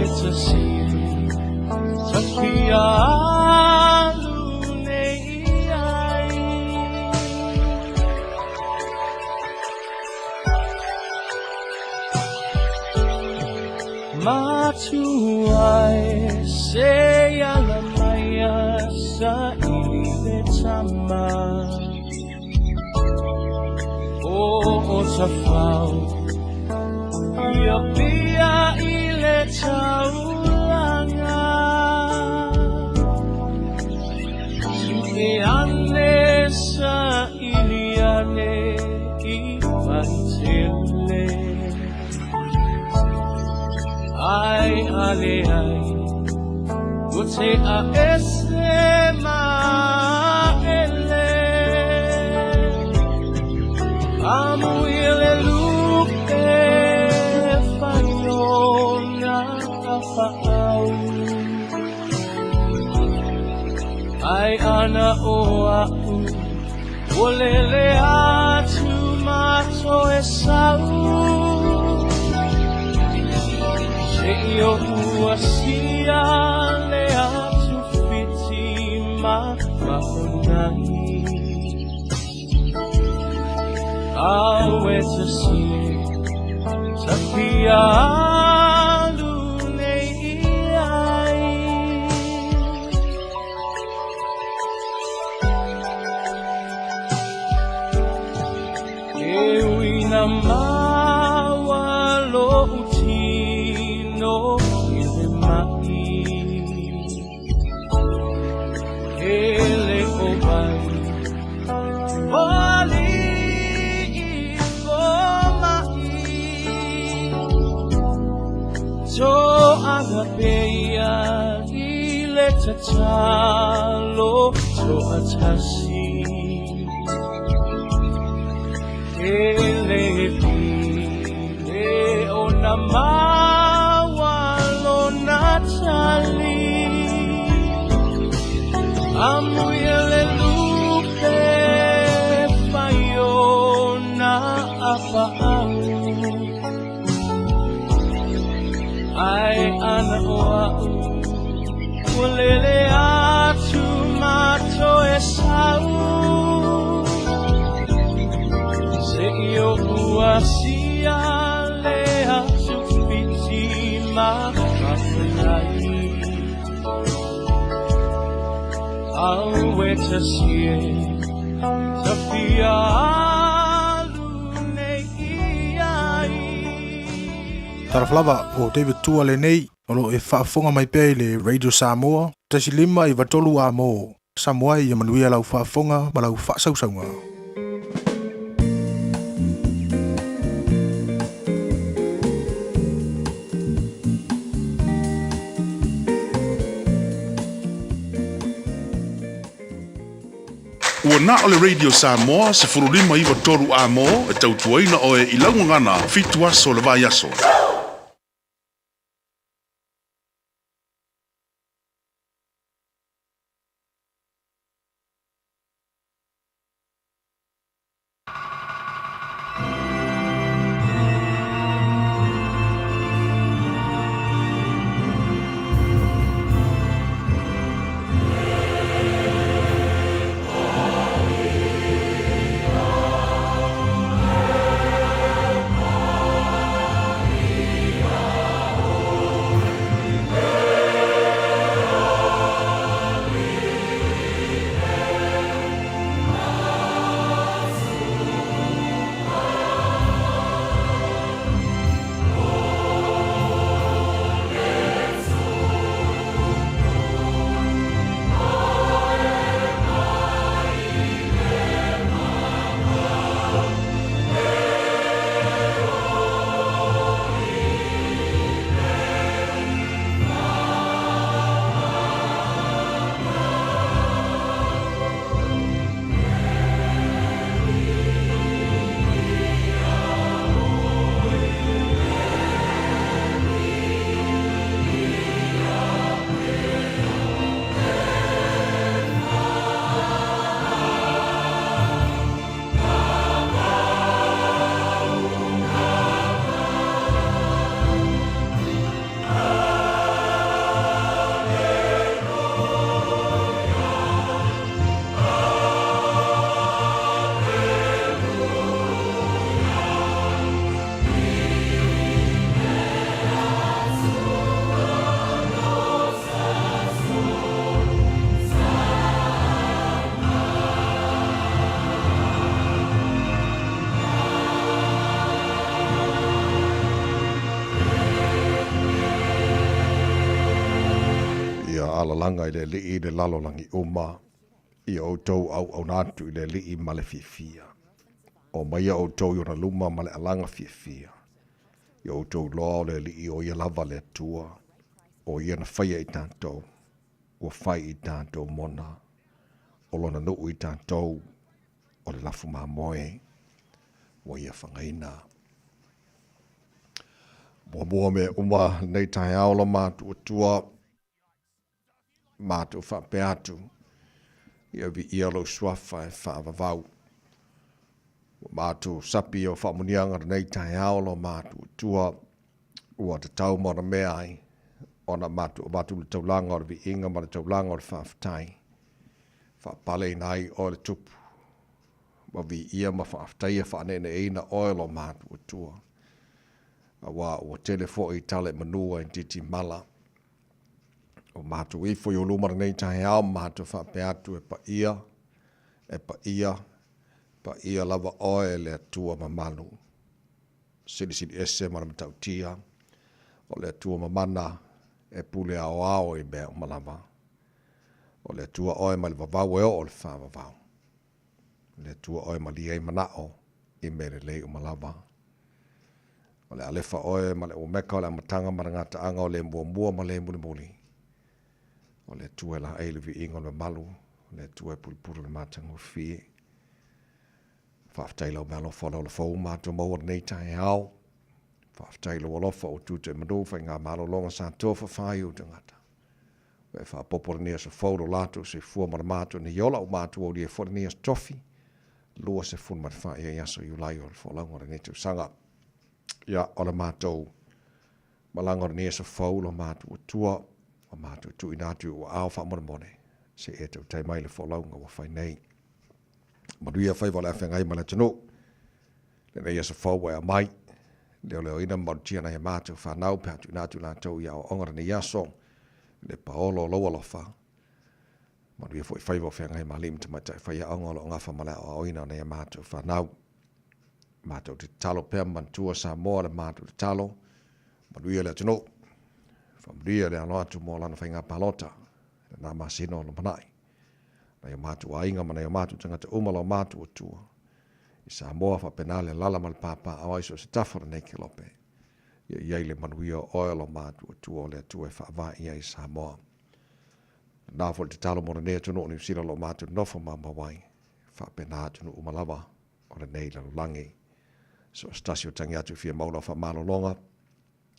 to see Takia Matuai seya lamaya sa ile tama o safau ya pia ile taulanga ane sa iliane ipaitele ai ale ai Wote a esema ele Amu ile lupe fayona afau Ai ana oa Olele atu mato esau Yo uasia le atu fiti mahonai Awe te sie Tapia lune iai Ewi na mawa lo no ile mai ele obai oli mai so agapeya ile tatalo so atasi ele le onama Amu yele lupe fayona afau Ai ana oau Ulele atu mato esau Se yo uasia le atu fiti mahafai Awe te sie Tafia lune iai Taraflava o David Tua le nei Olo e whaafonga mai pei le Radio Samoa Tasi lima i watolu a mo Samoa i manuia lau whaafonga ma lau whaasausaunga Ua na ole Radio Samoa se furulima iwa toru a mo e tautuaina o e ilaungangana fitu aso le vai aso. alalanga i le lalolangi uma i outou au natu i le lii ma le fiafia. O mai o outou i ona luma ma le alanga fiafia. I outou loa o le lii o ia lava le atua. O ia na whaia i tātou. Ua whai i tātou mona. O lona nuu i tātou. O le lafu mamoe. Ua ia whangaina. Mua me uma nei Taeao lo mātu atua. Mātu whape atu. Ia vi ia lo swafa e whaavavau. Mātu sapi o whamunianga nei Taeao lo mātu atua. Ua te tau mora mea ai. Ona mātu le taulanga o le vi inga ma le taulanga o le whaafitai. Whaapale nai o le tupu. Ma vi ia ma whaafitai e whaanene eina o lo mātu atua. Ua telefo i tale manua i titi mala. O mātu ifo i o lumara nei Taeao mātu whape atu e pa ia lava oe le atua ma Malu. Sili ese ma le matautia. O le atua ma mana e pule ao i mea umalava. O le atua oe ma le vavau e o le whaavavau. Le atua oe ma li ei manao i mere lei umalava. O le alefa oe ma le umeka o le amatanga ma le ngata anga o le mua ma le muli. O le atua la eile vi ingo le Malu. O le atua e pulipuru le matanga o fie. Whaaftaila o melo whala o le fau mātua maua nei Taeao. Whaaftaila o lofa o tūte manu whai ngā malo longa sa tofa whai o te ngata. Wai whaapopora nia sa fau lo lato se fua mara mātua ni yola o mātua o lia fora nia tofi. Lua se fun mara whai e yaso yulai o le whalango re netu sanga. Ia o le mātou malanga nia sa fau lo mātua tua. O mātua tu inatu o ao wha mone. Se e tau tai mai le whalango o whai nei. Manuia whai wala whengai ma le tano. Le nei asa whau a mai. Leo ina marutia na he mātou whanau pētu nātu nātou ia o ongara ni yaso. Le paolo loa lofa. Manuia whai whengai ma lim te mai tai whai a ongolo o ngafa mala o oina na he mātou whanau. Mātou te talo pēr mantua Samoa le mātou te talo. Manuia le tano. Whamria le aloa tu mō lana whai ngā palota. Nā masino lo manai. Na ia mātu a inga mana ia mātu tangata umala o mātu o tua. I Samoa whapenale lala mal pāpā a waiso se tafora nei ke lope. Ia iei le manuia oil o mātu o tua o le atua e whaavā ia i Samoa. Nā fol te talo mora nea tunu o ni usira lo mātu nofo mama wai. Whapena tunu umalawa o le nei lalo langi. So stasio tangi atu fia maula wha malo longa.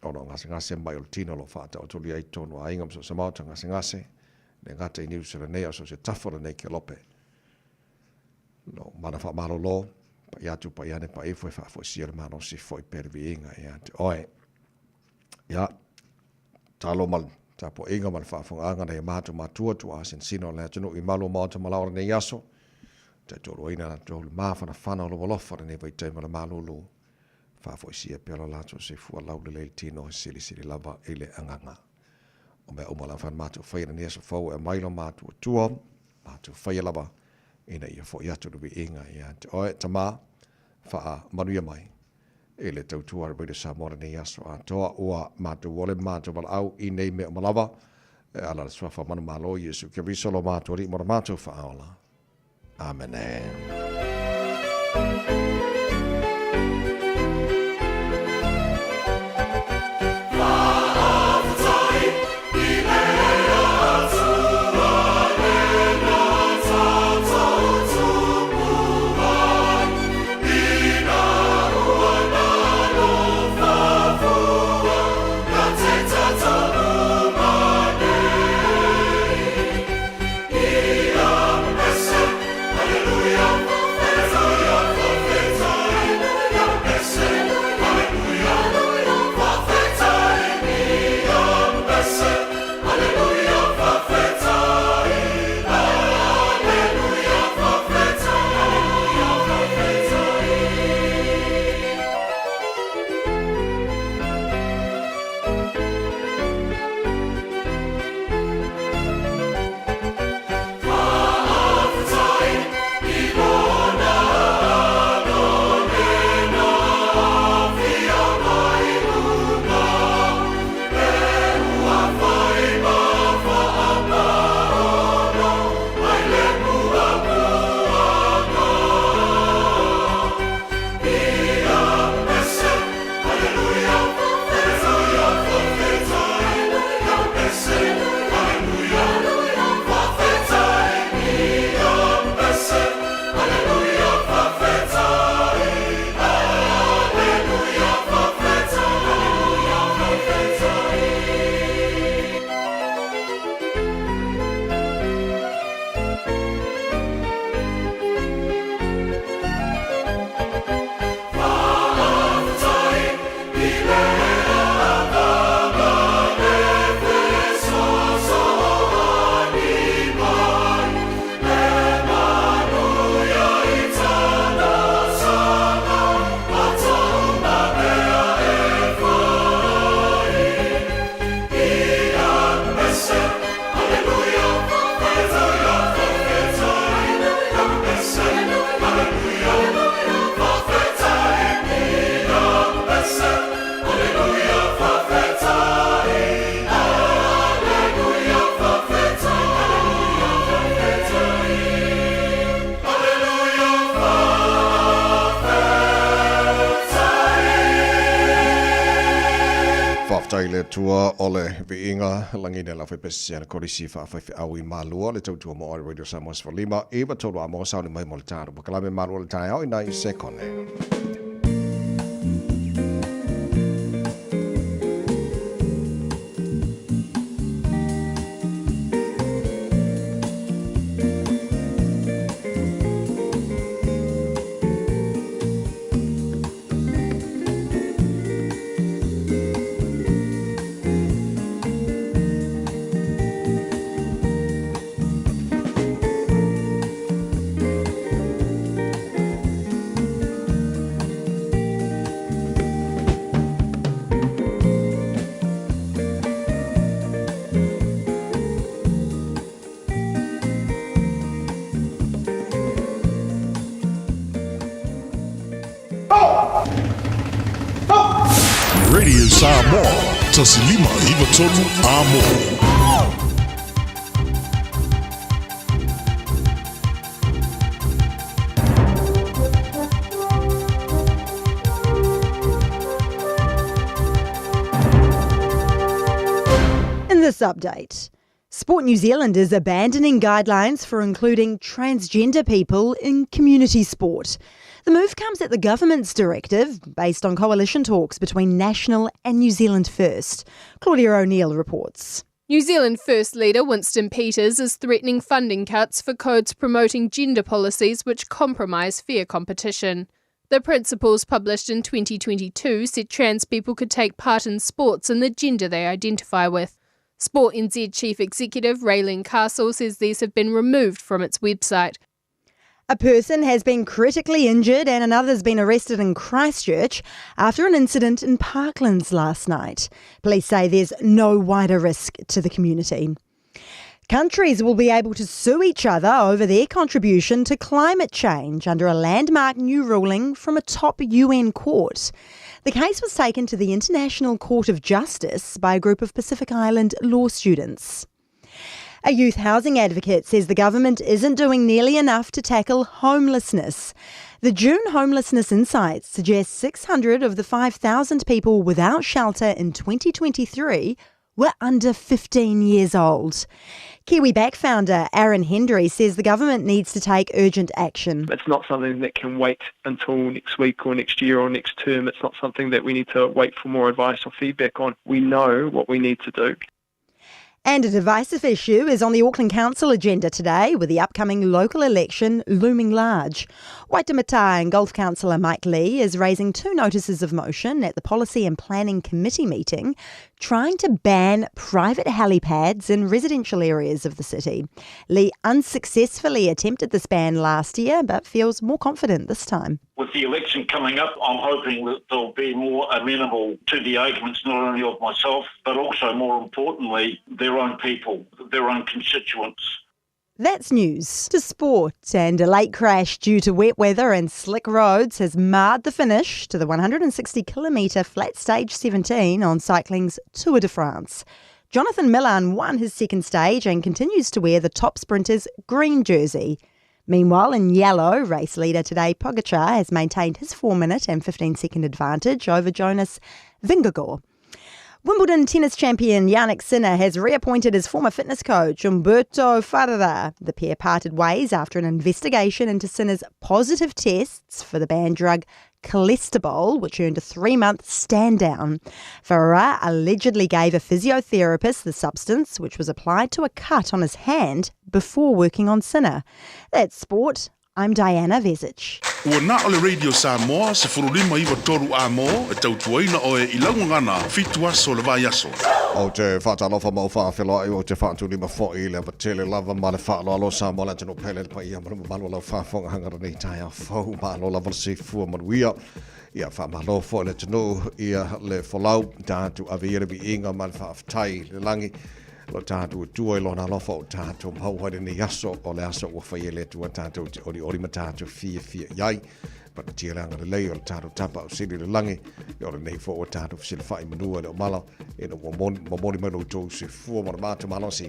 Ono ngase mai o le tino lo whaata o tuli ai tonu a ingam so Samoa ta ngase. Le ngata i niusira nei so se tafora nei ke lope. No, mana wha malo lo, pa iatu pa iane pa ifo e wha fo sier mano si fo i pervi inga i ante oe. Ia, talo mal, tapo inga mal wha fonga anga nei mātu mātua tu a sin sino le atunu i malu maota malaura nei yaso. Te toro ina na tolu mawhana whana o lo walofara nei vai teima le malu lu. Wha fo i sier pelo lato se fua laule le tino sili lava ile anganga. O mea umala whan mātu whaira ni asa fau e mailo mātu o tua, mātu whaia lava, ina ia fo iatu rubi inga ia te oe tamā, wha manuia mai, e le tautua rebe Samoa ni aso a toa ua mātu wole mātu wala au i nei mea malawa, e ala le swafa manu malo Yesu ke risolo mātu ri mora mātu wha aola. Amen. Hallelujah, hallelujah, hallelujah. tautua o le viinga langine la whai pesi ana korisi whawhai au I Malu le tautua mo o Radio Samoa Sfalima e watolo a mo sauni mai mo le tāru. Pakalame Malu le Taeao I nai se kone. Radio Samoa, tasilima iwa tonu amo. In this update, Sport New Zealand is abandoning guidelines for including transgender people in community sport. The move comes at the government's directive, based on coalition talks between National and New Zealand First. Claudia O'Neill reports. New Zealand First leader Winston Peters is threatening funding cuts for codes promoting gender policies which compromise fair competition. The principles published in 2022 said trans people could take part in sports in the gender they identify with. Sport NZ Chief Executive Raylene Castle says these have been removed from its website. A person has been critically injured and another's been arrested in Christchurch after an incident in Parklands last night. Police say there's no wider risk to the community. Countries will be able to sue each other over their contribution to climate change under a landmark new ruling from a top UN court. The case was taken to the International Court of Justice by a group of Pacific Island law students. A youth housing advocate says the government isn't doing nearly enough to tackle homelessness. The June Homelessness Insights suggests 600 of the 5,000 people without shelter in 2023 were under 15 years old. KiwiBack founder Aaron Hendry says the government needs to take urgent action. It's not something that can wait until next week or next year or next term. It's not something that we need to wait for more advice or feedback on. We know what we need to do. And a divisive issue is on the Auckland Council agenda today, with the upcoming local election looming large. Waitemata and Golf Councillor Mike Lee is raising 2 notices of motion at the Policy and Planning Committee meeting, trying to ban private helipads in residential areas of the city. Lee unsuccessfully attempted this ban last year, but feels more confident this time. With the election coming up, I'm hoping that they'll be more amenable to the arguments not only of myself, but also, more importantly, their own people, their own constituents. That's news. To sport, and a late crash due to wet weather and slick roads has marred the finish to the 160-kilometre flat stage 17 on cycling's Tour de France. Jonathan Milan won his second stage and continues to wear the top sprinter's green jersey. Meanwhile, in yellow, race leader Tadej Pogacar has maintained his 4-minute and 15-second advantage over Jonas Vingegaard. Wimbledon tennis champion Jannik Sinner has reappointed his former fitness coach Umberto Ferreira. The pair parted ways after an investigation into Sinner's positive tests for the banned drug Cholestebol, which earned a 3-month stand down. Ferreira allegedly gave a physiotherapist the substance, which was applied to a cut on his hand before working on Sinner. That's sport. I'm Diana Vezic. Ua na ole Radio Samoa se furulima iwa toru amo e tautuaina o e ilaungangana fitu aso le vai aso. O te whaatalofa mau whaawhelo o te whaatulima fo'i le tele lava ma le whaalo alo Samoa tino pele le pai amara malo lau whaafonga hangara nei taia whau malo lava se fua manuia. Ia whaamalo fo'i le tino ia le wholau tātu aviere bi inga ma le whaaftai le langi. Lo tātou tua I lona lofa o tātou mauhaere ni aso o le aso ua whai ele tua tātou te ori ma tātou fia iai. Pana tia langa le lei o le tātou tapa o siri le langi, i o le nei fo o tātou fisila whai manua le o mala, e na mamoni mai loutou se fua mara mātu malosi,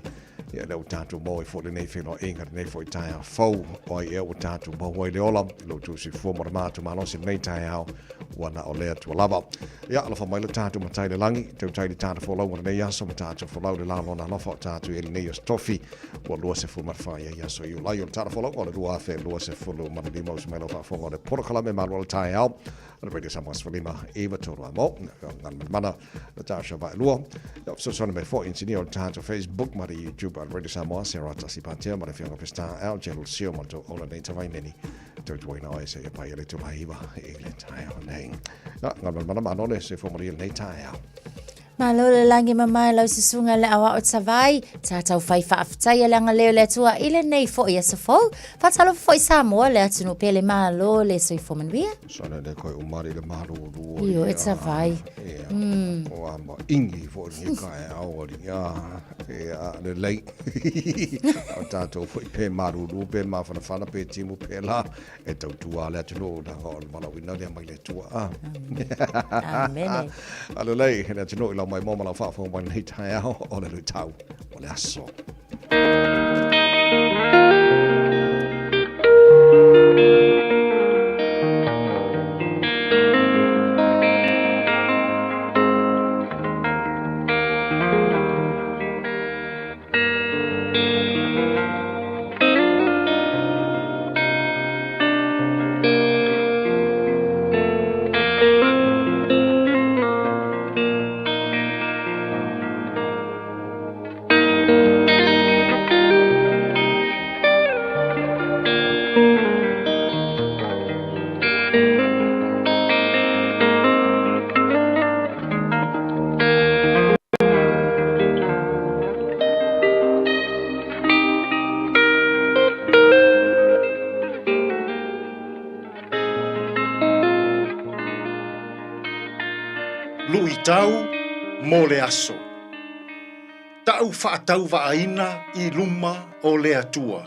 ia le o tātou mo i fo le nei wheno inga le nei fo i Taeao fau, o i e o tātou mo i le ola, loutou se fua mara mātu malosi nei Taeao, wana o lea tua lava. Ia, ala wha mai le tātou matai le langi, tau tai le tātou fo lau mara nei aso, ma tātou fo lau le lao na lofa o tātou e le nei os tofi, o lua se fu marwhai e aso i o lai o le tātou fo lau, o le rua afe lua se fulu mara lima o se mai lo wha fonga o le porokalame malu o le Taeao, on radio Samoa Svalima, Eva Toro Amo, ngan mana, le tātou vai lua, so sona me fo insinia o le tātou Facebook, mara YouTube, on radio Samoa, Sarah Tasi Pantea, mara whianga pesta ao, JUL sio, mara to ola nei tawai neni, tau tuaina oe se e pai ele tu laiva, e le Taeao nei. Ngan mana manone se fo mara nei Taeao. Malu le langi mamai lau susunga le awa o tawai, tātau whai whaafitai le anga leo le atua ile nei fo i asafou, whatalo fo i Samoa le atunu pele malo le soi fo manuia. Sona le koe umari le maru ruo. Io, e tawai. O ama ingi fo ni kai aori, le lei. O tātou fo i pe maru ruo, pe mawhana whana, pe timu pe la, e tau tua le atunu, da o le mana wina le mai le tua. Amen. Ale lei, le atunu ila mai moma la whaafo mai nei Taeao o le tau o le aso. Tau mo le aso. Tau whaatau vaaina I luma o le atua.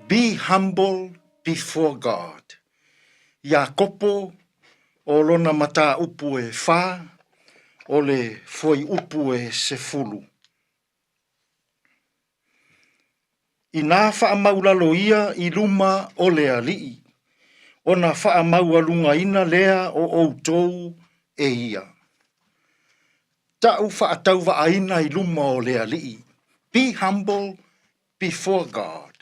Be humble before God. Ia kopo o lona mata upu e wha, o le foi upu e se fulu. I nā wha maulalo ia I luma o le alii. O nā wha maualunga ina lea o outou e ia. Tau whaatau vaaina I luma o le alii. Be humble before God.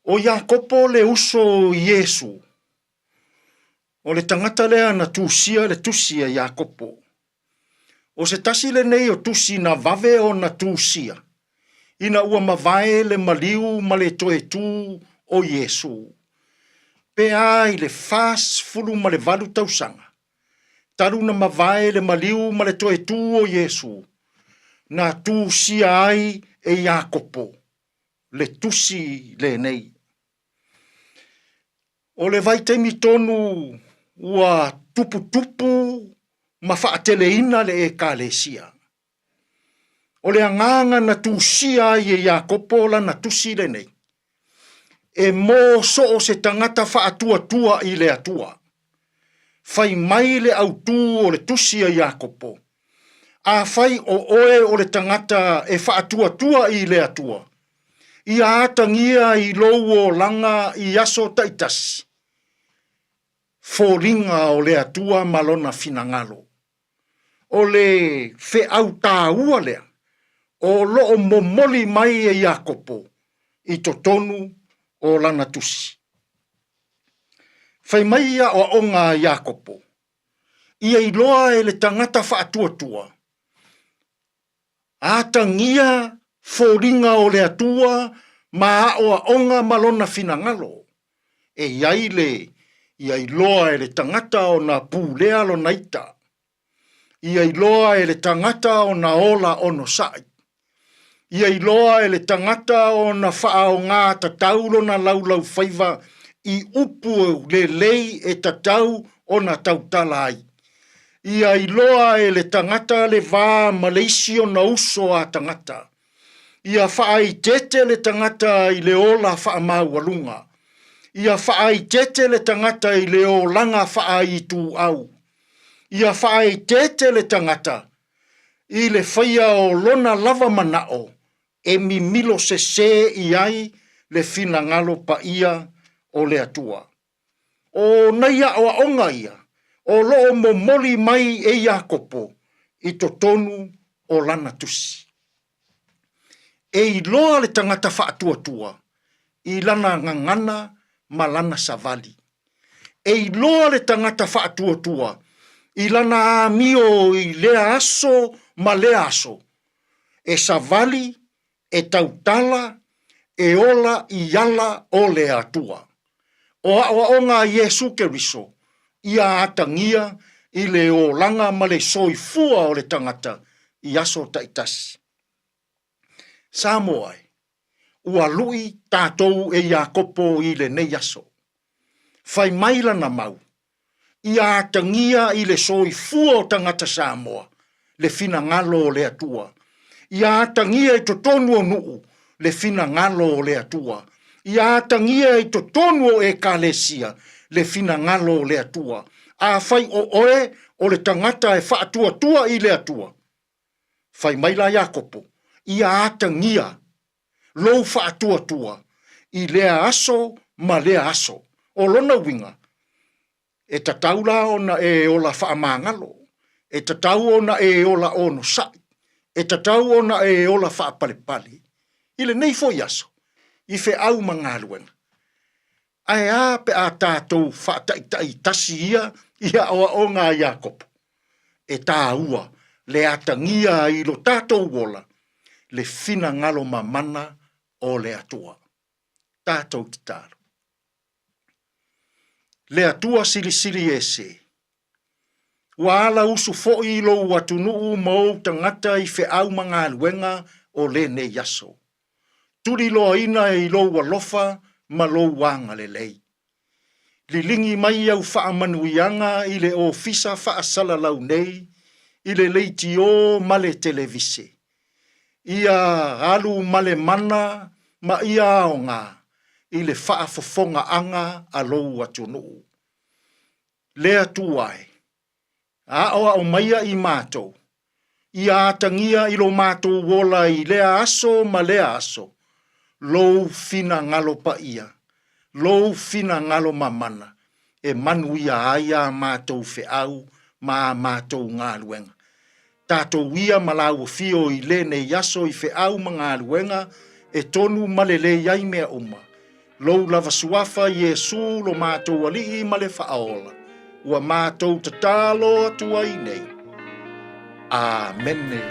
O Iakopo le uso Yesu. O le tangata lea na tusia le tusia Iakopo. O se tasi le nei o tusi na vave o na tusia. Ina ua mavae le maliu ma le toe tu o Yesu. Pe ai le fas fulu ma le valu tausanga. Taru na mavae le maliu ma le toe tu o Yesu. Na tusia ai e Iakopo. Le tusi le nei. O le vaitemi tonu ua tupu ma whaateleina le e kalesia. O le anganga na tusia ai e Iakopo la na tusi le nei. E mo so o se tangata whaatua I le atua. Fai mai le autu o le tusi a Iakopo. A fai o oe o le tangata e whaatua I le atua. Ia atangia I lou o langa I aso taitasi. Fōringa o le atua malona finangalo. O le fe au tāua lea. O loo momoli mai e Iakopo. I totonu o lana tusi. Fai mai ia o onga Iakopo. Ia iloa e le tangata whaatuatua. Atangia fōringa o le atua ma o onga malona finangalo. E iaile ia iloa e le tangata o na pūlea lo naita. Ia iloa e le tangata o na ola ono sai. Ia iloa e le tangata o na wha o ngā tataulo na laulau whaiva I upu le lei e tatau o na tautala ai. Ia iloa e le tangata le vā Malaysia na uso a tangata. Ia wha ai tete le tangata I le ola wha mau walunga. Ia whaai tete le tangata i leo langa whaai tu au. Ia whaai tete le tangata i le whaia o lona lava manao e mi milo se i ai le fina ngalo pa ia o le atua. O naia o onga ia, o loo mo moli mai e Iakopo i to tonu o lana tusi. E i loa le tangata whaatua i lana ngangana ma lana savali. E i loa le tangata whaatua i lana amio i lea aso ma lea aso. E savali, e tautala, e ola i ala o lea atua. O onga Yesu Keriso, ia atangia i le o langa ma le soifua o le tangata i aso taitasi. Samoa, ua lui tātou e Iakopo i le nei aso. Fai maila na mau, ia atangia i le soifua o tangata Samoa, le fina ngalo o le atua. Ia atangia i totonu o nuu, le fina ngalo o le atua. Ia atangia i totonu o e kalesia, le fina ngalo o le atua. A fai o oe o le tangata e whaatua tua i le atua. Fai maila Iakopo, ia atangia, lou whaatua tua, i lea aso ma lea aso. O lona winga, e tataula ona e ola whaamangalo, e tatau ona e ola ono sai, e tatau ona e ola whaapalepali. Ile nei fo yaso, i fe au mangaluenga. Ai a pe a tātou whaataitai tasi ia o ngā Iakopo. E tā ua, le atangia i lo tātou wola, le fina ngalo mamana o le atua. Tātou ki tāro. Le atua sili ese. Waala usu fo'i lo watunuu mau tangata i fe au mangaluenga o le ne yaso. Turi loa ina i lo walofa ma lo wanga le lei. Lilingi mai au wha manuianga i le ofisa wha asala lau nei, i le leiti o male televise. Ia alu male mana ma ia o ngā, i le wha fofonga anga a lo watunuu. Lea tuai, a oa o maia i mātou, ia atangia i lo mātou wola i lea aso ma lea aso, lou fina ngalo pa ia, lou fina ngalo mamana, e manu ia aia mātou fe au, ma mātou ngā luenga. Tātou ia malau fio i le ne yaso i fe au ma ngā luenga, e tonu malele iai mea uma. Lou lava suafa Yesu lo mātou alii male whaola, ua mātou tatalo atua i nei. Amene.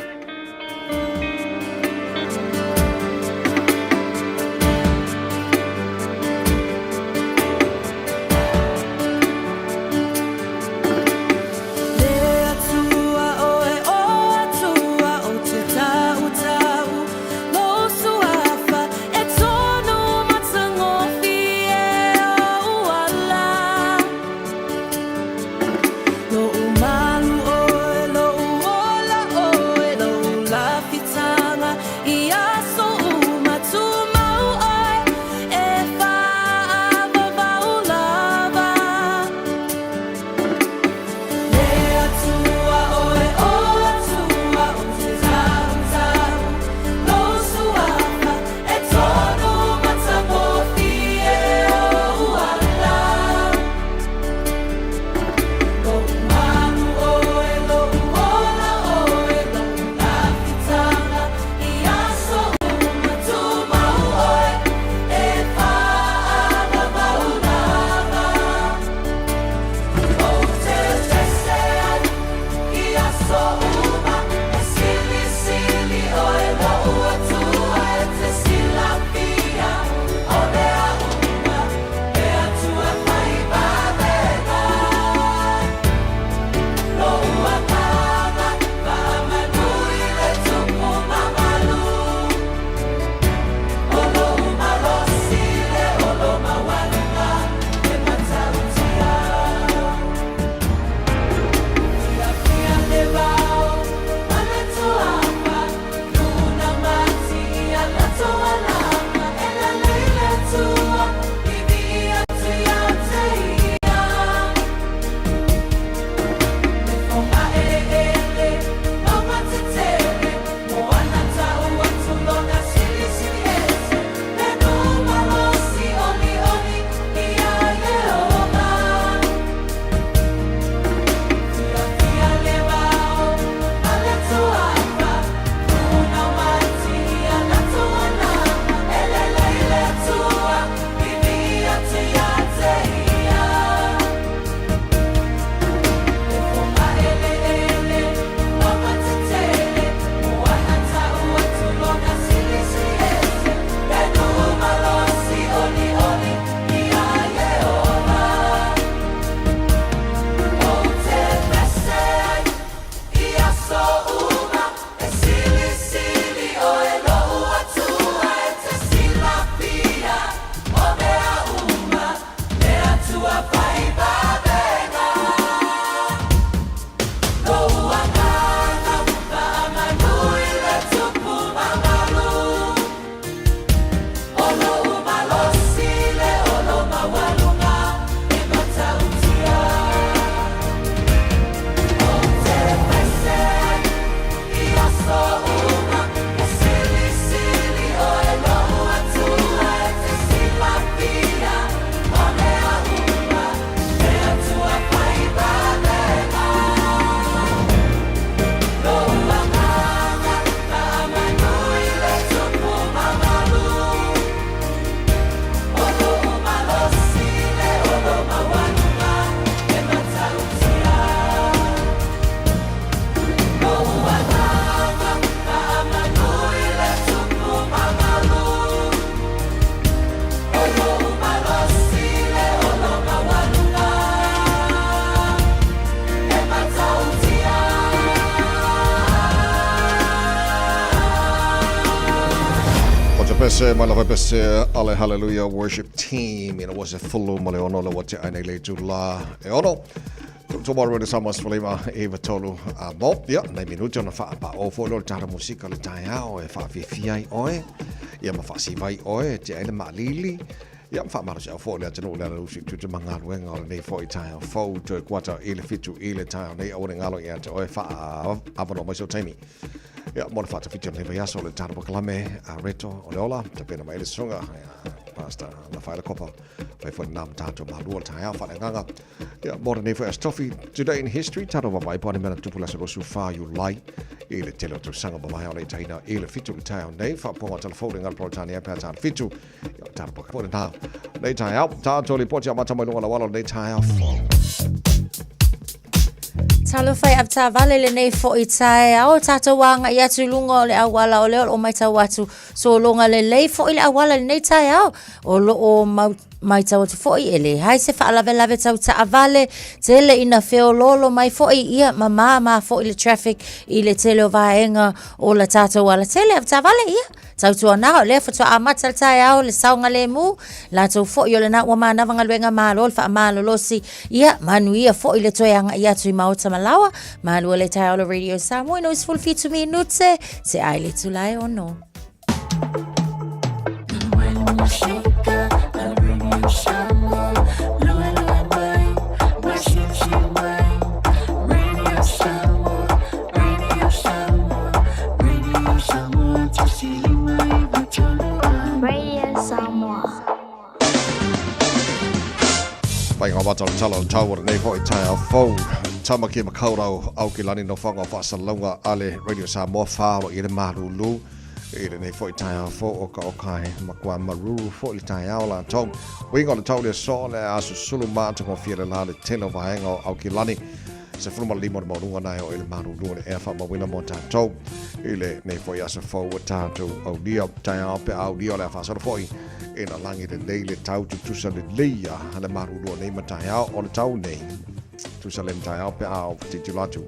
Lo malu oe, lo uola oe, lo my love, alle hallelujah worship team. It was a full mole ono le wate aina le JUL e ono. Tomorrow the summers for lima eva tolu mo ya na minuto na fa pa o fo lo tara musika le Taeao e fa fi oi. Ya ma fa si vai oi te aina malili. Ya fa ma se fo le tano le usi tu manga wenga o nei fo Taeao fo to kwata ile fitu ile Taeao nei o ngalo ya te oi fa avono mo so taimi. Ja, mona fata fitu nei vai aso le tara proclame a reto o le ola te pena mai le songa pasta la fa le copa vai fo nam tato Malu Taeao fa nganga. Ja, mona nei fo stofi today in history tato va vai pone mena tupula se so fa you like ile tele to sanga ba mai o le taina ile fitu le Taeao nei fa po telefone ngal protania pa tan fitu ja tara po po na nei Taeao tato li potia mata mai longa la wala nei Taeao Talo fai ab ta vale le nei fo i Taeao tato wanga ia tu lunga le awala o le o mai tau atu so longa le lei fo i le awala le nei Taeao o lo o mai tau atu fo i ele hai se fa lave tau ta avale tele ina feo lolo mai fo i ia mama fo i le traffic i le tele o vaenga o la tato wala tele ab ta vale ia tau tua na le fo tua amata Taeao le saunga le mu la tau fo i le na wa mana vanga luenga malo fa malo losi ia manu ia fo i le toyanga ia tu mauta malawa Malu le Taeao le radio Samoa no is full fit to minute se ai le tulai o no Pai ngā wata tala tauara nei fo i Taeao fau. Tama ki makaurau au ki lani no whanga whaasalaunga ale Radio Samoa whaaro i le marulu. I le nei fo i Taeao fau o ka okai makua maruru fo i le Taeao la tau. Winga le tau le so le asu sulu mātu ko whiere la le telo vahenga au ki lani. Se fulma limo le maurunga nai o i le marulu le ea wha mawina mo tātou. I le nei fo i asu fau o tātou au lia Taeao pe au lia le whaasara fo i. Ina langi le nei le tau tu tusa le leia le marurua nei ma Taeao o le tau nei tusa le Taeao pe au titi latu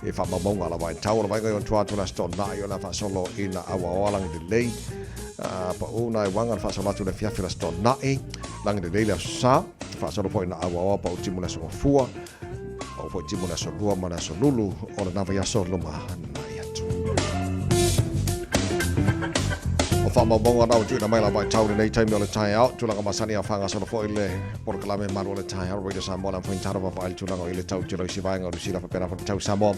e wha mamonga la vai tau la vai ngai on tuatu la sto nai o la wha solo ina awa o langi le lei pa una e wanga wha solo atu le fiafi la sto nai langi le lei le sa wha solo po ina awa o pa o timu le so fua o po timu le so lua ma le so lulu o le nawa ya so luma nai atu Whamabonga nau tūna mai la mai tauri nei taimi o le Taeao tūlanga masani a whanga solo fo i le porokalame maru o le Taeao Radio Samoa na whain tarawa wha ili tūlanga o i le tau tiro isi vaenga o rusira pa pera tau Samoa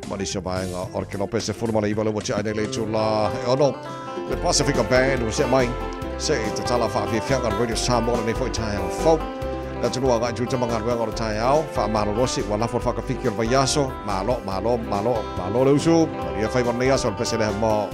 manisio vaenga o ke lope se furuma le iwa le wati aine le JUL e ono le Pacifica Band o se mai se i te tala wha whianga Radio Samoa nei fo i Taeao fau na tunua ngai tūta mga ruenga o le Taeao wha maro rosi wa lafo whakawhiki o le vaiaso malo le usu maria whaiva nei aso le pese leha mo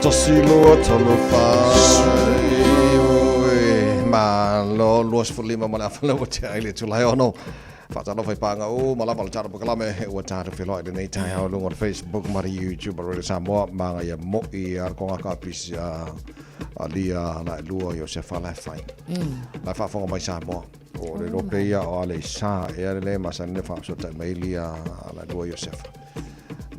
Tosilo Tolufai Ma lo luas fulima malafala wacha ile tulai ono Fatalo fai panga o malafala cara pakalame wata filo ile nei tai au lungo Facebook mari YouTube ro Samoa manga ya mo I arkonga kapis alia la lua Josefa la fai la fa fonga mai Samoa o le ropeia o ale sa e le masane fa so ta mailia la lua Josefa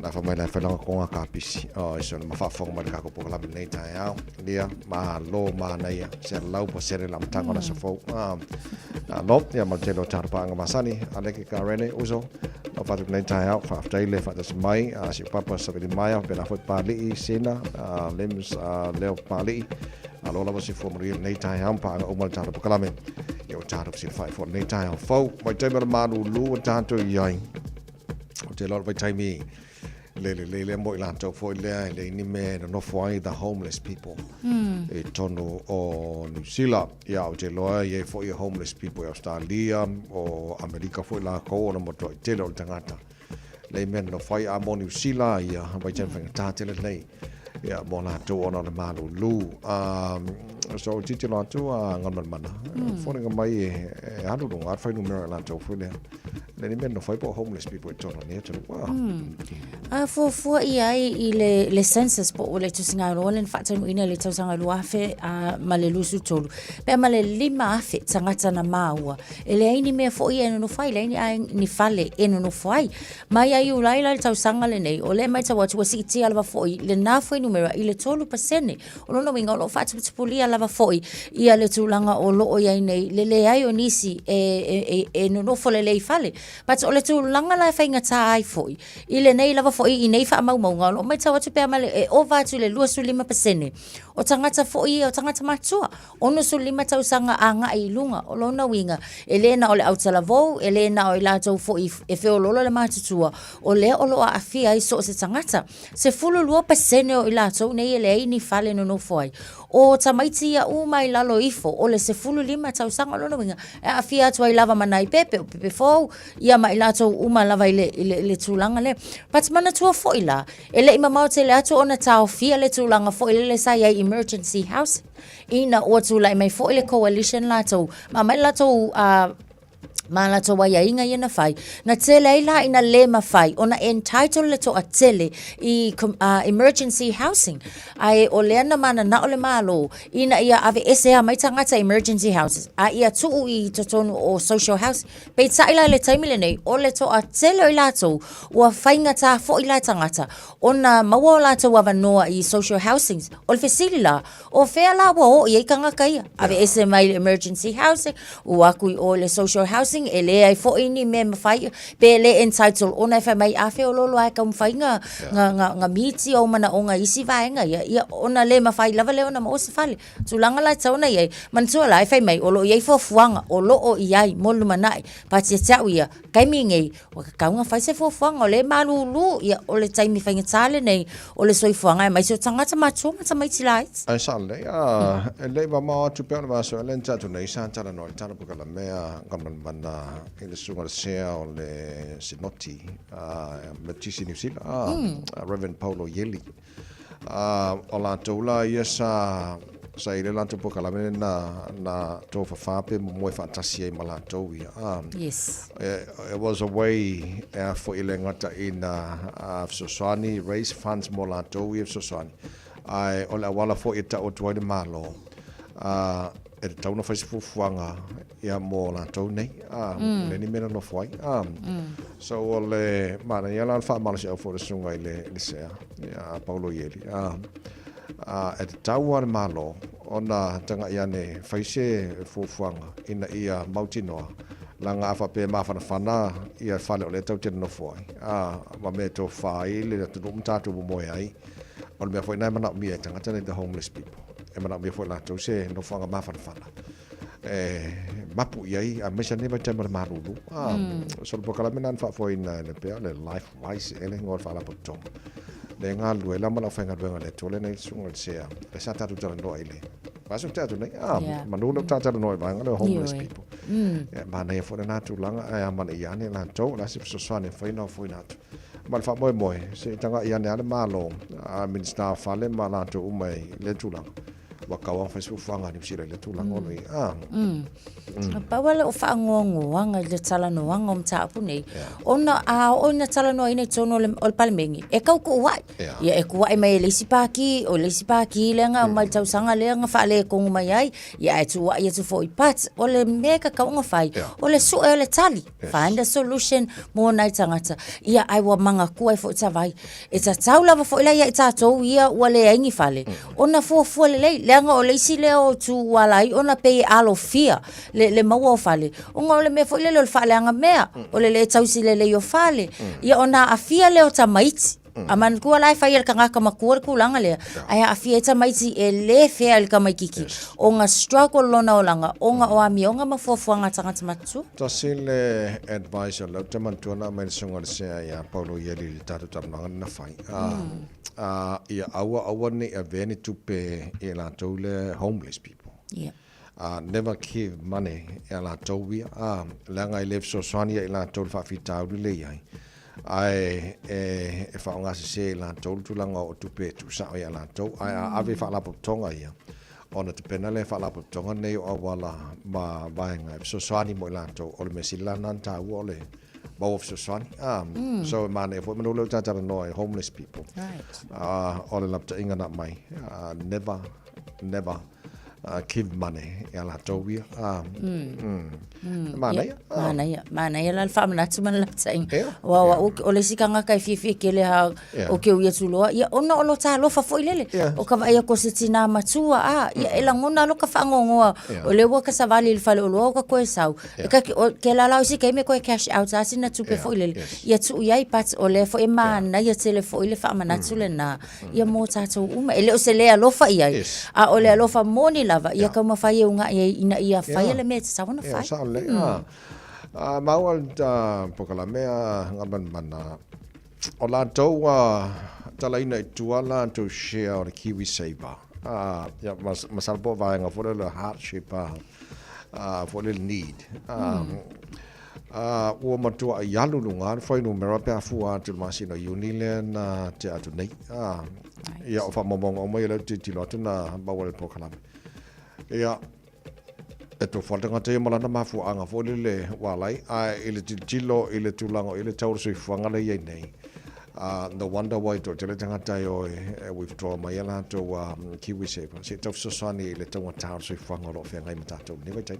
na fa mai la fa longa kapisi o so ma fa fonga mai ka ko pakalame nei tai au dia ma lo ma nei se lau po se la mtanga na so fo no ya ma telo tarpa nga masani ale ke karene uso no fa nei tai au fa taile fa das mai si papa sa de mai pe na fot pali sina lems leo pali alo la si formuli nei tai au pa o mal tarpa kalame yo tarpa si fa for nei tai au fo mai te ma lu tanto yai o te lo vai tai mi le mo la to fo le ni me no foi the homeless people e tono o New Zealand ya o te loa ye fo ye homeless people Australia o America fo la ko no mo to te lo tangata le men no foi a mo New Zealand ya vai chen fang ta te le ya mo la to ona le Malu lu so ti la to ngon mana fo nga mai anu no ar fai no mer la to fo le ni men no foi po homeless people tono ne to for I le census po le tu singa ro le fa tanu ina le tau sanga lu afe ma le lusu tolu pe ma le lima afe tangata na maua ele ai ni me fo I no fai le ai ni fale no fai mai ai u lai tau sanga le nei o le mai tau tu si ti alva fo le na fo numero I le tolu pasene o no winga lo fa tu puli alva fo ia le tulanga o lo ai nei le ai o nisi e no fo le fale but o le tulanga la fa inga ta ai fo ile nei lava fo I nei fa mau ngalo mai tawa tu pe male e over tu le 2.5% o tangata fo I o tangata matua ono su 5 tau sanga anga I lunga o lona winga elena o le autala vo elena o la tau fo I e fe o lolo le matutua o le o lo afia I so se tangata se fulu 2% o la tau nei ele ni fale no foi o tamaiti ya u mai lalo ifo o le se fulu 5 tau sanga lona winga e afia tu ai lava manai pepe fo ia mai la tau uma lava le tulanga le but mana tua fo ila ele ima mau te le atu ona tau fia le tulanga fo ile le sai emergency house ina o tu lai mai fo ile coalition la tau ma mai la tau Mala to waya inga yana fai na tele ila ina lema fai ona entitled le to atele I emergency housing ai oleana mana na ole malo ina ia ave ese mai tangata emergency houses a ia tu I totonu o social house pe ta ila le taimile nei ole to atele ila to wa fainga ta fo ila tangata ona mawola to wa noa I social housings ol fesilila o fela wo I kanga kai ave ese mai emergency housing o aku ole social housing ele ai fo ini me fai pele entitled ona fa mai afe o lolo ai kam fai nga miti o mana o nga isi vai nga ia ona le ma fai lava le ona mo se fale tulanga la tsona ia man so la fai mai o lo ia fo fuanga o lo o ia molu manai pa tia tau ia kai mingi o ka nga fai se fo fuanga o le malulu ia o le taimi fai ngale nei o le soi fuanga mai so tangata macho ta mai tilai ai sale le va ma tu pe ma so le tatu nei sa tala no tala po kala mea ngam in the sunga sea o le sinoti matisi New Zealand Reverend Paulo Yeli o la tola ia sa ile la po kala me na to fa pe mo fantasi e mala to yes it was a way for ile ngata in Soswani raise funds mo la to we Soswani ai o la wala fo ita o to de malo e tau no fai fuanga ia mo la tau nei le ni mena no foi so le mana ia la fa mala sia for sunga ile sea ia Paulo Yeli e tau ar malo ona tanga ia ne fai se fuanga ina ia mautinoa langa fa pe ma fana ia fale o le tau te no foi ma me to fai le tu mtatu mo ai o me foi na mana mi tanga tane the homeless people e mana mi foi la tau se no fanga ma fana mapu iai a mesa neva te marulu so po kala menan fa foi na le pe le life wise ele ngor fa la potong le ngalu la mala fa ngalu le tole nei sungal sea le sa tatu tala no ile paso tatu nei manulu tatu no ba ngale homeless people ma na fo na tu langa a mana iane la to la sip so sane foi no foi na mal fa moi se tanga ia ne malo a minister fale mala to umai le tulang wa kawa Facebook fanga ni sira le tulang ono pa wala o fa ngongoanga le talanoanga om tapu nei ona talano ina tono o palmengi e kau ko wa ia e ko wa mai le sipaki o le sipaki le nga mai tau sanga le nga fa le ko mai ai ia e tu wa ia tu foi pat o le meka ka nga fai o le su e le tali find a solution mo nai tangata ia ai wa manga ku ai fo tavai e ta taula va fo ia ia ta to ia wale aingi fale ona fo le nga o le si le o tu wala ona pe alo fia le mau fale o le me fo le fale anga mea o le tausi le yo fale ia ona afia le o tamaiti aman ku lai fai el kanga kama kur kulanga le ai afia tamaiti e le fe el kama kiki o nga struggle lona olanga o nga o ami o nga mafofuanga tanga matu ta sile advisor lo taman tona men songa se ya paulo yeli tatu tamanga na fai ia awa ne eveni tupe e la tole homeless people never give money ela towi langa I live so sonia ela tol fa fita le ai ai fa nga se la tol tu langa o tupe tu sa ela to ai ave fa la tonga ia ona te penale fa la tonga nei o wala ma vainga so soani mo ela to o le mesila nan ta wole bo of so soani so man if we no tata no homeless people all up to inga na mai never give money ela towia mana ia la famana tu man la tsing wa o le sikanga kai fifi kele ha o ke u yetulo ia ona o lo ta lo fa foilele o ka vai ko sitina matua ia ela ngona lo ka fa ngongo o le wa ka savali le falo lo ka ko sau ka ke la la si ke me ko cash out asina tu pe foilele ia tu ia pat o le fo e mana ia tele foile fa mana tu le na ia mo ta tu uma ele o se le lo fa ia o le lo fa moni lava ia ka mafai unga ina ia fai le me sa wana fai mawal pokala mea ngaban mana o la toa talaina tuala to share o kiwi saver ya masalpo vai nga for the hardship for the need o matua yalu lunga foi no merapa fu atu masino unilen te atu nei ya o fa momong o mai le titilo tuna bawal pokala ia to falta ngate malana mafu anga folile walai ile tilo ile tulango ile tau so fanga le ye nei the wonder why to tele tanga tayo withdraw my yala to kiwi saver se to so sani ile tau tau so fanga lo fenga imata to ni vai tai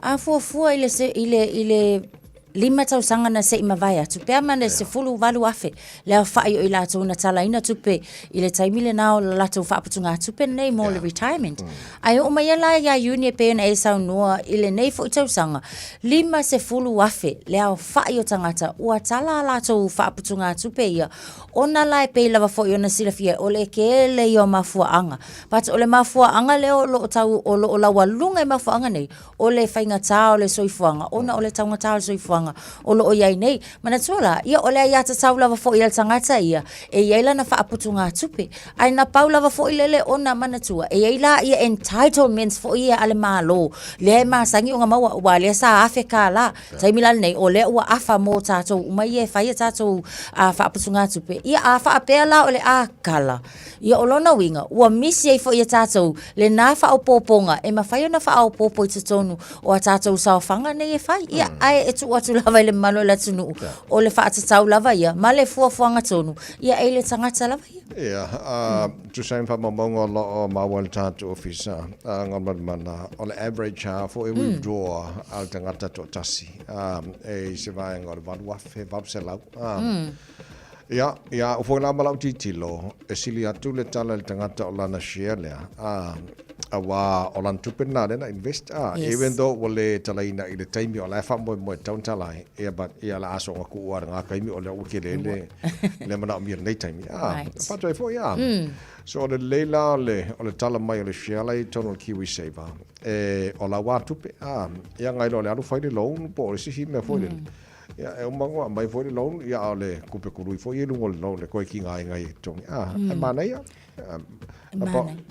a fo ile lima tau sanga na se ima vai atu pe amane se fulu valu afe le fai o ila tu na tala ina tupe ile taimile na o la tu fa putunga tupe nei mo le retirement ai o mai la ya uni pe na esa no ile nei fo tau sanga lima se fulu afe le fai o tangata o tala la tu fa putunga tupe ia ona la pe lava fo ona sila fia o le ke le yo mafuanga but o le mafuanga le o lo tau o lo la walunga mafuanga nei o le fainga tau le soifuanga ona o le tau tau soifuanga o lo ia nei mana tola ia o le ia ta taula va fo ia tangata ia e ia la na fa aputunga tupe ai na paula va fo ile le ona mana tua e ia la ia entitlements fo ia ale malo le ma sangi nga mawa wa le sa afeka la tai milal nei o le wa afa mo tato mai e fa ia tato fa aputunga tupe ia afa apela o le akala ia o lona winga wa misi e fo ia tato le na fa o poponga e ma fa ia na fa o popo i tonu o tato sa fanga nei e fa ia ai e tu lava le malo la tunu o le fa tau lava ia ma le fuafuanga tonu ia e le tangata lava ia tu sain fa mamongo lo mawal tatu ofisa ngomad mana o le average for a withdraw al tangata to tasi e se vai ngor vadwa fe vapsela ia o foi la malau titilo e sili atu le tala le tangata o lana share le awa o lan tupena na invest even though wale talaina ile time o la fa mo town talai e but ia la aso nga ku war nga kaimi o le o kelele le mana mi nei time fa to fo so le leila le tala mai o le share lai tono kiwi saver o la wa tupe ia ngai lo le alu fa le loan po si me fo le ia e mango mai fo le loan ia le kupe kurui fo ye lungo loan le ko ki ngai tong mana ia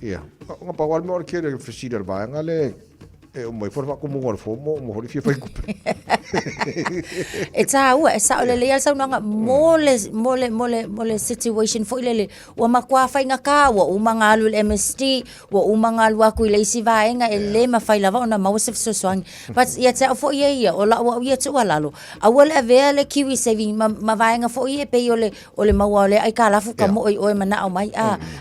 ia nga pa wal mo ke le fisida ba nga le e mo for fa como ngor fo mo mo ri fi fa kupe E tā ua, e sa o le lea sa unanga mole situation fo ilele. Ua makua whainga kā, ua umanga alu le MST, ua umanga alu aku ile isi vaenga e le mawhai lava o na mawasif sosoangi. But ia te au fo ia, o la ua ia tu alalo. Aua le avea le kiwi saving, ma vaenga fo ia pe o le maua o le ai ka lafu ka mo o e mana o mai.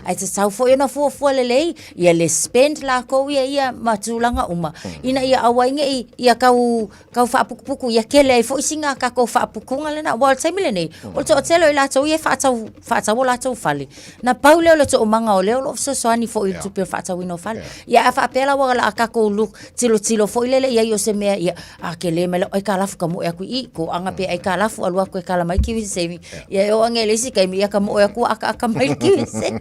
Ai te sau fo ia na fua le lei, ia le spend la ko ia matulanga uma. Ina ia awainga ia kau whaapukupuku, ia kele ai fo isinga ka kau whaapukunga le na wal taimile nei. O to telo i lato ia whaatau o lato fale. Na paule o le to manga o leo lo soani fo i tupe whaatau ino fale. Ia a whaapela wala a kako luk tilo fo ilele ia i o se mea ia a kele mele ai ka lafu ka mo e aku i ko anga pe ai ka lafu alua ko e kala mai kiwi saving. Ia o anga lesi kai ia ka mo e aku aka mai kiwi saving.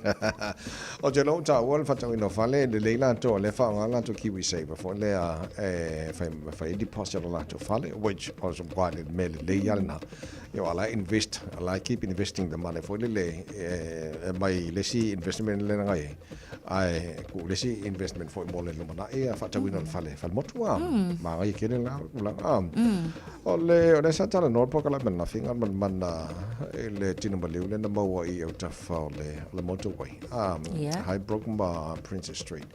O te lo ta wal whaatau ino fale le leila to le whaanga lato kiwi saving fo le a whai deposit o lato fale which also quite mele le yalna. You know, I like keep investing the money for my lesi investment le ngai. Ai ku lesi investment for more le mana e fa tawina fale fal motua ma ngai kene la ulang o le sa tala no poka la na finga man le tino baliu le na mawa I o ta fa le motorway high broken by Princess Street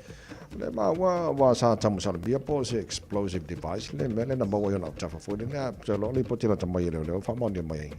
le ma wa sa tamu sa bia po se explosive device le mele na mawa yo na ta fa fo le na so lo le potila ta mai le fa mo mai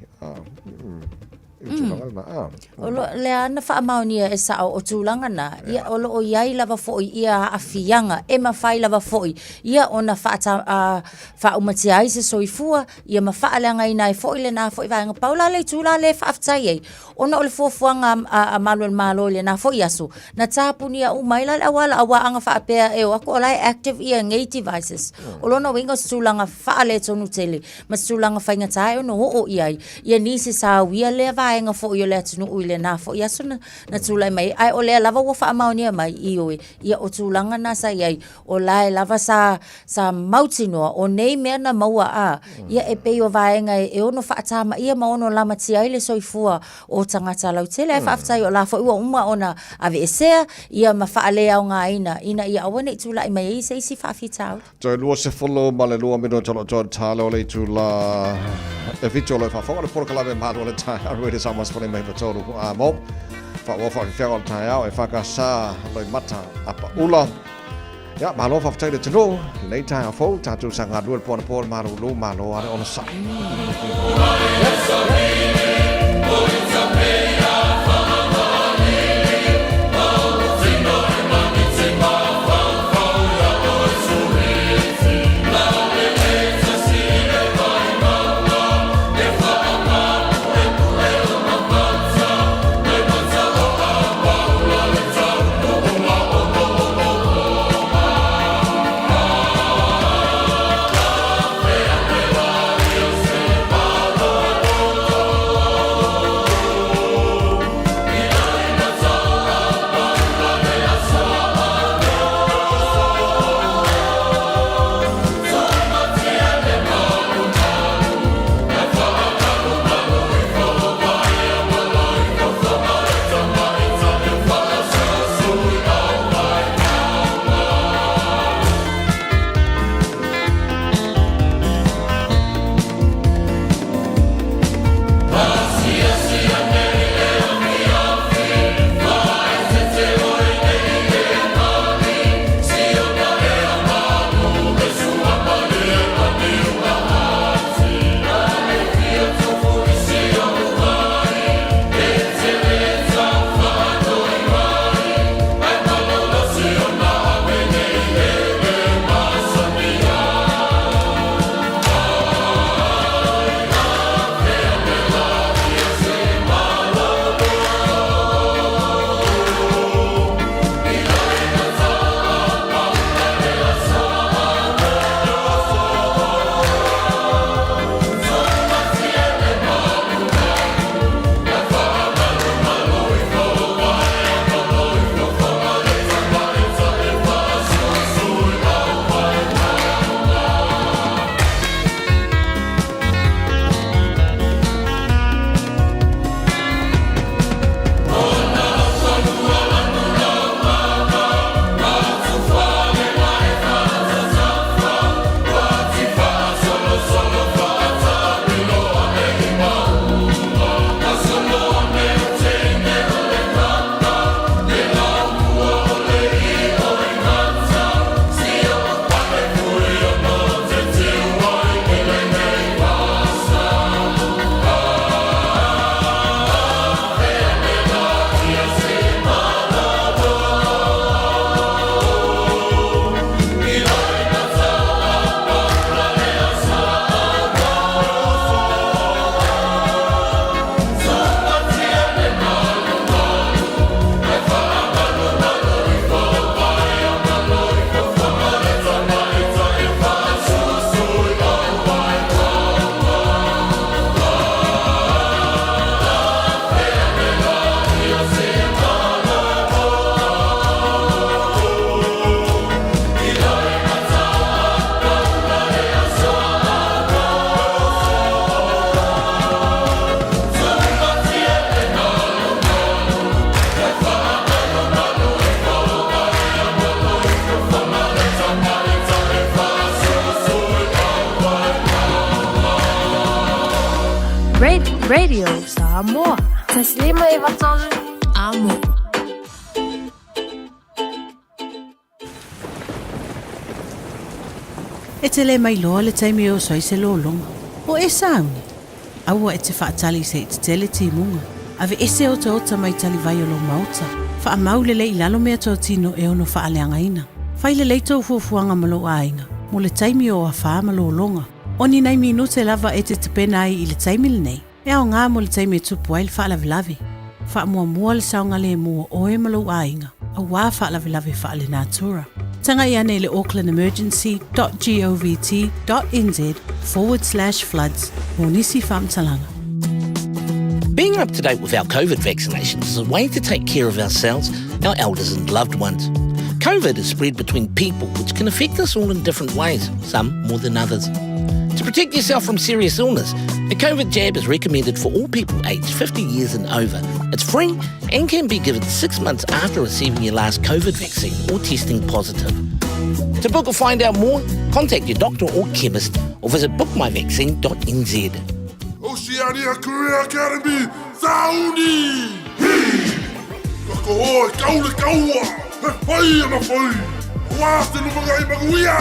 Olo le ana wha amaunia e sa o tūlanga na ia olo o iai lava fo'i ia afianga e mawhai lava fo'i ia o na wha umati ai se soifua ia mawha leanga ina e fo'i le na fo'i vaenga paula le tūla le whaafitai ei ona o le fuafuanga a malo le na fo'i aso na tāpuni a umaila le awala awa anga whaapea e o ako o lai active ia ngei devices olo na winga tūlanga wha le tonu tele ma tūlanga whainga tae o no ho o iai ia nisi sa wia le vaenga fo yo le tunu uile na fo ia sona na tulai mai ai o le lava wo fa amaunia mai ioe ia o tulanga na sa ia o lai lava sa mautino o nei me na maua a ia e pe o vaenga e ono fa tama ia ma ono lama tia ile soifua o tangata lau tele fa aftai o la fo ua uma ona ave esea ia ma fa ale au nga ina ia awene tulai mai se si fa fitau to lo se follow male lo mino tolo talo le tula e vitolo fa fo le por kala ma do le ta already someone's for me total mo fa wo fa fianga Taeao e whakasa loi mata apa ula ya malo fa tai de tino nei Taeao fo tatu sanga duel pon maru malo are on sa Radio Samoa. Taslima ivatolu amo. E te le mai loa le taimi o sai se longa. O e sauni. Aua e te whaatali se te tele ti munga. Ave ese o te ota mai tali vai o lo mauta. Wha maule le ilalo mea tō tino e ono wha aleanga ina. Whai le leito fuafuanga malo ainga. Mo le taimi o a wha malo longa. Oni nei minute lava e te pena ai i le taimi le nei. E au ngā mo le taimi e tupu ai le wha lavi. Wha mua le saunga le mua o e malo ainga. A wā wha lavi wha le natura. Tanga i ane le aucklandemergency.govt.nz/floods. Mo nisi whamtalanga. Being up to date with our COVID vaccinations is a way to take care of ourselves, our elders and loved ones. COVID is spread between people, which can affect us all in different ways, some more than others. To protect yourself from serious illness, a COVID jab is recommended for all people aged 50 years and over. It's free and can be given 6 months after receiving your last COVID vaccine or testing positive. To book or find out more, contact your doctor or chemist or visit bookmyvaccine.nz. Oceania Career Academy, Saudi! Kakohoi, kaule kaua! Hei ama whai! Wāse lumagai maguia!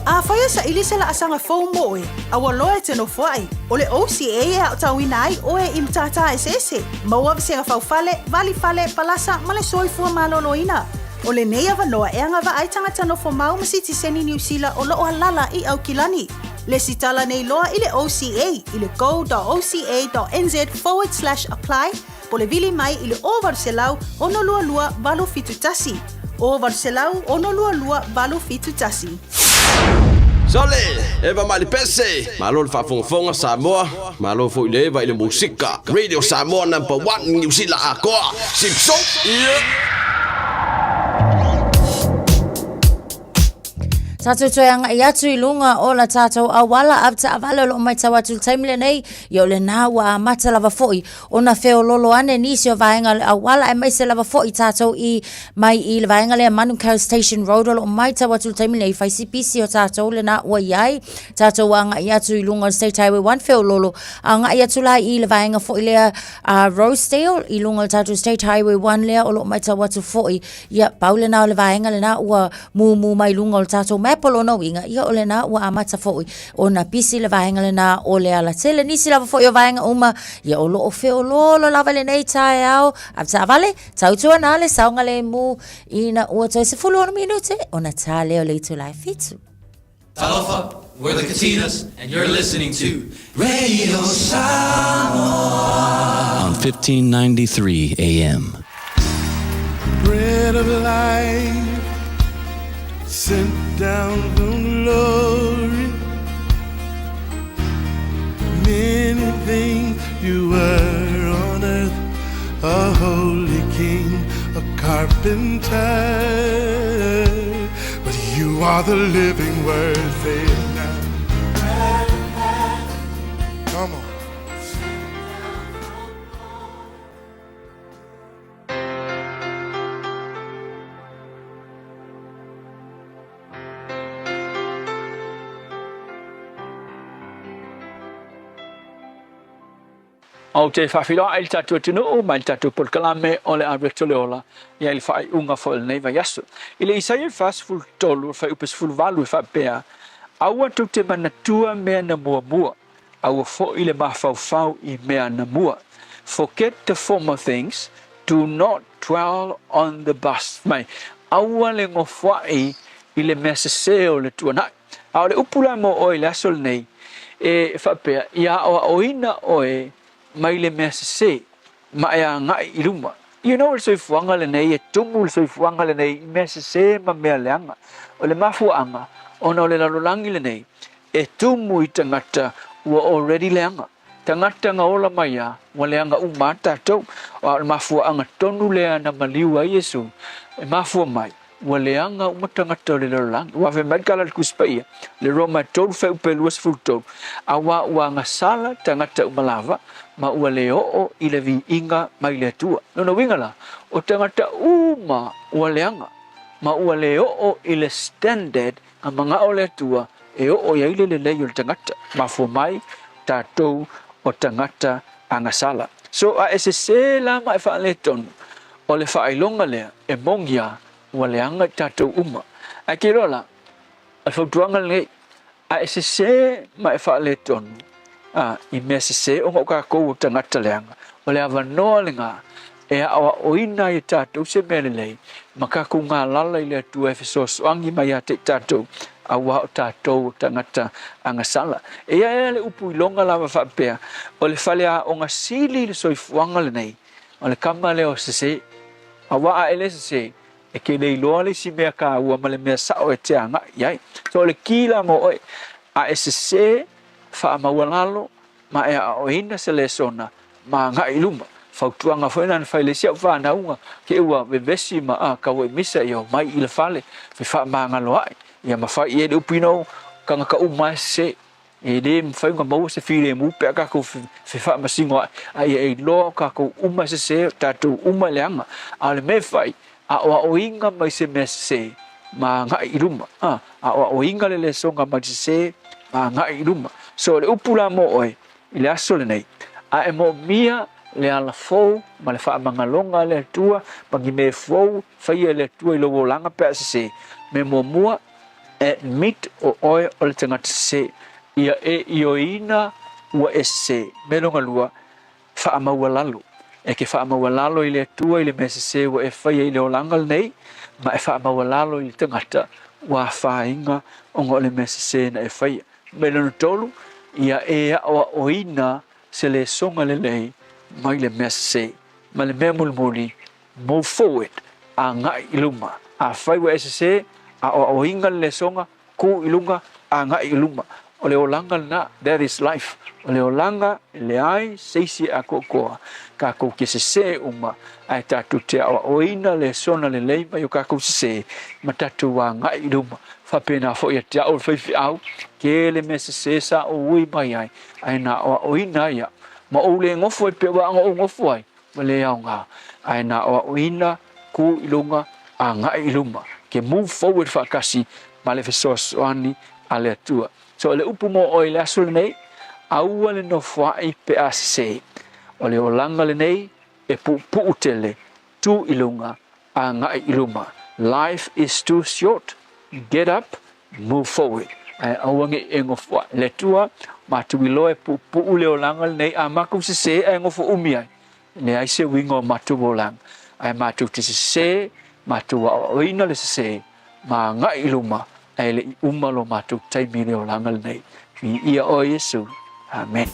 A whaia sa ili se la asanga fau moe, a waloe te no whai. O le OCA e au tauina ai o e imtata e sese. Maua se fau fale, vali fale, palasa, male soifua maloloina. O le nei avanoa e anga wa ai tangata no whamau masiti seni New Zealand o loo halala i au kilani. Le sitala nei loa i le OCA, i le go.oca.nz/apply, po le vili mai i le o varselau ono lua lua valo fitutasi. O varselau ono lua lua valo fitutasi. Sole, eva mali pese, malo le whafonga Samoa, malo fo ile eva ile musika, Radio Samoa #1 New Zealand akoa, Simpson, Tātou toeanga i atu I lunga o la tātou awala apta awala lo mai tawatu taimile nei i o le nāua mata lava foi o na wheo lolo ane nisi o vaenga le awala e mai se lava foi tātou I mai I le vaenga le Manukau Station Road o lo mai tawatu taimile I whaisi pisi o tātou le nāua iai tātou anga I atu I lunga State Highway 1 wheo lolo anga I atu lai I le vaenga foi lea Rosedale I lunga tātou State Highway 1 lea o lo mai tawatu foi ia paule nā o le vaenga le nāua mu mai lunga o tātou polo no winga ia ole na ua amata foi ona pisi le vaenga le na ole ala tele nisi lava foi o vaenga uma ia o lo o feo lolo lava le nei Taeao apta vale tautua na le saunga le mu ina ua toi se fulu ona minute ona ta leo le itu lai fitu. Talofa, we're the Katinas and you're listening to Radio Samoa on 1593 AM. Bread of life sent down from glory. Many things you were on earth, a holy king, a carpenter, but you are the living word. Say it now. Come on. O te whawhiroa il tātua tino mai tātua polkalame o le arekto leola ia il whai unga fo il nei vai asu. I le Isaiah ful tolu whai upes ful valu whapea aua tuk te manatua mea na mua mua aua fo i le mawhauwhau I mea na mua. Forget the former things, do not dwell on the past. Mai, aua le ngofwai I le mea se o le tuanai. Au le upula mo o I le asol nei e whapea ia o oina oe mai le mea se ma ea ngai I luma. You know so fuanga le nei e tumu so fuanga le nei mea se ma mea leanga. O le mafuanga ona o le lalolangi le nei e tumu I tangata ua already leanga. Tangata nga ola mai a wa leanga umata tau o le mafuanga tonu lea na maliu a Yesu e mafua mai wa leanga umatangata le lalolangi wa fe magala kuspaia le Roma tolu fe upeluas fultolu awa ua ngasala tangata umalava ma ua le o I le vi inga mai le tua. Nono wingala, o tangata uma ua leanga, ma ua le o I le standard a mga o le tua e o ia ile le yo tangata ma fo mai tatou o tangata anga sala so a se la mai fa le ton o le fa ilonga le e mongia wa le anga tatou uma a ke rola a fo tuanga le a se mai fa le ton I me se o ka ko tangata le anga o le ava no le nga e awa oina i tatou se melelei maka ku ngā lala i le tu Efesos angi mai a te tatou awa o tatou tangata anga sala e ia le upu ilonga lava whapea o le whale a o ngā sili le soifuanga le nei o le kama le o se awa a ele se e ke le iloa le si mea ka ua ma le mea sao e te anga iai so le kila mo oi a se wha mawalalo ma e a oina se le sona ma ngā iluma fautuanga foi na fai le sia fa na unga ke ua vevesi ma a ka we misa yo mai ile fale fa manga loai ia ma fai e upino kanga ka uma se e le fai nga mo se file mu pe ka ko fa ma singo ai e lo ka ko uma se tatu uma leanga ale me fai a o inga mai se me se ma nga iruma a o inga le songa ma se ma nga iruma so le upula mo oi ile aso le nei a e mo mia le ala fou ma le wha mangalonga le tua pangi me fou whaia le tua I logo langa pe se me mua e mit o oe o le tangata se ia e ioina ua se me longa lua wha maua lalo e ke wha maua lalo I le tua I le me se ua e whaia I le o langa nei ma e wha maua lalo I le tangata ua whainga o ngo le me se na e whaia me lono tolu ia e awa oina se le songa le lei mai le messe ma le memulmuli move forward a ngai iluma a fai wa se a o inga le songa ku ilunga a ngai iluma o le olanga na there is life o le olanga le ai seisi a kokoa ka ko ke se uma ai tatu te o ina le sona le lei mai ka ko se matatu wa ngai iluma fa pena fo ia te o fai au ke le messe sa o ui mai ai na o ina ya ma o le ngofo pe wa ngofo ai ma le nga ai na o ina ku ilunga a nga iluma ke move forward fa kasi ma le Efesos ani ale tua so le upu mo o le asul nei au le no fai pe ase o le olanga le nei e pu utele tu ilunga a nga iluma life is too short get up move forward ai awange engofo le tua ma tu loe pu ule olanga nei a maku se e ngofo umi ai ne ai se wingo matu bolang ai matu te se matu o ina le se ma nga iluma ai le umalo matu tai mi le olanga nei fi ia o Yesu amen.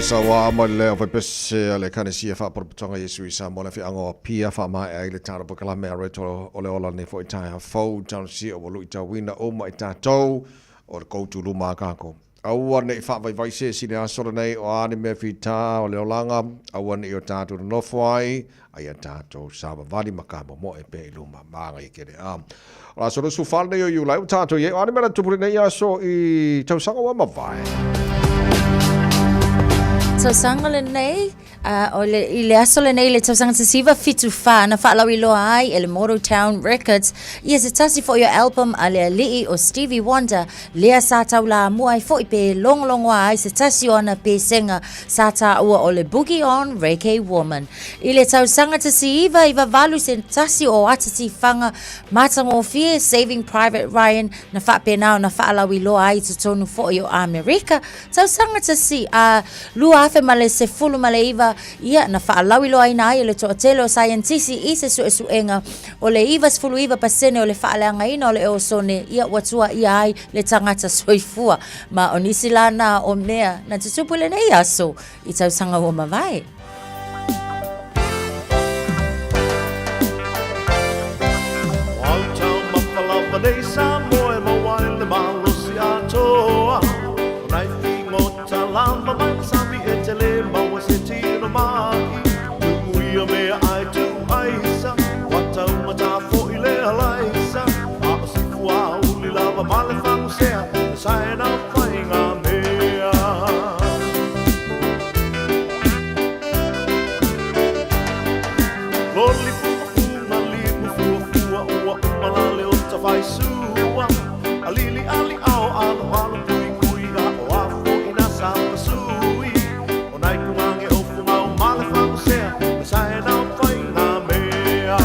sawa mo le o pese le kana sia fa por tonga Yesu isa mo le fi ango pia fa mai ai le tara bokala me reto o le ola ne fo ita fo tan si o lu ita wina o mai ta to o ko tu lu ma ka ko au ne fa vai se si ne aso nei o ani me fi ta o le olanga au ne o ta tu no foi ai ta to sa vali makamo mo e pe lu ma ngai ke am la so su fa ne yo lai ta to ye ani me tu pure nei aso I tau sanga wa ma vai tausanga le nei o le I le aso le nei le tausanga te siva fitu wha na whaalawi loa ai e le Town Records ia se tasi fo your album a le alii o Stevie Wonder lea sa tau la mua ai fo I pe longlongo ai se tasi o ana pe senga sa ta ua o le Boogie On Reggae Woman I le tausanga te siva I valu se tasi o atati whanga matango fie Saving Private Ryan na wha pe nao na whaalawi loa ai te tonu fo o Amerika tausanga te si a lua afe male se fulu male iwa ia na whaalawi loa ina ai le to telo scientisi I se suenga o le iwa sfulu iwa pasene o le whaaleanga ina o le eosone ia watua ia ai le tangata soifua ma o nisilana o mea na te supule nei aso I tausanga o mawai Wauta mawhalawa nei Samoa e mawai le malo si atoa Nai fingo talama mansami e te le maua se tino mai Tukuia mea ai tu aisa Watau mata fo I le alaisa A o si fua uli lava male whangu sea Saena whainga mea Loli fufunga limu fua ua umalale o ta whaisua Alili ali ao alo alo pui kui a o afo ina sapa sui O nai kumange o funga o male whangu sea Saena whainga mea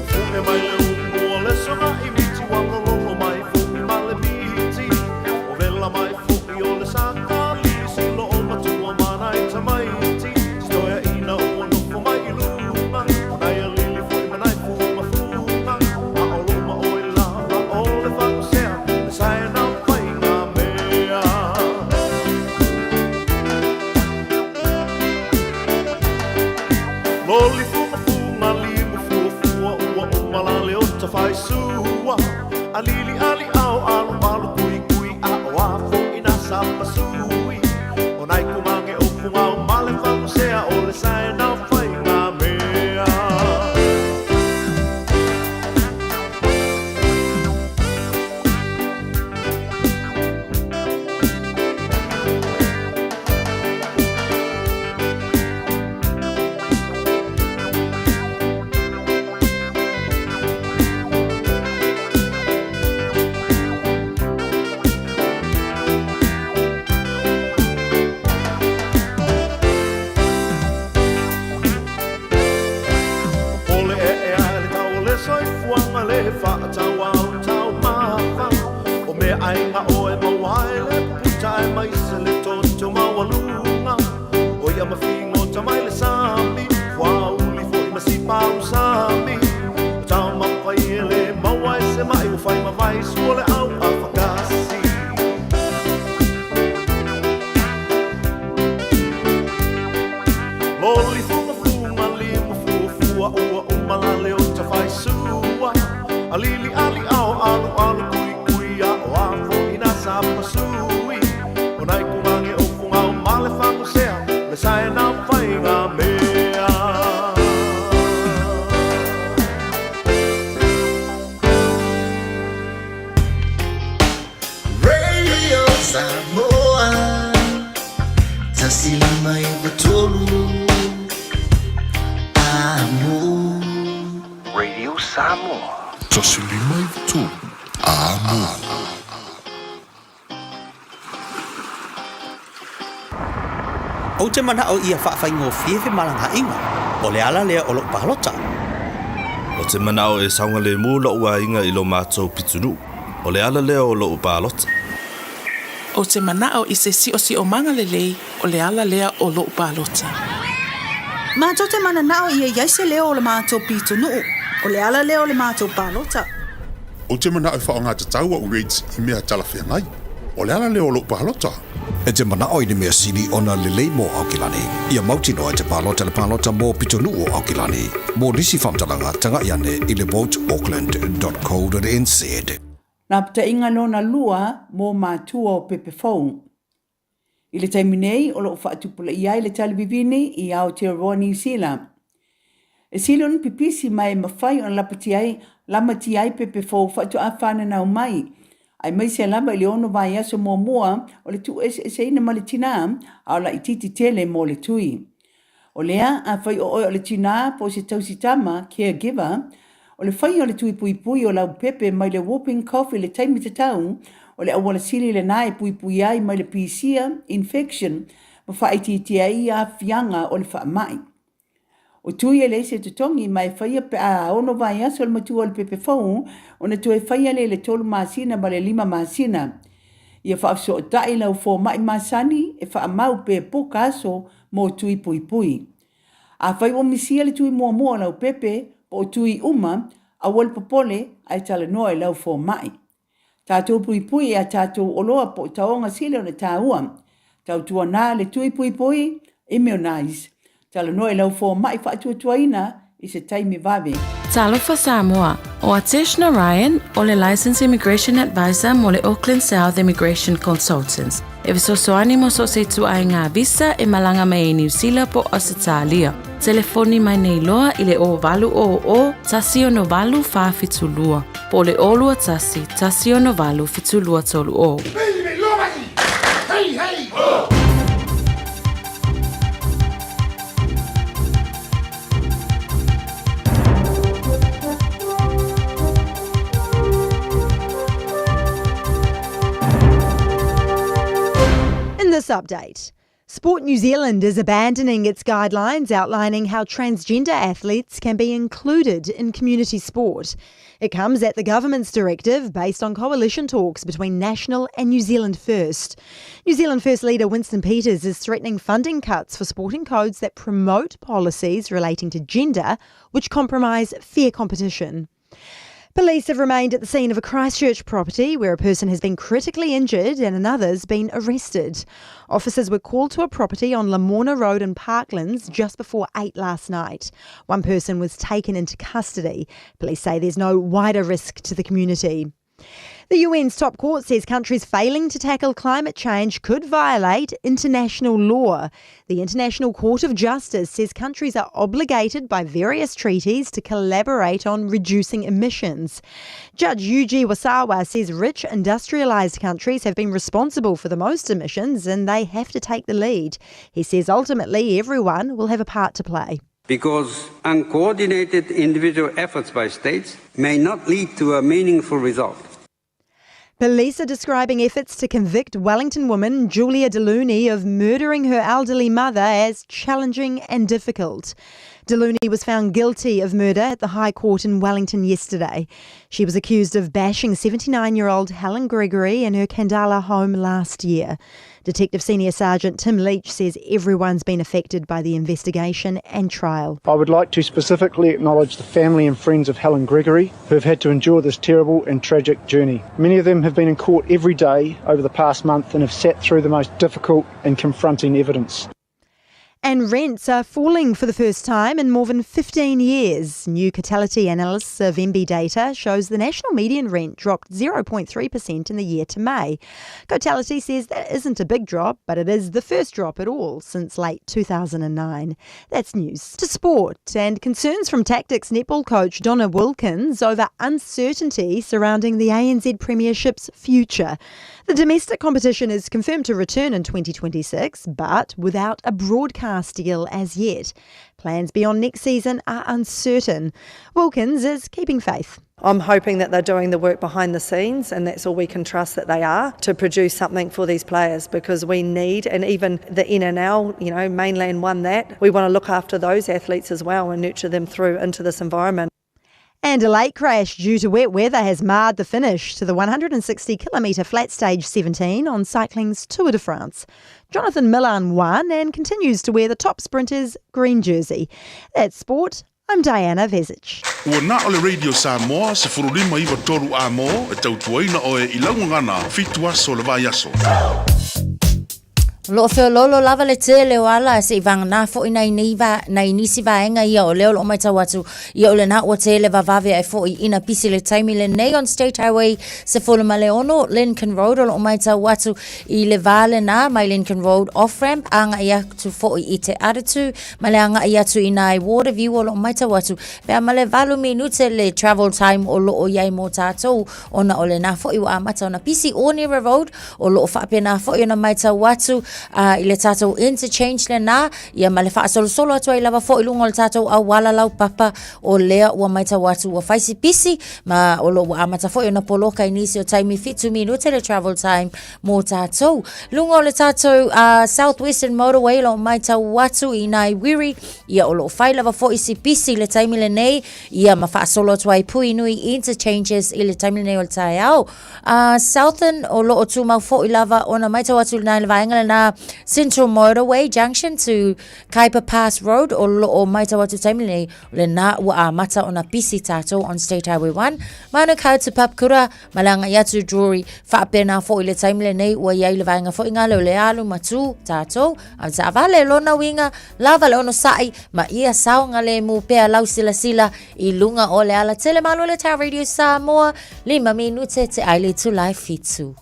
Funge mai le umu o le songa I miti wanga lolo mai fungi male miti O vela mai fungi o le saka lisi lo o matua mana I tamaiti Stoia ina o anofo mai I luma O nai a lili fui manai fuma funga A o luma o I lava o le whangu sea Saena whainga mea Loli funga funga limu fua ua umalale o ta whaisua Alili ali ao alu alu kui kui a o afo ina sapa sui O nai kumange o funga o male whangu sea o le saena whainga mea Ole e ale tau le soifuanga le whaatau au tau maha O mea ainga o e mawai le puta e mai se le toto mawalunga O ia mawhingo tamai le sami Wauli fo I masipa au sami O tau mawai e le mawai se mai O whai mawai sua le au a whakasi Loli funga funga limu fua ua umalale o ta whaisua Alili ali ao alu alu kui kui a o afo ina sapa sui O nai kumange o funga o male whangu sea Le saena whainga mea Radio Samoa Tasilima I batolu Amo Radio Samoa. Tasilima I tu. Amo. O te mana o ia whaafai fiefe malanga inga, o le ala lea o lo pahalota. O te mana o e saunga le mu lo ua inga I lo mātou pitunu, o le ala lea o lo pahalota. O te mana o I se si o manga le lei, o le ala lea o lo pahalota. Ma to te mana nao ia yaise leo o le mātou pitunu, o le ala leo o le mātou pahalota. O te mana o whaonga te taua o Reds I mea talawhia ngai. o le ala leo lo palota. E te mana oi ni mea sili ona le lei mo au kilani. Ia mautino e te palota le palota mo pitonu o au kilani. Mo nisi whamtalanga tanga iane i le voteauckland.co.nz. Nā pata inga lona lua mō mātua o pepe fau. I le taiminei o lo whaatupula ia i le talivivini i Aotearoa New Zealand. E silon pipisi mai mawhai o lama ti ai pepe fau whaatu a whananau mai. Ai mai se lama i le ono vai aso mua o le tu se ina ma le tina au la ititi tele mo le tui. O lea a whai o le tina po se tausitama caregiver o le whai o le tui pui pui o lau pepe mai le whooping cough i le taimi te tau o le awala sili le nae pui pui ai mai le pisia infection ma whaiti ai a fianga o le wha mai. O tui e leise te tongi mai whaia pe a ono vai aso le matua o le pepe fau o na tue whaia le tolu masina ma le 5 masina. Ia whaafso o tai lau fo mai masani e wha mau pe poka aso mo tui pui pui. A whai o misia le tui mua lau pepe o tui uma a wal popole ai tala noa e lau fo mai. Tātou pui pui a tātou oloa po taonga sile o na tāua. Tau tua nā le tui pui pui immunize. Tala noa e lau fo mai whaatua tuaina i se taimi vave. Talofa Samoa, o Ateshna Ryan, o le Licensed Immigration Advisor mo le Auckland South Immigration Consultants. E visosoani mo so se tu ai ngā visa e malanga mai New Zealand po Australia. Telefoni mai nei loa i le o valu o tasi o no valu wha fitulua. Po le olua tasi o no valu fitulua tolu o. Hey, hey! In this update, Sport New Zealand is abandoning its guidelines outlining how transgender athletes can be included in community sport. It comes at the government's directive based on coalition talks between National and New Zealand First. New Zealand First leader Winston Peters is threatening funding cuts for sporting codes that promote policies relating to gender, which compromise fair competition. Police have remained at the scene of a Christchurch property where a person has been critically injured and another's been arrested. Officers were called to a property on Lamorna Road in Parklands just before 8 last night. One person was taken into custody. Police say there's no wider risk to the community. The UN's top court says countries failing to tackle climate change could violate international law. The International Court of Justice says countries are obligated by various treaties to collaborate on reducing emissions. Judge Yuji Wasawa says rich industrialised countries have been responsible for the most emissions and they have to take the lead. He says ultimately everyone will have a part to play. Because uncoordinated individual efforts by states may not lead to a meaningful result. Police are describing efforts to convict Wellington woman Julia Deluni of murdering her elderly mother as challenging and difficult. Deluni was found guilty of murder at the High Court in Wellington yesterday. She was accused of bashing 79-year-old Helen Gregory in her Kandala home last year. Detective Senior Sergeant Tim Leach says everyone's been affected by the investigation and trial. I would like to specifically acknowledge the family and friends of Helen Gregory who have had to endure this terrible and tragic journey. Many of them have been in court every day over the past month and have sat through the most difficult and confronting evidence. And rents are falling for the first time in more than 15 years. New Catality analysis of MB data shows the national median rent dropped 0.3% in the year to May. Catality says that isn't a big drop, but it is the first drop at all since late 2009. That's news. To sport, and concerns from Tactics netball coach Donna Wilkins over uncertainty surrounding the ANZ Premiership's future. The domestic competition is confirmed to return in 2026, but without a broadcast deal as yet. Plans beyond next season are uncertain. Wilkins is keeping faith. I'm hoping that they're doing the work behind the scenes, and that's all we can trust that they are, to produce something for these players, because we need, and even the NNL, Mainland won that. We want to look after those athletes as well and nurture them through into this environment. And a late crash due to wet weather has marred the finish to the 160-kilometre flat stage 17 on cycling's Tour de France. Jonathan Milan won and continues to wear the top sprinter's green jersey. That's sport. I'm Diana Vezic. Ua na ole Radio Samoa se furulima iwa toru a mo e tautuaina o e ilaungangana fitua so le vai aso. Lo feo lolo lava le tele wala se vang na fo ina inisi vaenga ia o leo lo mai tawatu ia o le na o tele vavave ai fo ina pisi le taimi le nei on State Highway se fo le maleono Lincoln Road o lo mai tawatu I le vale na mai Lincoln Road off ramp anga ia tu fo I te aritu male anga ia tu ina I water view o lo mai tawatu pe male valu minute le travel time o lo o iai mo tatou ona o le na fo I wa amata ona pisi o Near Road o lo fa pe na fo ina mai tawatu ile tatou interchange le na ia male fa solo atu I lava fo ilungo le tatou a wala lau papa o lea ua maita watu ua faisi pisi ma o lo ua amata fo na poloka inisi o taimi fitu minute le travel time mo tatou lungo le tatou Southwestern Motorway lo maita watu ina Wiri ia o lo fai lava fo isi pisi le taimi le nei ia ma fa solo atu ai pui nui interchanges ile taimi le nei o le Taeao Southern o lo o tu mau fo ilava ona maita watu na le vaenga le na Central Motorway Junction to Kaipa Pass Road o lo o maita watu taimile le na ua mata ona pisi tato on State Highway 1 mana kau te papkura malanga yatu jewelry fa pena fo ile taimile nei ua iai le vaenga fo inga le alu matu tato am sa vale lona winga lava le ono sai ma ia saunga le mu pea lau sila I lunga o le ala tele Malu le Taeao Radio Samoa 5 minute te aile tu live fitu.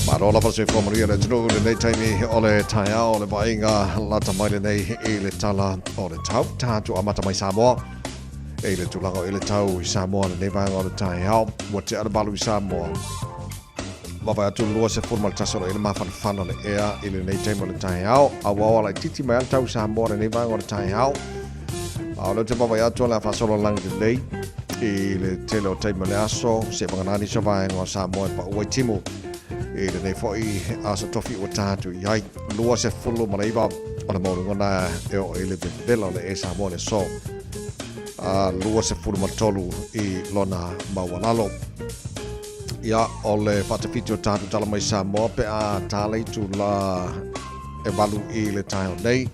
Marola pa se formaria le tunu le nei taimi o le Taeao o le vainga lata mai le nei I le tala o le tau tatu amata mai Samoa e le tulanga I le tau I Samoa le nei vainga o le Taeao wa te alabalu I Samoa Mawai atu lua se formal tasolo I le mawhanwhana le ea I le nei taimi o le Taeao a wawa lai titi mai al tau Samoa le nei vainga o le Taeao a le te mawai atu la fasolo lang le nei I le tele o taimi le aso se panganani sa vainga o Samoa pa uai timu I le nei foi aso tofi o tatu iai lua se fulu malaiva o le maurungana e o I le bevela le e Samoa le so lua se fulu matolu I lona mawalalo ia o le whatawhiti o tatu tala mai Samoa pe a tālei tu la e walu I le taio nei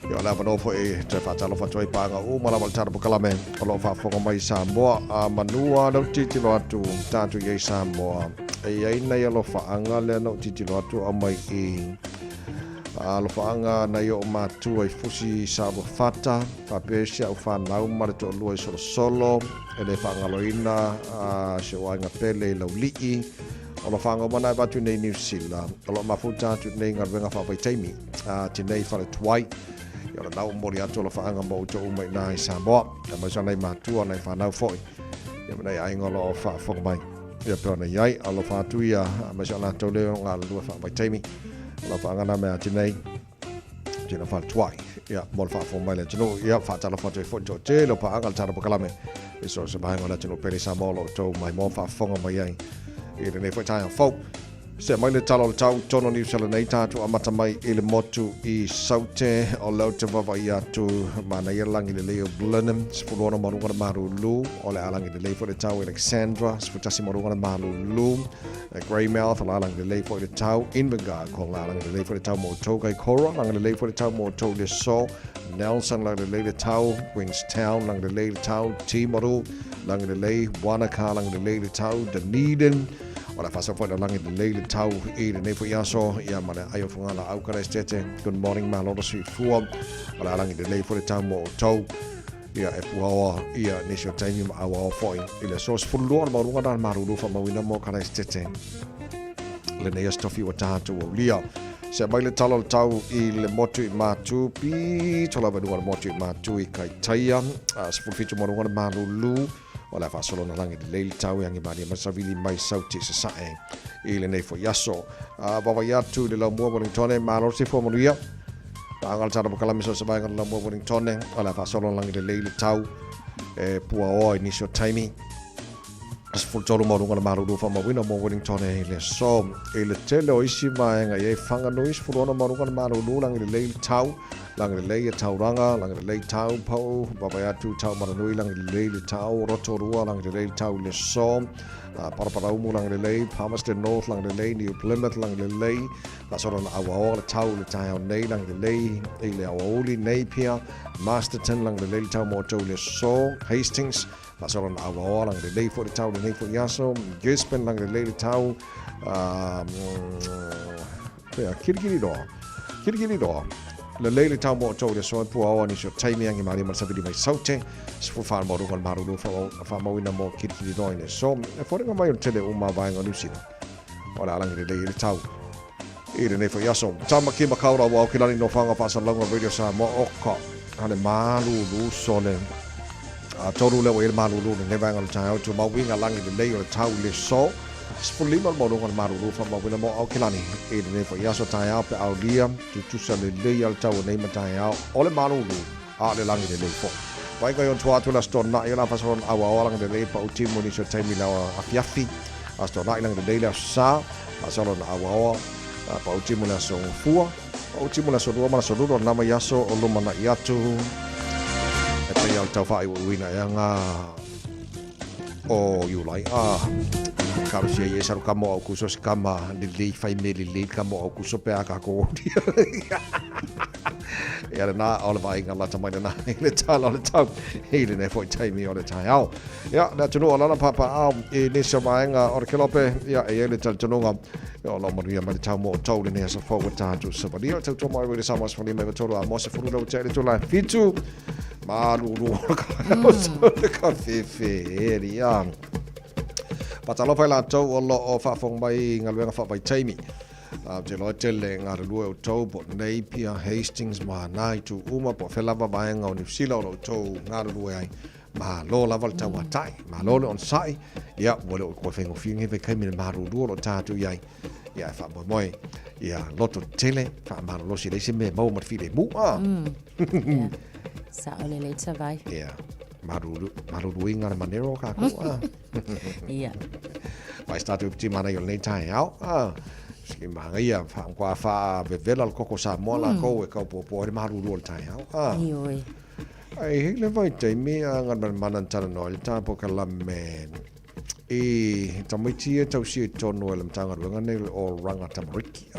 ia o le awanofo e te whatalo whatoi pānga o malawal tara pukalame o lo whafonga mai Samoa a manua lau titilo atu tatu iei Samoa e ai nei alo whaanga le anau titilo atu a mai I alo whaanga nei o mātua I fusi sawa whata whapesia au whanau mare to lua I solo e le whaanga loina se wainga pele I lau lii o lo whaanga mana I watu nei New Zealand o lo mafuta atu nei ngarwenga whawai teimi ti nei whare tuai ia la nau mori atu o lo whaanga mo uto umai nā I Samoa e mai sa nei mātua nei whanau foi ia nei ainga lo whafonga mai ia pēo nei iai a lo whātu ia mai sa nā tau leo ngā lua whawai teimi lo whaanga nā mea ti nei tina whare tuai ia mo le whafonga mai le tino ia whaatala whatu e whoto te lo paanga le tara pukalame e so se mahenga na tino pere Samoa lo tau mai mo whafonga mai ai I le nei whaitai a whau se mai le talo le tau tono New Zealand nei tātu amata mai I le motu I saute o lau te wawai atu mana ia langi le leo Blenheim sifurona marunga na Malu o le alangi le leifo le tau Alexandra sifutasi marunga na Malu Greymouth o le alangi le leifo le tau Invergard ko le alangi le leifo le tau mo tau kai Cora langi le leifo le tau mo tau le so Nelson langi le le tau Queenstown langi le tau Timaru langi le Wanaka langi le tau Dunedin o la fasa foi langi de leile tau I le nefo iaso ia male aio fungala au kara estete good morning maloro sui fuam o la langi de leile foi tau mo tau ia e fuawa ia nisio taimi ma awa foi I le sos fulua ma runga dan maruru fa mawina mo kara estete le nei stofi o tatu o lia se mai le talo tau I le motu I matu pi tola ba duar motu I matu I kai taia se fulfitu mo runga marulu o la fasolo na langi de leile tau yangi mani masavili mai sauti se sae I le nei fo yaso baba yatu le la mua Wellington malo se fo moria angal tara bukala miso se vai la mua Wellington o la fasolo langi de leile tau e pua o inisio taimi as full tolu mo runga maru do fa mo wina mo Wellington le so e le tele o isi mai nga e fanga no is fulona mo runga maru do langi de leile tau lang le le tauranga lang le tau pau baba atu tau maranui lang le tau rotorua lang le tau le som para umu lang le Palmerston North lang le New Plymouth lang le la sora na awa le tau le tau nei lang le le aoli nei pia Masterton lang le tau mo tau le so Hastings la sora na awa lang le for le tau le nei for yaso Gisborne lang le tau kirikiri do le lele tau mo tau le so pu awa ni so taimi angi mari ma sabidi mai saute sfu fa mo ro maru do fa mo ina mo kirikiri do ine so e fore nga mai tele uma vai nga nusi ora lang le lele tau ire ne fo yaso tama ki makaura wa kilani no fanga fa sa longa radio sa mo okko ane malu lu so le a toru le we malu lu ne vai nga tau to ma winga lang le lele tau le so Spolima mo ngon maru fa mo wina mo Kilani e ne fo yaso Taeao pe aulia tu sa le al tau nei Taeao ole maru a le langi le fo vai ko yon tua tu la sto na yo la fason awa lang le pa utimo ni so taimi la afiafi a sto na lang le la sa a solo na awa pa utimo la so fua pa utimo la so do ma so do na ma yaso o lo mana yatu e pe al tau fa i wina yanga o you like Karo sia ye saru kamo au kuso skama li fai meli li kamo au kuso pe aka ko ya na all vai ngala tamai na le tala le tau hele ne foi taimi o le Taeao ya na tunu ala papa au e ni so mai nga or kelope ya e le tal tununga yo lo maria ma tau mo tau le ne so fo ta tu so ba dio tau mai le samas fo ni me toro a mo se furu lo tele tu la fitu Malu ka fe ya Patalo fai la tau o lo o whafong mai ngā luenga whapai taimi. Te loa tele ngā rulua o tau po nei pia Hastings ma nai tu uma po whelava vaenga o New Zealand o tau ngā rulua ai. Ma lo lava le tau atai, ma lo le on sai. Ia, wale o koe whengo whiungi ve kaimi le ma rulua lo tātu iai. Ia, wha moi. Ia, loto tele, wha ma losi leisi me mau mat while mu. Sa ole le tawai. Ia. Maruru inga le manero ka ko Ia. Vai statu ti mana yo nei Taeao ski manga ia fa kwa fa vevela le koko Samoa la ko e ka po le maruru le Taeao Ioi. ai le vai te me ngan manan tana no le tapo kala men e tamiti e tau si tono le mtanga runga nei o ranga tamariki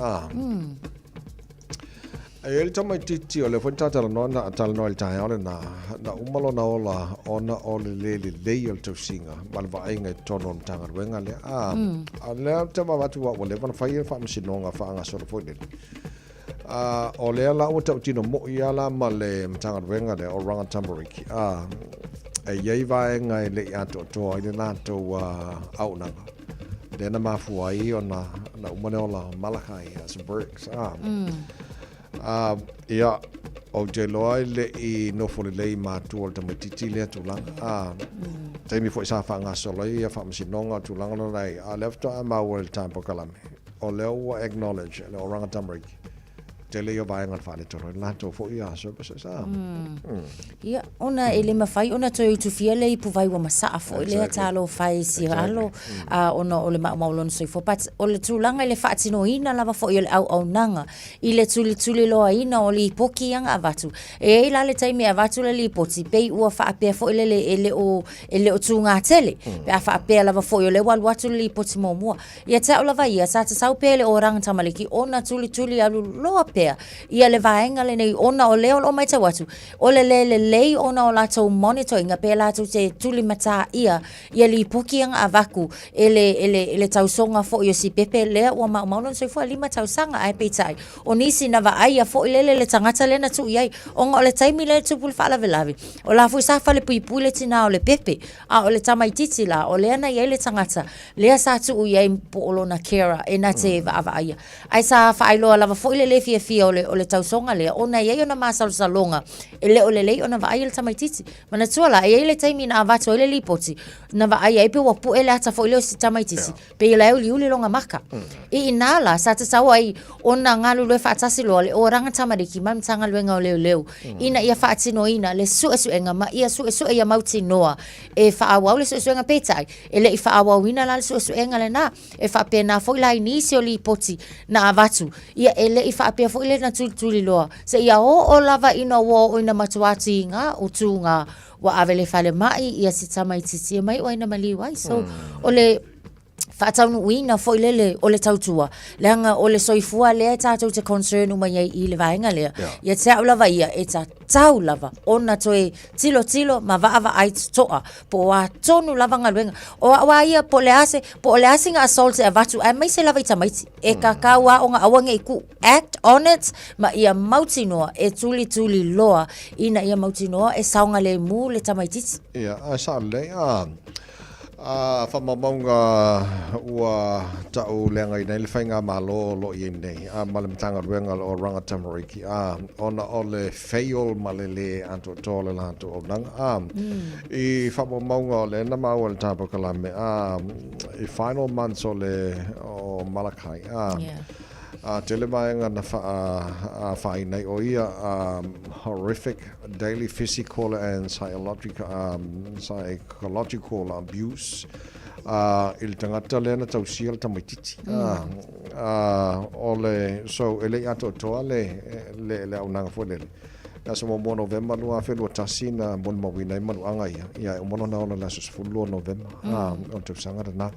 ele tama titi o le fonta tala no na tala no le Taeao le na umalo na ola ona o le o le tausinga ma le vaenga tono tanga ruenga le a le tama watu wa le van fai fa msinonga fa anga soro foi le o le la o tautino mo ia la ma le tanga ruenga le o ranga tamariki e yei vaenga le ato to ai na to au na le na mafuai ona na umane ola Malakai as bricks ia o te loa le I no fo le mātua o te matiti lea tūlanga. Teimi fo I sa whanga solo ia whamasinonga tūlanga no nei. A lefta a maua le tāmpo kalame. O leo wa acknowledge, leo ranga tamariki. Te leo vaenga whane toro. Lato fo ia services. Ia, ona ele mawhai, ona toi utufia le ipu vai wa masaa fo. Lea talo whai si alo. Ona ole maulon soi fo. Pat ole tūlanga ele whaatino ina lava fo i le au nanga. I le tuli loa ina o li poki anga avatu. E la le taimi avatu le li poti. Pei ua whaapea fo ele o tūngā tele. Pe a whaapea lava fo i le waluatu li poti mo mua. Ia te au lava ia, sa te sau pele o ranga tamaliki. Ona tuli alu loa pe ia le vaenga le nei ona o leo o mai tawatu o le lei ona o latou monitoring pe latou te tuli mata ia li pukianga avaku ele tausonga fo yo si pepe le o maulon so fo lima tausanga ai petai o nisi na va ai fo le tangata le na tu ia o le taimi le tu pul fala velavi o la fo sa fa le pui le tina o le pepe o le tamaititi la o le na ia le tangata le sa tu ia po lona kera e na te va ai sa fa ai lo la fo le fia o le tausonga le ona ia ona masal salonga ele o le ona va ai le tamaititi mana tuala ia le taimi na avato ele lipoti na va ai pe wa pu ele ata fo ile si tamaititi pe ile uli longa maka e inala sa te sawa ai ona ngalu le fatasi lo le oranga tamariki mam tanga luenga o leo ina ia fatino ina le su enga ma ia su ia mauti noa e fa awa le su enga petai ele fa awa wina la su enga le na e fa pena fo ile ni si o lipoti na avatu ia ele fa pe fo fo ile na tuli loa se ia o lava ina wo ina matuati nga o tunga wa avele fale mai ia si tamai titi mai o ina mali wai so ole Whaataunu uina fo ilele o le tautua. Leanga o le soifua lea tātou te concern uma iei I le vaenga lea. Ia te au lava ia e ta tau lava. Ona toe tilo ma vaava ai toa. Po a tonu lava ngaluenga. O awa ia po le ase nga assault e vatu. Ai mai se lava I tamaiti. E kakaua o nga awange iku act on it. Ma ia mauti noa e tuli loa. Ina ia mauti noa e saunga le mu le tamaititi. Ia, a sa le whamamonga ua tau leanga I nei le whainga malo lo I nei malamtanga ruenga o ranga tamariki ona o le fail malele anto tole lanto o nanga I whamamonga o le namau o le tāpa kalame I final months o le o Malakai Tele maenga na whai nei o ia horrific daily physical and psychological abuse il tangata lena tau sia tamaititi ole so ele ato toa le unanga fo le na so mo November no afelo tasina mon mawina I manu anga ia mo na ona la so full November on te sanga na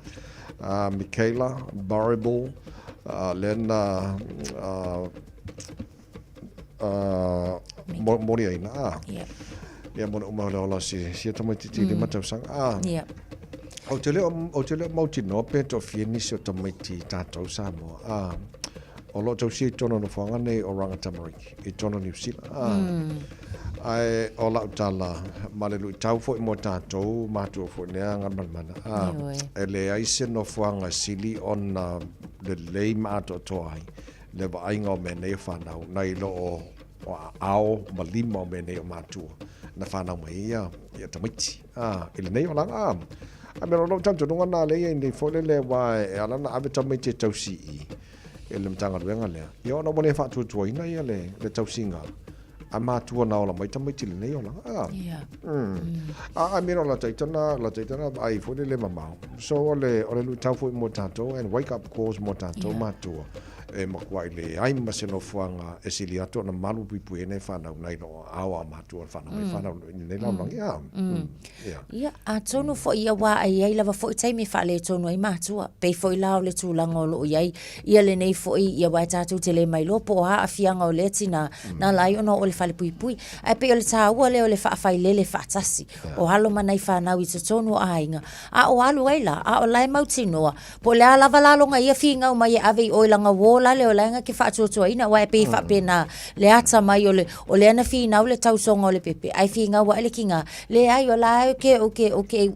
Michaela Barable Lena Moriaina ia mo uma la si tamaiti le matausanga o te leo mauti no peto fieni so tamaiti tatou Samoa o lo tau si tono no whanga nei o Rangatamariki I tono New Zealand ai o la utala malelu tau fo mo tatou matu fo nea ngamana ele ai se no whanga sili on le lei mato toai le va ainga o mene whanau nei lo o ao malima o mene o matu na whanau mai ia tamaiti ele nei o langa a me lo tanto no na le nei fo le wa e ala na ave tamaiti tausi ele mtanga ruenga le ia no mole fa tu tuina ia le tausinga a matua na ola mai tamaiti le nei ola a mira la taitana ai fo le mamau so ole lu tau fo mo tanto and wake up calls mo tanto matua e makuai le ai maseno fuanga e siliato na malu pipu e ne whanau nei no awa matua whanau nei lau langi ia a tonu fo ia wa ai lava fo I taimi whale tonu ai matua pe fo I lao le tūlanga o loo iai ia le nei fo ia wai tātou te le mai lopo ha a fianga o le tina na lai ono o le whale pui ai pe o le tāua le o le whaafai lele whaatasi o halo manai whanau I te tonu a inga a o alu eila a o lai mauti noa po le a lava lalonga ia finga o mai avei oilanga wola le o langa ke whaatuatua ina wa e pe whapena le ata mai o le ana fina o le tausonga o le pepe ai finga wa ele kinga le ai o la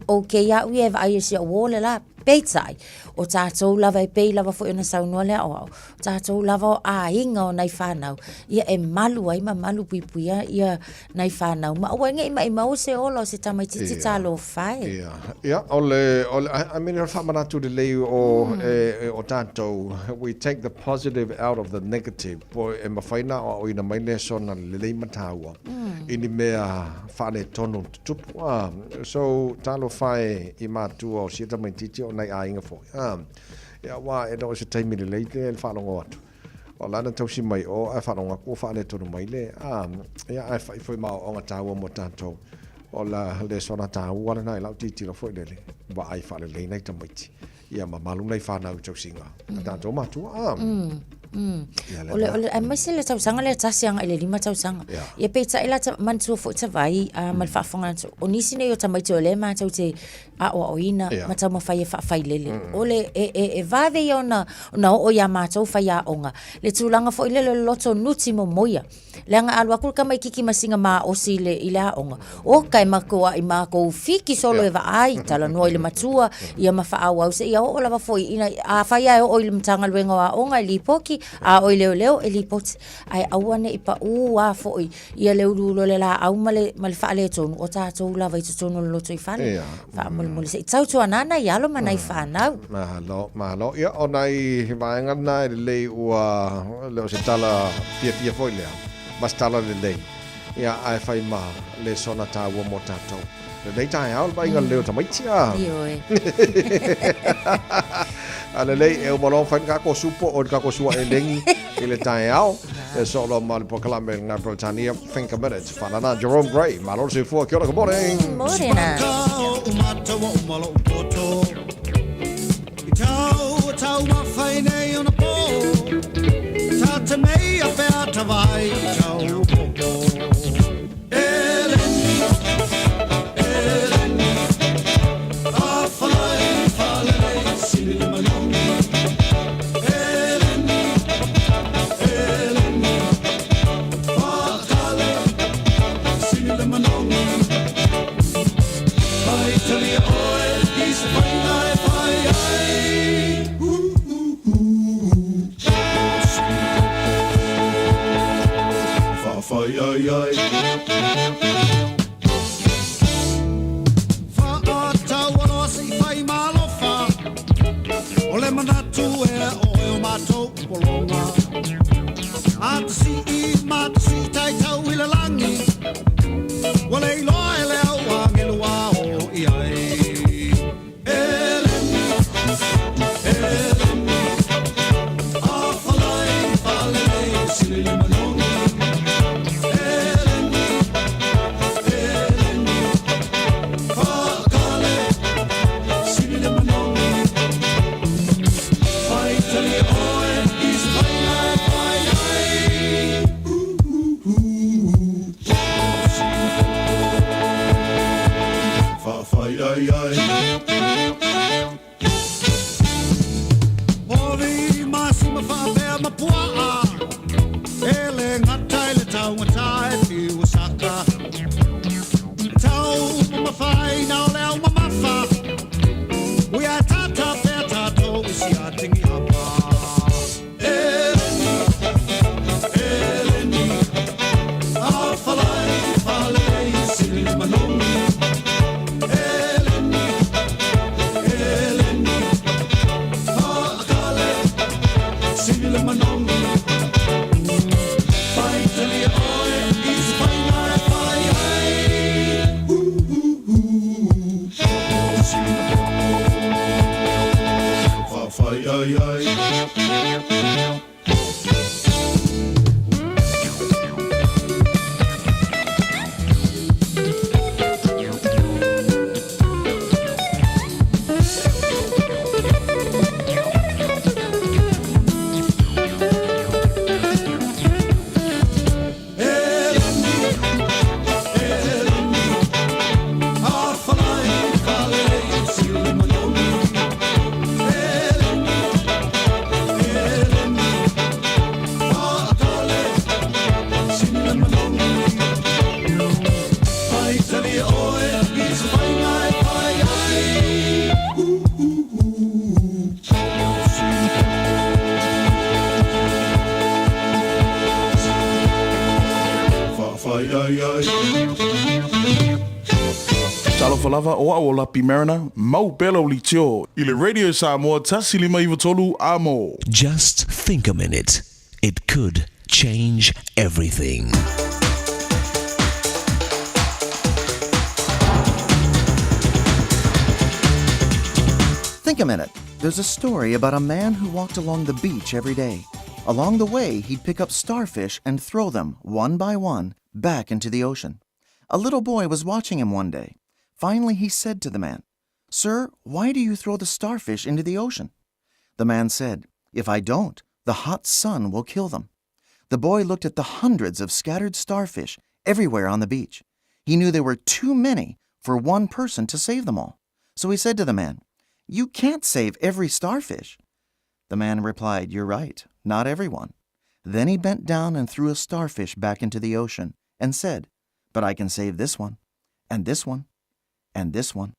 okay ya we have ai si o wole la peitai o tātou lava e pei lava fo ina saunua le o tātou lava a inga o nei whanau ia e malu ai ma malu puipuia ia nei whanau ma o nge ima ima o se ola o se tamaititi talo whae ia ole I mean whamanatu de lei o tātou we take the positive out of the negative po e mawhaina o ina maile sona le lei mataua ini mea whane tonu tupu so talo whae I mātua o se tamaititi o nei a inga fo ia wa e do se taimi le leite e whanongo atu o lana tausi mai o e whanonga ko whane tonu mai le ia e whai mao o ngataua mo tātou o la le sona tāua le nai lau titila fo lele wa ai whale le nei tamaiti ia ma malu nei whanau tausinga tātou matua ole ai mai se le tausanga le tasianga ile lima tausanga ia peita ila mantua fo tavai mal fafonga o nisi nei o tamaiti o le ma tau te a o ina mata mo fai fai lele ole e vave ona o ya matou fai a onga le tulanga fo ile le loto nuti mo moia langa alu akul ka mai kiki masinga ma o sile ile a onga o kai makoa I mako fiki solo e va ai tala no ile matua ia ma fa au se ia o lava foi ina a fai a o ile mtanga luenga a onga lipoki a o leo e lipoti ai awane I pa a foi ia leulo le la au male fa le tonu o tātou lava I tonu lo to I fale fa mole se tautu anana ia lo manai whanau mahalo ia o nai vaenga nai le ua leo se tala pia foi lea mas tala le lei ia ai fai ma le sona tāua mo tātou le lei Taeao ba inga leo tamaiti ale lei e o malong fai kako supo o kako sua e lengi i le Taeao E solo Mali Proclame na Britannia, think a minute. Whanana Jerome Gray, Malo si fua, kia ora, good morning. Morning. Tau mawhai nei ona pō Tā te mei a whea ta vai tau popo Eleni, Eleni A whalai, whalai, sini le manongi Eleni, Eleni Whakale, sini le manongi Pai tali oe, is pai nai pai ai Fai ai ai Fa tau ono si fai malofa O le manatu e o matou polonga Atasi I matasi tai tau I le langi Wale I loa e le au a ngelua o I ai Eleni, Eleni A whalai, whalai, sini le manongi Ai ai Ori masi ma fa pe ma pua Ele ngata le tau ngata e Osaka Tau ma fai na le au ma fa We are tata pe tato si atingi apa Eleni Eleni A falai falai sili manongi Ai ai Falava o a lapi marina, mau belo li tio, I le radio Samoa tasi lima iwa tolu amo. Just think a minute. It could change everything. Think a minute. There's a story about a man who walked along the beach every day. Along the way, he'd pick up starfish and throw them, one by one, back into the ocean. A little boy was watching him one day. Finally, he said to the man, "Sir, why do you throw the starfish into the ocean?" The man said, "If I don't, the hot sun will kill them." The boy looked at the hundreds of scattered starfish everywhere on the beach. He knew there were too many for one person to save them all. So he said to the man, "You can't save every starfish." The man replied, "You're right, not everyone." Then he bent down and threw a starfish back into the ocean and said, "But I can save this one, and this one, and this one."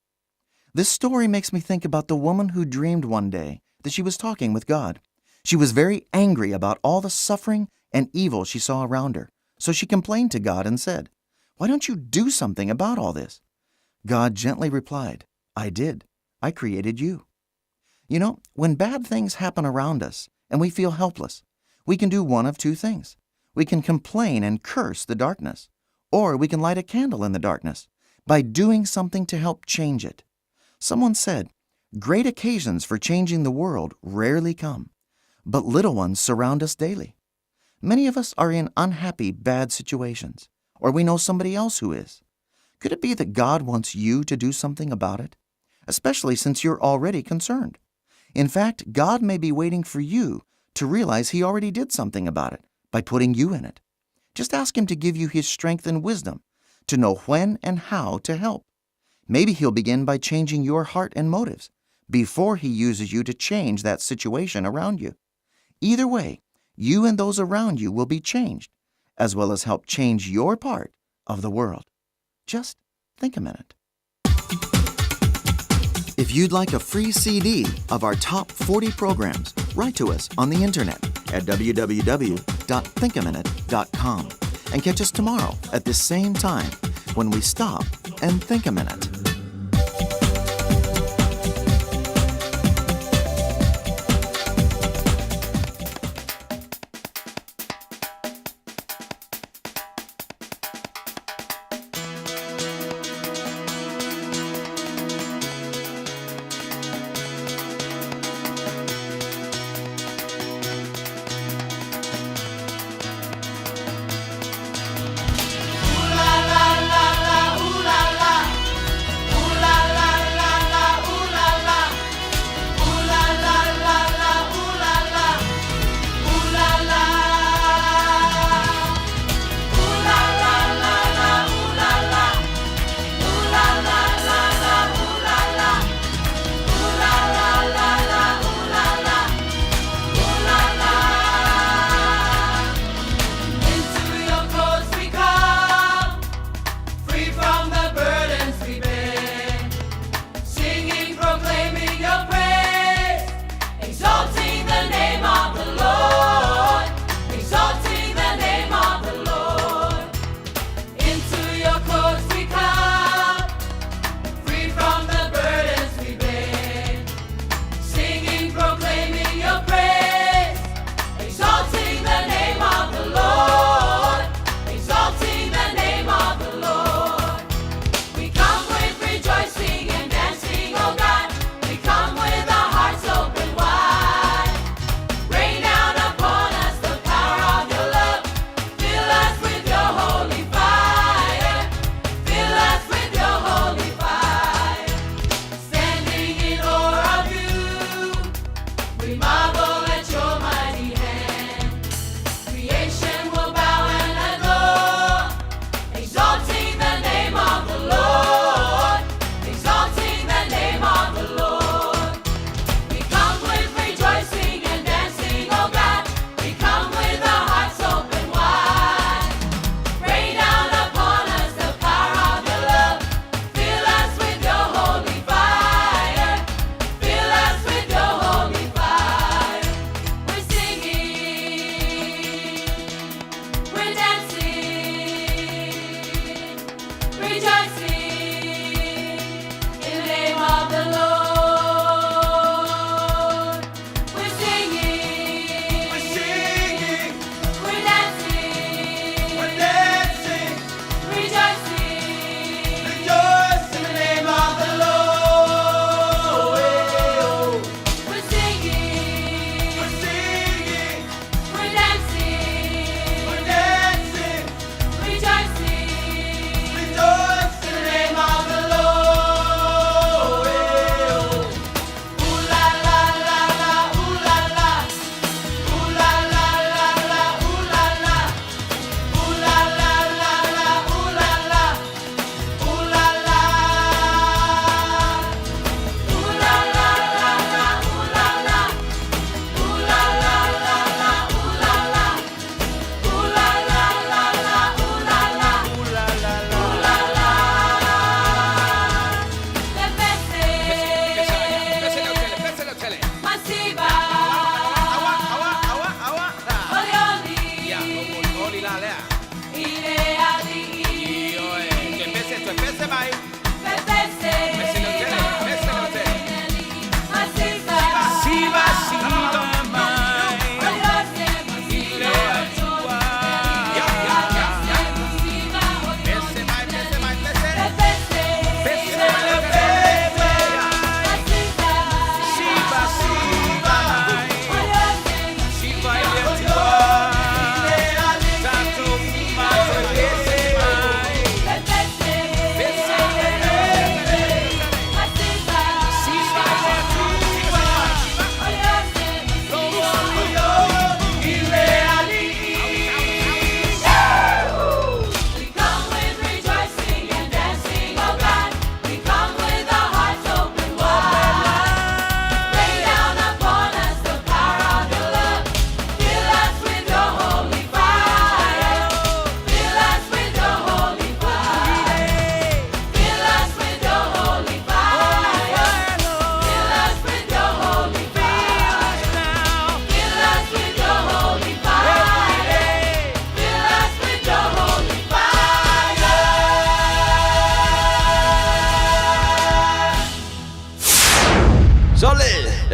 This story makes me think about the woman who dreamed one day that she was talking with God. She was very angry about all the suffering and evil she saw around her, so she complained to God and said, "Why don't you do something about all this?" God gently replied, "I did. I created you." You know, when bad things happen around us and we feel helpless, we can do one of two things. We can complain and curse the darkness, or we can light a candle in the darkness by doing something to help change it. Someone said, "Great occasions for changing the world rarely come, but little ones surround us daily." Many of us are in unhappy, bad situations, or we know somebody else who is. Could it be that God wants you to do something about it? Especially since you're already concerned. In fact, God may be waiting for you to realize He already did something about it by putting you in it. Just ask Him to give you His strength and wisdom to know when and how to help. Maybe He'll begin by changing your heart and motives before He uses you to change that situation around you. Either way, you and those around you will be changed, as well as help change your part of the world. Just think a minute. If you'd like a free CD of our top 40 programs, write to us on the internet at www.thinkaminute.com and catch us tomorrow at this same time when we stop and think a minute.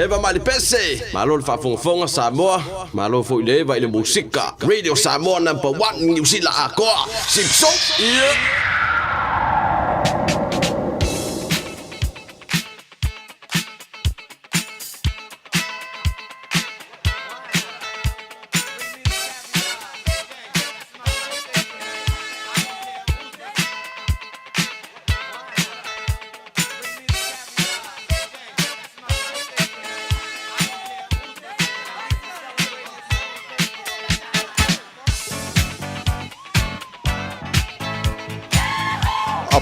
Eva mali pese. Malo le whafonga Samoa. Malo fo ile va ile musika. Radio Samoa #1 New Zealand akoa. Sipso. Yeah.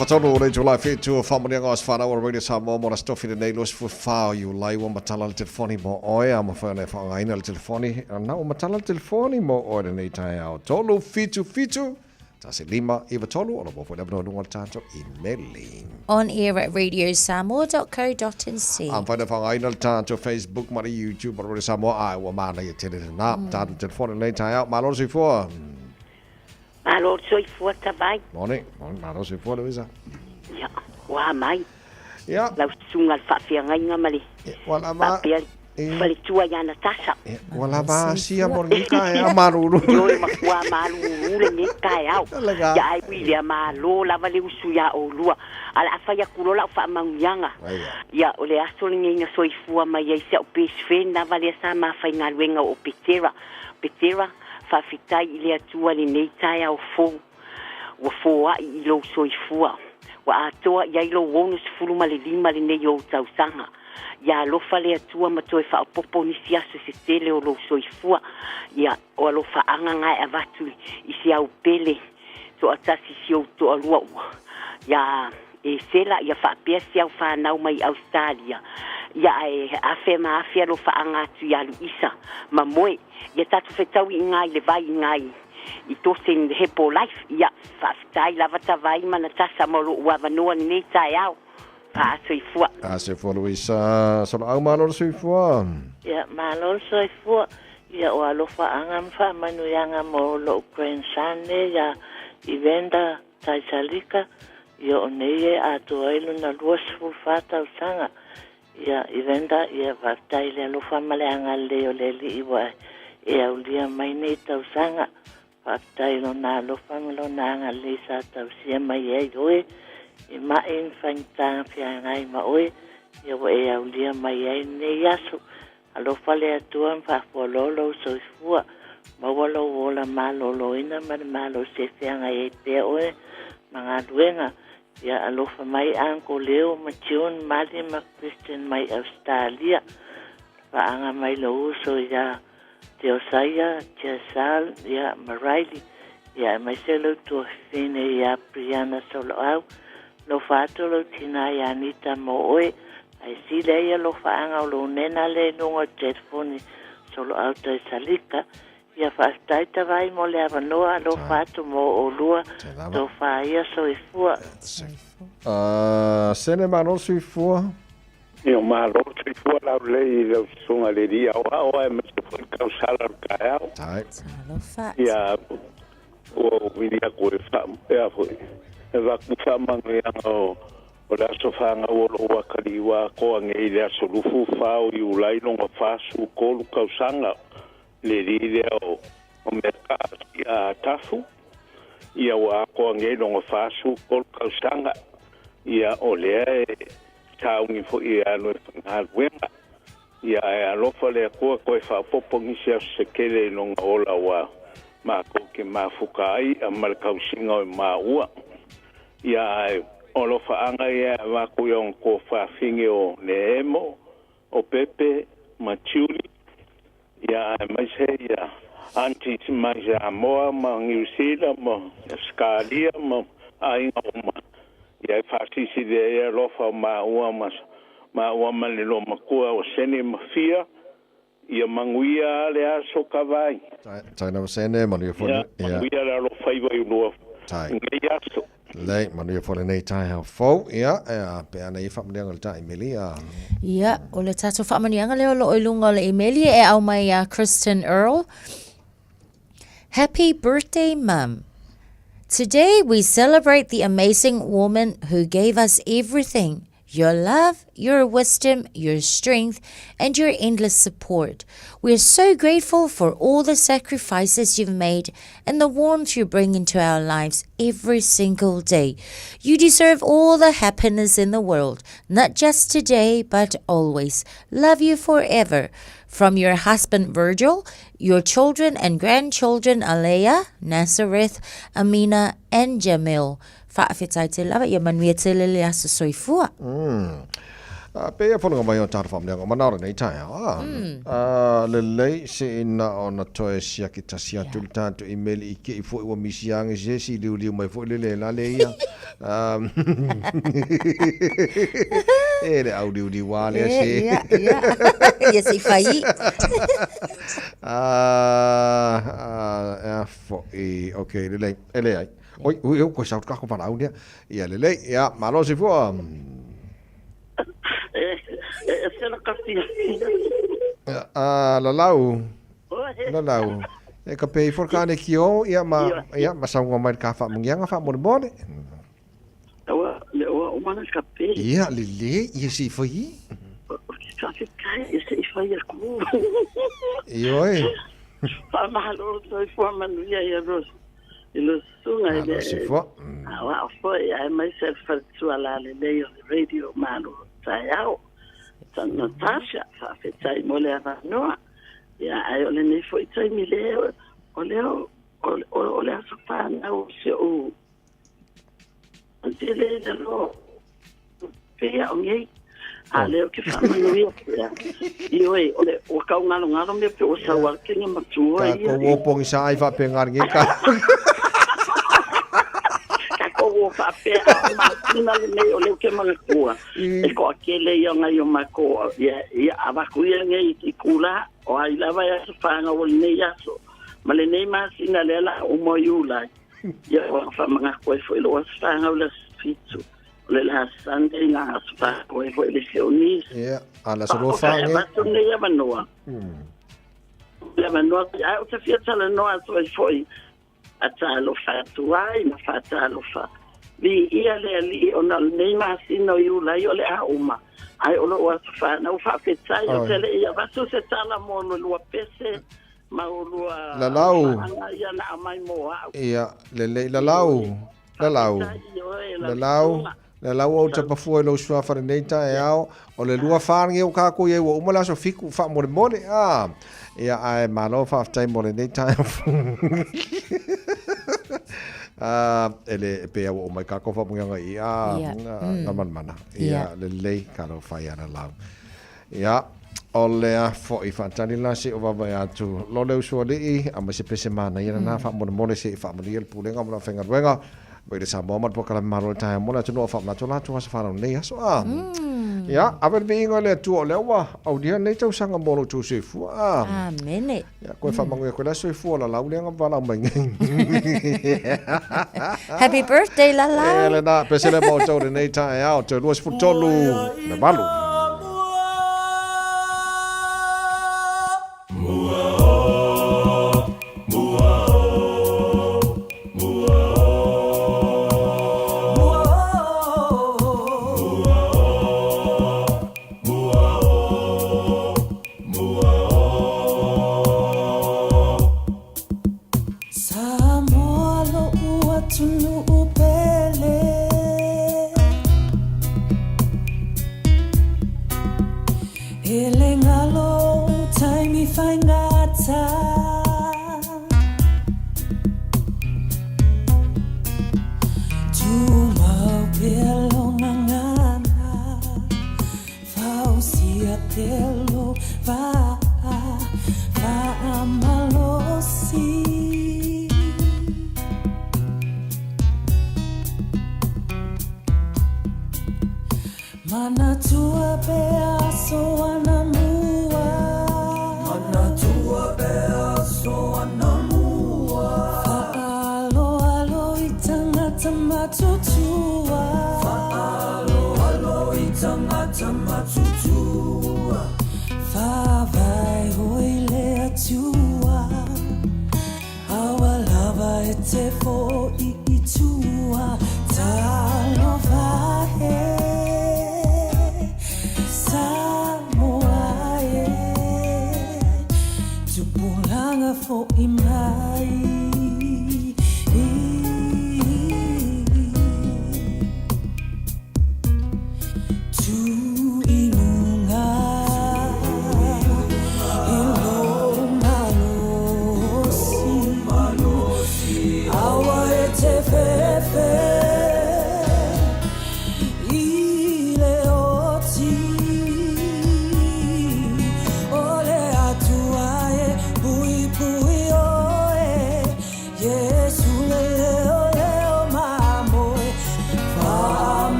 Fatonu le July fitu family ngos fana wa radio Samoa mo stofi de nelos fu fa you lai wa matala le telefoni mo oe ama fa ne fa ngaina le telefoni na o matala le telefoni mo o de nei Taeao tolu fitu ta se lima iva tolu o bo na no ngol tanto emailing on air at radiosamoa.co.nz. Am fa ne fa ngaina le tanto Facebook ma YouTube ma radio Samoa ai wa mana ye tele na ta telefoni nei Taeao malo si fo Malo soi fuata vai. Morning, malo si fo Luisa. Ya, wa mai. Ya. La sungal fa fia ngai mali. Wala ma. Fali tua ya na tasa. Wala ba si amorika e amaruru. Yo ma wa malu le ni kai au. Ya ai wi le malo la vale usu ya o lua. Ala fa ya kulola fa mangyanga. Ya ole asol ngi soi fua mai ya se o pesfe na vale sa ma fa ngalwenga o petera. Fafitai ile atua ni nei Taeao fo wa fo a i lo soifua wa atoa ia ilo wonus fulu male lima le nei o tausanga ia lo fale atua ma toi fa popo ni siaso se tele o lo soifua ia o lo fa anga ngai avatu i se au pele to atasi si o to alua ia e sela ia fa pia si au fa nau mai Australia ia e afema afia lo fa anga tu ia Luisa ma moe ia tatu fetau i ngai le vai ngai i tosen the hepo life ia fa stai lava tavai mana tasa mo lo wa vanoa ni nei Taeao fa soifua se fo Luisa so au malo soifua ia malo soifua ia o alo fa anga fa manu yanga mo lo grandson ia evenda taisalika ia oneye ato ailu na luas fulfata usanga ia evenda ia vatai le lo fa male anga le o le li iwa e aulia mai nei tausanga vatai lo na lo fa lo na anga le sa tausia mai e oe e ma en fanta fia ngai ma oe ia e aulia mai e nei yasu alo fa le atua fa pololo so fua ma wala wala malo lo ina malo se fia ngai e pe oe manga duenga ia alofa mai anko leo machion mali ma Christian mai Australia pa anga mai lo uso ia Teosaya Chesal ia Maraili ia mai selo to fine ia Priana solo au lo fato lo tina ia Anita mo oe ai si le ia lo fa anga lo nena le nunga telefoni solo au te salika ia fa taita vai mo le avanoa lo fato mo o lua to fa ia so i fua sene mano so i fua io malo so i fua la lei lo songa le dia o e me so ka sala ka tai lo fa ia o vidia ko fa ia foi e va ku fa manga o la so fa nga o lo wa kaliwa ko ngai le so lu fu fa o i ulai no fa su ko lu ka sanga le rile o mercado ia tafu ia wa ko ngai no fasu ko kausanga ia ole taungi fo ia no ngalwenga ia lo fale ko fa popo ngi se kele no ola wa ma ko ke ma fukai amal kausinga ma ua ia olo fa anga ia wa ko yon ko fa finge o nemo o pepe machuli ia mai se ia anti mai Samoa ma New Zealand ma Australia ma ai ma ia fasi si de lo fa ma ua le lo ma ko o sene ma fia ia manguia le aso kavai tai na sene ma ni fo ia manguia le lo fa i lo tai ngai aso le ma ni fo le nei Taeao fo ia pe ana i fa mle ngal tai melia ia o le tato fa manianga le lo ilunga le emeli e au mai Kristen Earl. Happy birthday, Mum. Today we celebrate the amazing woman who gave us everything. your love, your wisdom, your strength, and your endless support. We're so grateful for all the sacrifices you've made and the warmth you bring into our lives every single day. You deserve all the happiness in the world, not just today, but always. Love you forever. From your husband Virgil, your children and grandchildren Alea, Nazareth, Amina, and Jamil. Whaafetai te lawa, ia manuia te lele asa soifua. Pea whanunga mai o tāra whamleanga manaura nei Taeao. Lelei se ina o na toe sia ki tasia tuli tātu i mele I ke I fwoi wa misiangi se si liu mai fwoi lele lale ia. E le au liu wale se. Ia se whai. Fwoi, okay, lelei, ele ai. Oi, koe saut kako whanau nia. Ia lelei, ia, malo se fua. Lalau. E ka pei forkane ki o ia ma saunga mai ka fa mungianga fa mo bone. Le o mana ka pei. Ia le ia si foi. Ka se kai se foi ku. Ioi. Pa mahalo so foi manu ia ros. Ilo sunga ile. Si foi. Wa foi I myself for suala le radio Malu. Taeao. Tan Natasha fa fetai mole ava noa. Ya ai ole nei foi tai mi leo. Ole aso pa na o se o. Antele de lo. Pea o ngei. A leo ke fa manuia. Ioi ole o ka ngalo me pe o sa wa ke ni matu ai. Ka ko pong sa ai fa pe ngar ngi ka. O fa pe ma na le ole ke ma ko e ko ke le yo nga yo ma ko ya aba ku ye ngai I kula o ai la va ya fa nga o ne ya so ma le nei ma sina le la o mo yu la ya fa ma ko fo lo fa nga o la fitsu le la sande nga fa ko fo le seoni ya ala so lo fa nga ba ne ya manoa le manoa ya o te fiata le noa so foi ata lo fa tu ai ma fa ta lo fa li ia le li ona nei ma sino yu la yo le a uma ai o lo fa na fa fetai o tele ia va so se tala mo lo pese ma o lo la lau ia na mai mo ia le la lau o te pafua lo sua fa nei Taeao o le lua fangi o ka ko ye o mo la so fiku fa mo ia ai malo fa tai mo nei Taeao ele pe o mai ka ko fa munga ia na mana ia le lei ka lo fa ia na lau ia o le a fo I fantani la se o va vai atu lo le so le a ma se pese mana ia na fa mo se fa mo le pulenga mo la fenga wenga vai le Samoa mat po kala maro ta mo la no fa na to la to sa fa nei so ia aver being ole tu ole wa au dia nei tau sanga mo lo tu se fu amen ia ko fa mangu ko la se fu la lau le nga va la mai happy birthday la la ele na pese le mo to nei Taeao te luas fu tolu na Malu Mana tua bea so anamua Mana tua bea so anamua Fa'alo alo I tangata matutua Fa'alo I tangata matutua Fa'avai hoi lea tua Awa lava e te fo I tua Talo vahe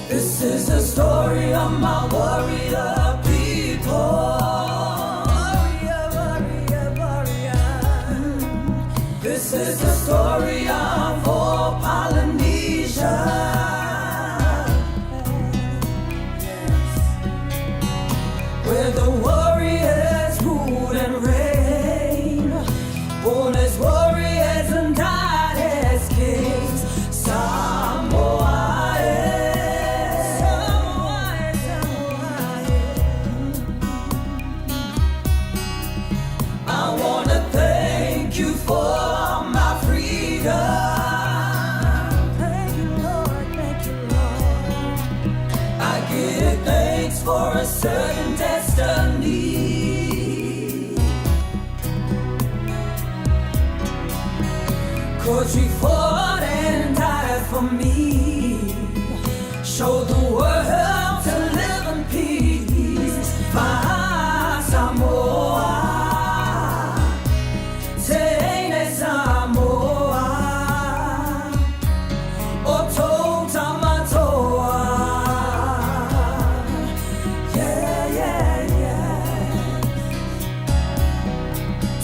This is the story of my warrior people. This is the story of all Polynesia. Where the warriors ruled and reigned, born as warriors and died as kings. Samoa, I wanna thank you for my freedom. Thank you, Lord, thank you, Lord. I give thanks for a certain destiny. 'Cause you fought and died for me. Show the world to live in peace. My Samoa, Tene Samoa, Oto Tamatoa. Yeah, yeah, yeah.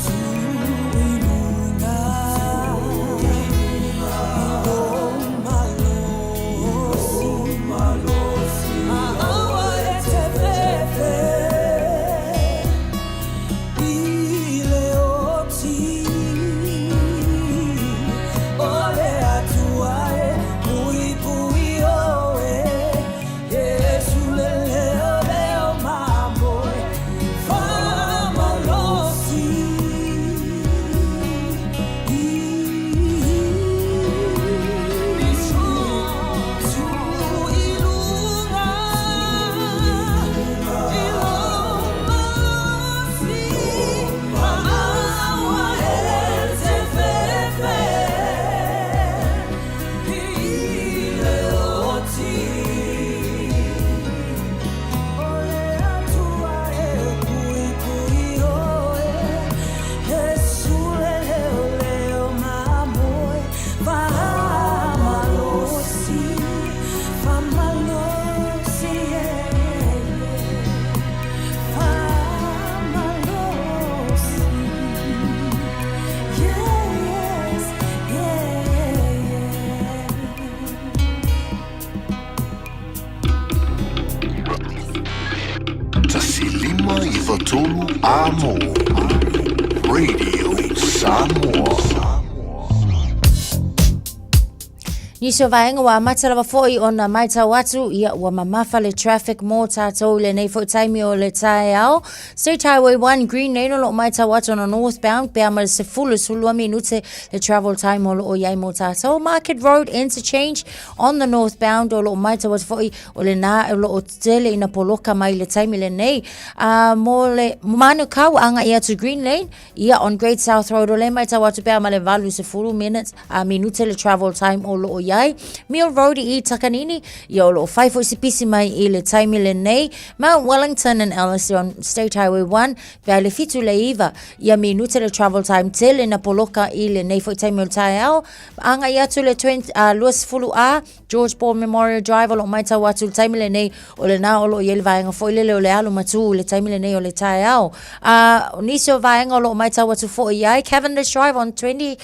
Tuilunga, Malosi, Awa Etefefe, Ileoti, Ole Atuae, Pui Pui Oe, Yesu Leleo Leo Mamoe, Famalosi. Tasilima i Vatolu Amo. Radio Samoa. Niso vaenga wa matala foi ona maita watu ia wa mamafa le traffic mo tatou le nei fo taimi o le Taeao. State Highway 1 Green Lane o lo maita watu on northbound pea ma se fulu sulua minute le travel time o lo o yai mo tatou. Market Road interchange on the northbound o lo maita watu foi o le na o lo o tele ina poloka mai le taimi le nei. Mo le manu kau anga ia to Green Lane ia on Great South Road o le maita watu pea ma le valu se fulu minutes minute le travel time o lo o yai. Mill Road i Takanini, ia o lo whaifo sipisi mai i le taimi le nei. Mount Wellington and Alice on State Highway 1, pea le fitu le iwa, ia minute le travel time tele na poloka i le nei fo taimi o Taeao. Anga ia tu le Luas Fulu A, George Ball Memorial Drive, o lo maita watu le taimi le nei, o le na o lo iele vaenga fo ilele o le alu matu le taimi le nei o le Taeao. Niso vaenga o lo maita watu fo iai, Cavendish Drive on 20,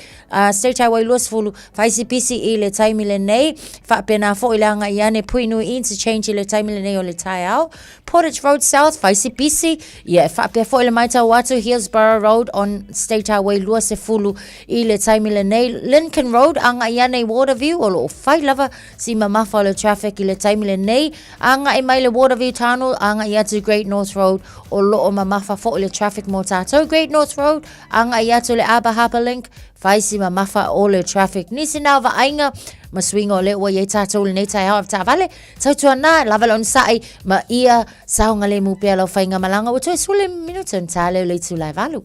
State Highway Luas Fulu, faisipisi i le taimi le nei, whapena fo ilanga iane puinu interchange i le taimi le nei o le Taeao. Portage Road South, faisipisi, whapea fo ile maita watu Hillsborough Road on State Highway Luas Fulu i le taimi le nei. Lincoln Road, anga iane Waterview, o lo whai lava si mamafa o le traffic i le taimi le nei. Anga i mai le Waterview Tunnel, anga ia to Great North Road, o lo o mamafa fo ile traffic mo tatou. Great North Road, anga ia to le Aba Harbour Link, faisi mamafa o le traffic. Nisi nā vaenga, ma swinga o le ua iei tātou le nei Taeao av tāwale. Tautua nā, lava lon sai, ma ia saonga le mupea lau whainga malanga. Wato e sule minuto n tāleo le tū lai valu.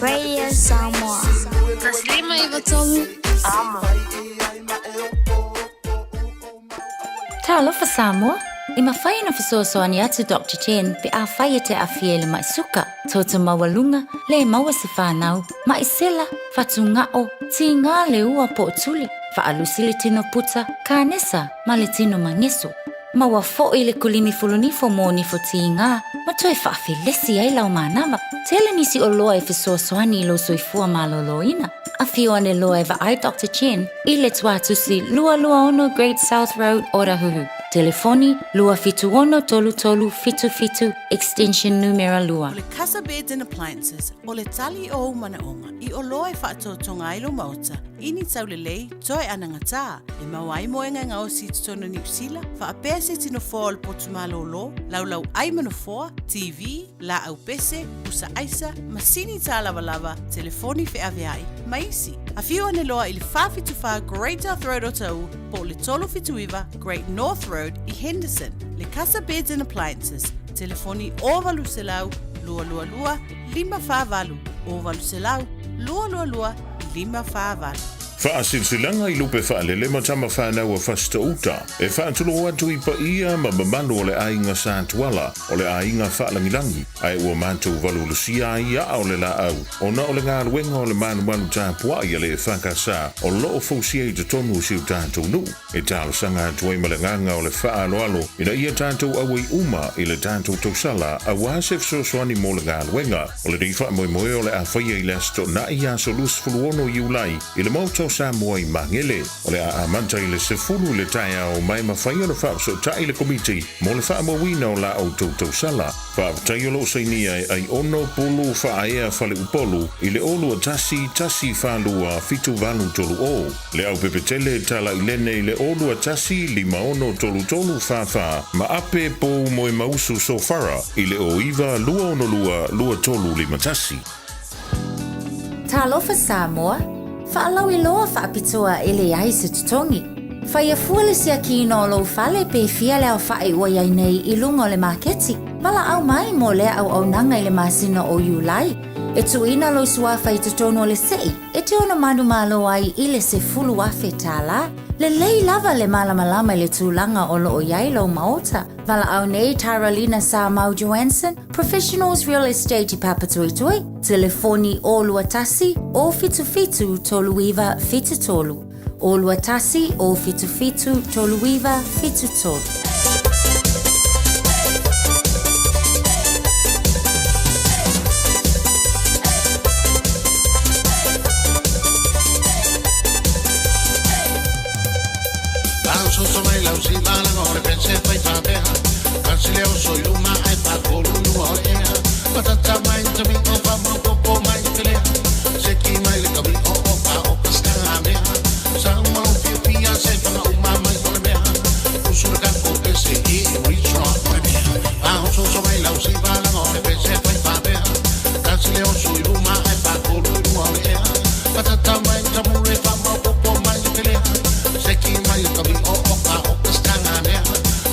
Radio Samoa. Taslima i Vatolu Amo. Talofa Samoa. I mawhai na whasoasoani atu Dr. Jen pe a whai te a fiele mai suka. Toto mawalunga le maua se whanau. Ma i sela, whatu ngao, ti ngā le ua po tuli. Faalusi le tino puta, kanesa, ma le tino mangeso. Ma wa fo'i le kulimi fulunifo mo ni fotinga, ma toi faafilesi ai lau manama. Tele nisi o loa e fesoasoani lo soifua maloloina. A fio ane loa e ai Dr. Chen, I le tuatusi lua ono Great South Road, Orahuhu. Telefoni lua fitu ono tolu tolu fitu fitu, extension numero lua. O le Casa Beds and Appliances, o le tali o manaonga, I o loa e whaatotonga ilo mauta, ini tau le lei, toi anangata, e mawai moenga ngao si tutono New Zealand, whaapea se tino fōa le potumalo lo, lau ai manofoa, TV, la au pese, usa aisa, masini tā lava, telefoni fe aveai, maisi. A fio ane loa I le whawhituwha Great South Road o tau, po le tolo fituiva Great North Road I Henderson. Le Casa Beds and Appliances, telefoni o valu se lau, lua, 5 o valu se lau, lua, 5. Whaasilsilanga I lupe whaalele ma tama whanau a whastauta. E whaatulu atu I pa ia ma mamanu o le ainga sātuala, o le ainga whaalangilangi. Ai ua mātou valulusia ia o le la au. Ona o le ngā luenga o le manu tāpua ia le whakasā, o loo fausia I te tonu siu tātou nu. E tālo sanga atu ai malanganga o le whaaloalo, ina ia tātou awai uma I le tātou tausala, a wāsef sosoani mo le ngā luenga. O le rei whaamoemoe o le awhaia I le asto na ia solus fuluono iulai, I le mautau Samoa I mangele, o le a amanta I le sefulu le Taeao mai mawhai o le whaapsotai le komiti, mo le whaamawina o la au tautau sala. Whaaptai o lo sainia ai ono pulu whaaea whale upolu, I le olu a tasi whalua fitu valu tolu o. Le au pepetele tala I lene I le olu a tasi 5 tolu whawha, ma ape po moe mausu so whara, I le o iwa lua tolu 5 tasi. Talofa Samoa, whaalau I loa whaapitoa e le ai se tutongi. Whai a fuale sia ki no lo whale pe fia leo whae ua iai nei I lunga o le maketi. Mala au mai mo lea au nanga I le masina o Julai. E tuina lo sua whai tutono le sei. E te ona manu malo ai I le se fulu afe tala. Le lei lava le malamalama I le tūlanga o lo o iai lo maota. Vala au nei Taralina Samoa Johansson, Professionals Real Estate I Papatuitui. Telefoni o luatasi o fitu toluiva fitu tolu. O luatasi o fitu toluiva fitu tolu.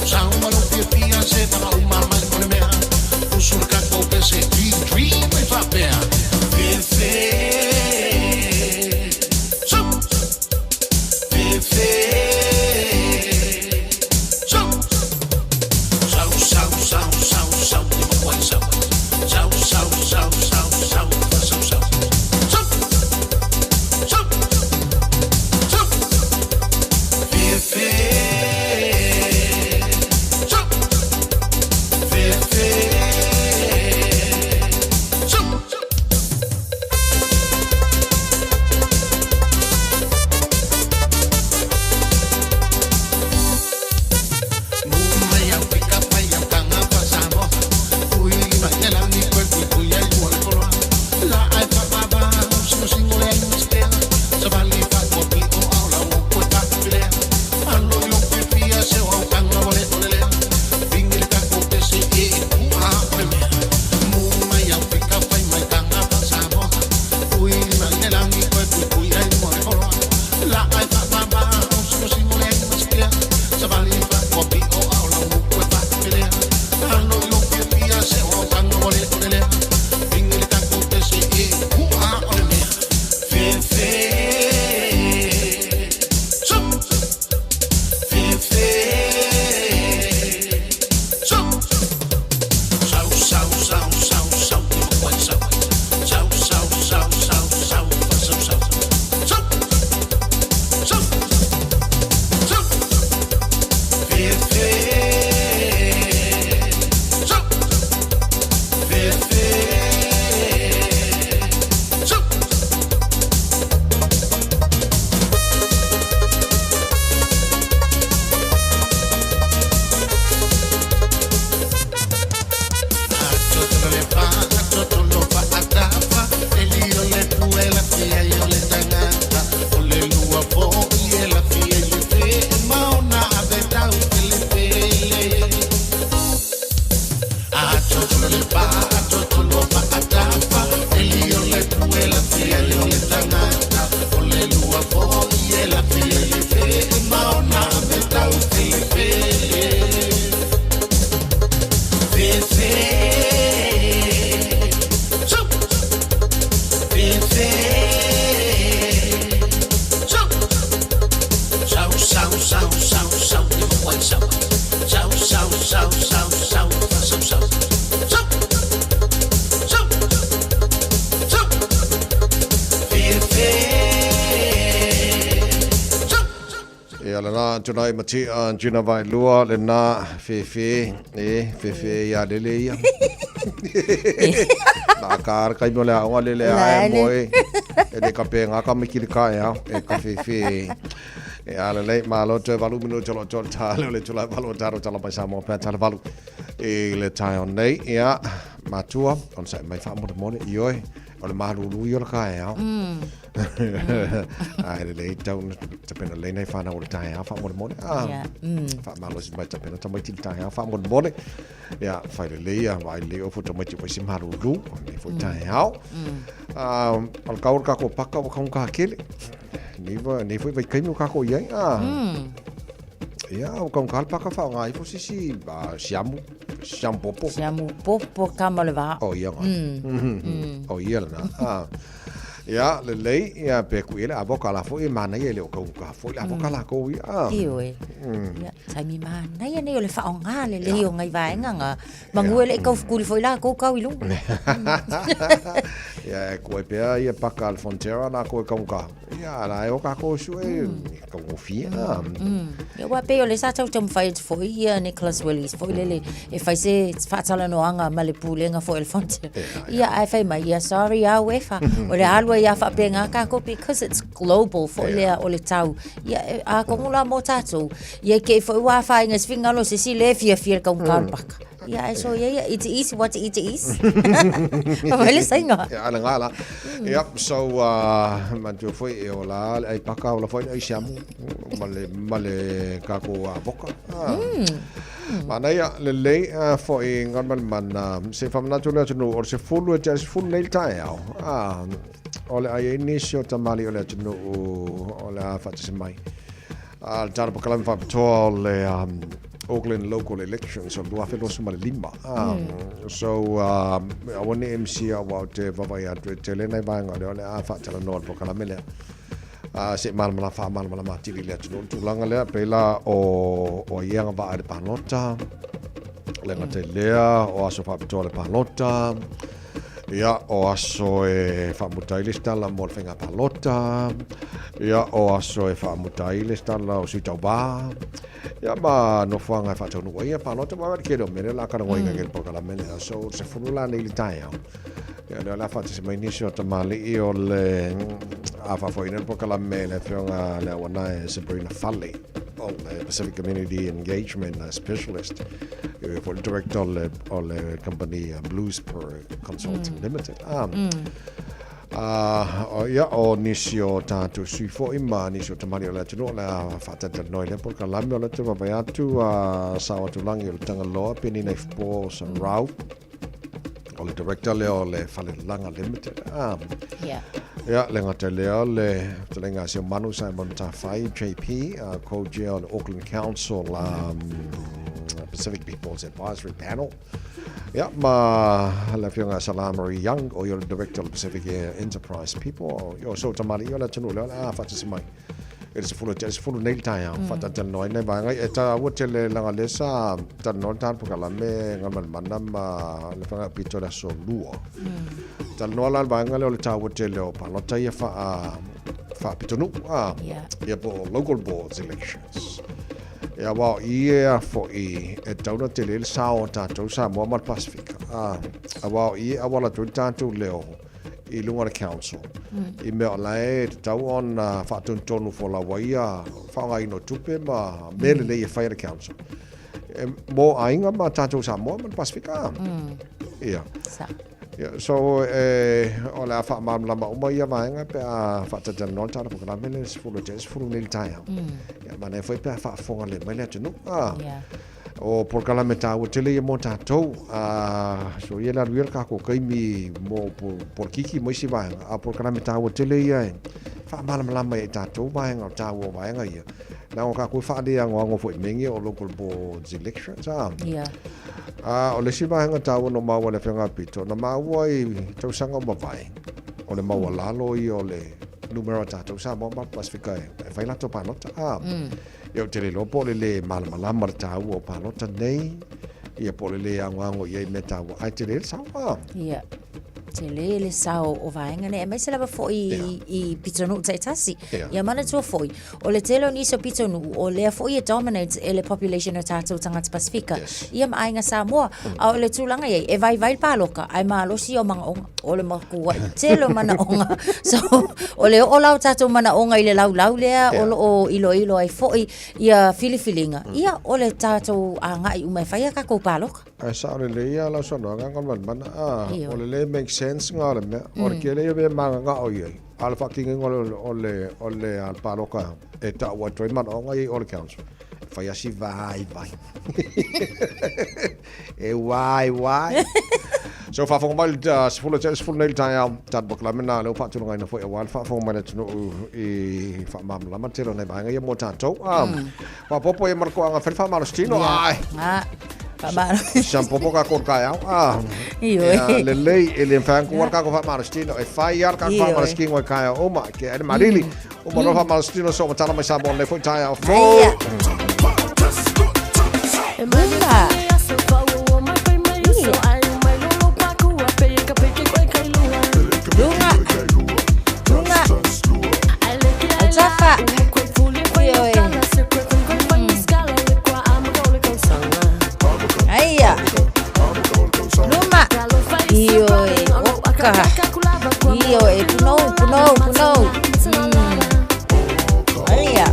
Sa uma lo pia se para uma mai tonight mati jina vai lua le na fefe ya lele ya. Na kar kai mo le a le ai moi. E de kapenga ka mikili ka ya e ka fefe. E ala le malo te valu mino cholo ta le chula valu taro chala pa Samoa pa chala valu. E le tai on nei ya matua on sai mai fa mo de ioi. O le Malu i o le kae au. Ai le tau te pena le nei whana o le Taeao wha mo le mone. Wha malo si mai te pena ta mai ti le Taeao wha mo le mone. Ia, whai le lea, wai le o futa mai ti wai si Malu ne fu Taeao. O le kaur kako paka o kaunga kele. Ni fu vai kainu kako iai. Ia, o kaunga paka wha o ngai fu si siamu. Siamu popo. Siamu popo kama le wā. O ia ngai. O ia lana. Ia, le lei, ia peku ele avoka la fo i mana ia le o kaunga. Fo i avoka la kou ia. Iyo e. Ia, taimi mana ia nei o le wha o ngā le lei o ngai vaenga ngā. Mangu ele kau fukuri fo i la kou kau i lungu. Ia, koe pea ia paka al Fonterra na koe kaunga. Ia, la e o kako su e kaungo fia. Ia, wa pe o le sa tau tamu whai fo i ia Nicholas Willis. Fo i lele e whai se whaatala no anga ma le pūlenga fo el Fonterra. Ia, ai whai mai, ia sorry a wefa. O le alua ia whapenga kako because it's global fo lea o le tau. Ia, a kongula mo tātou. Ia, ke fo i wa whainga swingalo se si le fia kaunga paka. Yeah, so it's easy what it is. Pamela sainga. Ja, ala ngala. Ja, so man tu foi e ola ai paka ola foi ai siamu. Male kako avoka. Mana ya le foi ngon man se famna tu no or se fulu e se fulu nei Taeao. Ole ai inisio tamali ole tu ole fa se mai. Al tar pa kalam fa le Auckland local elections so dua felo suma lima. So I want to MC about vavai te le nei vai ngale ole a fa tala no po kala mele. Se mal mala fa mal mala mati le tu langa le pela o ianga va de panota. Le ngate lea o aso fa to le panota. Ia o aso e whaamutai le stala mo le whenga palota. Ia o aso e whaamutai le stala o sui tau bā. Ia ma no whanga e whaatau nua. Ia palota ma wari kero mene la kana ngoinga ngel pokala mene. So se funula nei le Taeao. Ia leo la whaate se mai nisi o tamali i o le a whafoina pokala mene whionga le awana e Sabrina Falley. O le Pacific Community Engagement Specialist. For the director of the company Blues Per Consulting Limited. O nisio tātou sui fo ima nisio tamari o le tino le whatata noi le por kalami o le te wapai atu sawa tulangi o le tangaloa peni nei fpo sa rau o le director leo le Whalelanga Limited. Ia, le ngata leo le talenga sio Manu Simon Tawhai JP co-chair o le Auckland Council Pacific People's Advisory Panel. Yeah, ma la fianga Salamari Young o your director of Pacific Enterprise People. Yo so tamari yo la tunu la fatismai. It is full nail Taeao. Fata no nei banga eta wotele la lesa tan non tan pokala me ngaman manam le fanga pito la so luo. Tan no la banga le ta wotele o palota ya fa pitonu. Yeah, po local boards elections. Ia wao ia fo I e tauna te lele sao tātou Samoa mal Pasifika. A wao ia awala tu tātou leo I lunga le council. I mea lai te tau on whaatun tonu fo la waia whaonga ino tupe ma mele le ia whaia le council. Mo ainga ma tātou Samoa mal Pasifika. Ia. Yeah, so o le afa mam lama uma ia vaenga pe a fata tan non tara porque la mele se fulu nel Taeao. Ya mana foi pe fa fonga le mele tunu. O porque la meta o tele ia monta tou so ia la ruel ka ko kai mi mo por kiki mo si vaenga a porque la meta o tele ia fa mam lama ia tou vaenga o ta o vaenga ia. Na o ka ko fa dia ngo foi mengi o local boards elections. O le siwa hanga tawa no maua le whenga pito. Na maua I tau sanga mawai. O le maua lalo I o le numero tātou sa maua Pasifika e whailato pānota. Iau te le lopo le malamalama tāu o pānota nei. Ia po le angoango iei me tāua. Ai te le sawa. Ia. te le sao o vaenga ne mai se lava fo I pitonu te tasi ia mana tua foi o le telo ni so pitonu o le fo I dominates ele population o tatou tangata Pasifika ia mainga Samoa a o le tulanga ia e vai paloka ai malosi o manga o le makua telo mana onga so o le o lau tatou mana onga I le lau lea o ilo ai fo ia filifilinga ia o le tatou anga I umai fai ka ko paloka ai sa le ia la so no nga man o le make sense nga le me o ke le be manga nga o ye al fucking o le al paloka e ta wa troi man o nga I o le council fai asi vai e wai so fa fo mal full nail time tat bokla mena lo fa tu ngai na fo e wal fa fo mal tu I fa mam la man telo nei banga ye mo tanto fa popo e marco anga fa mal stino ai Siamo poco a corcaya. Le fan corca con fa marstino e fai arca fa marstino e kaya oma che è marili. O ma fa marstino so tala mai sabon le foi Taeao. Io e puno. Aia.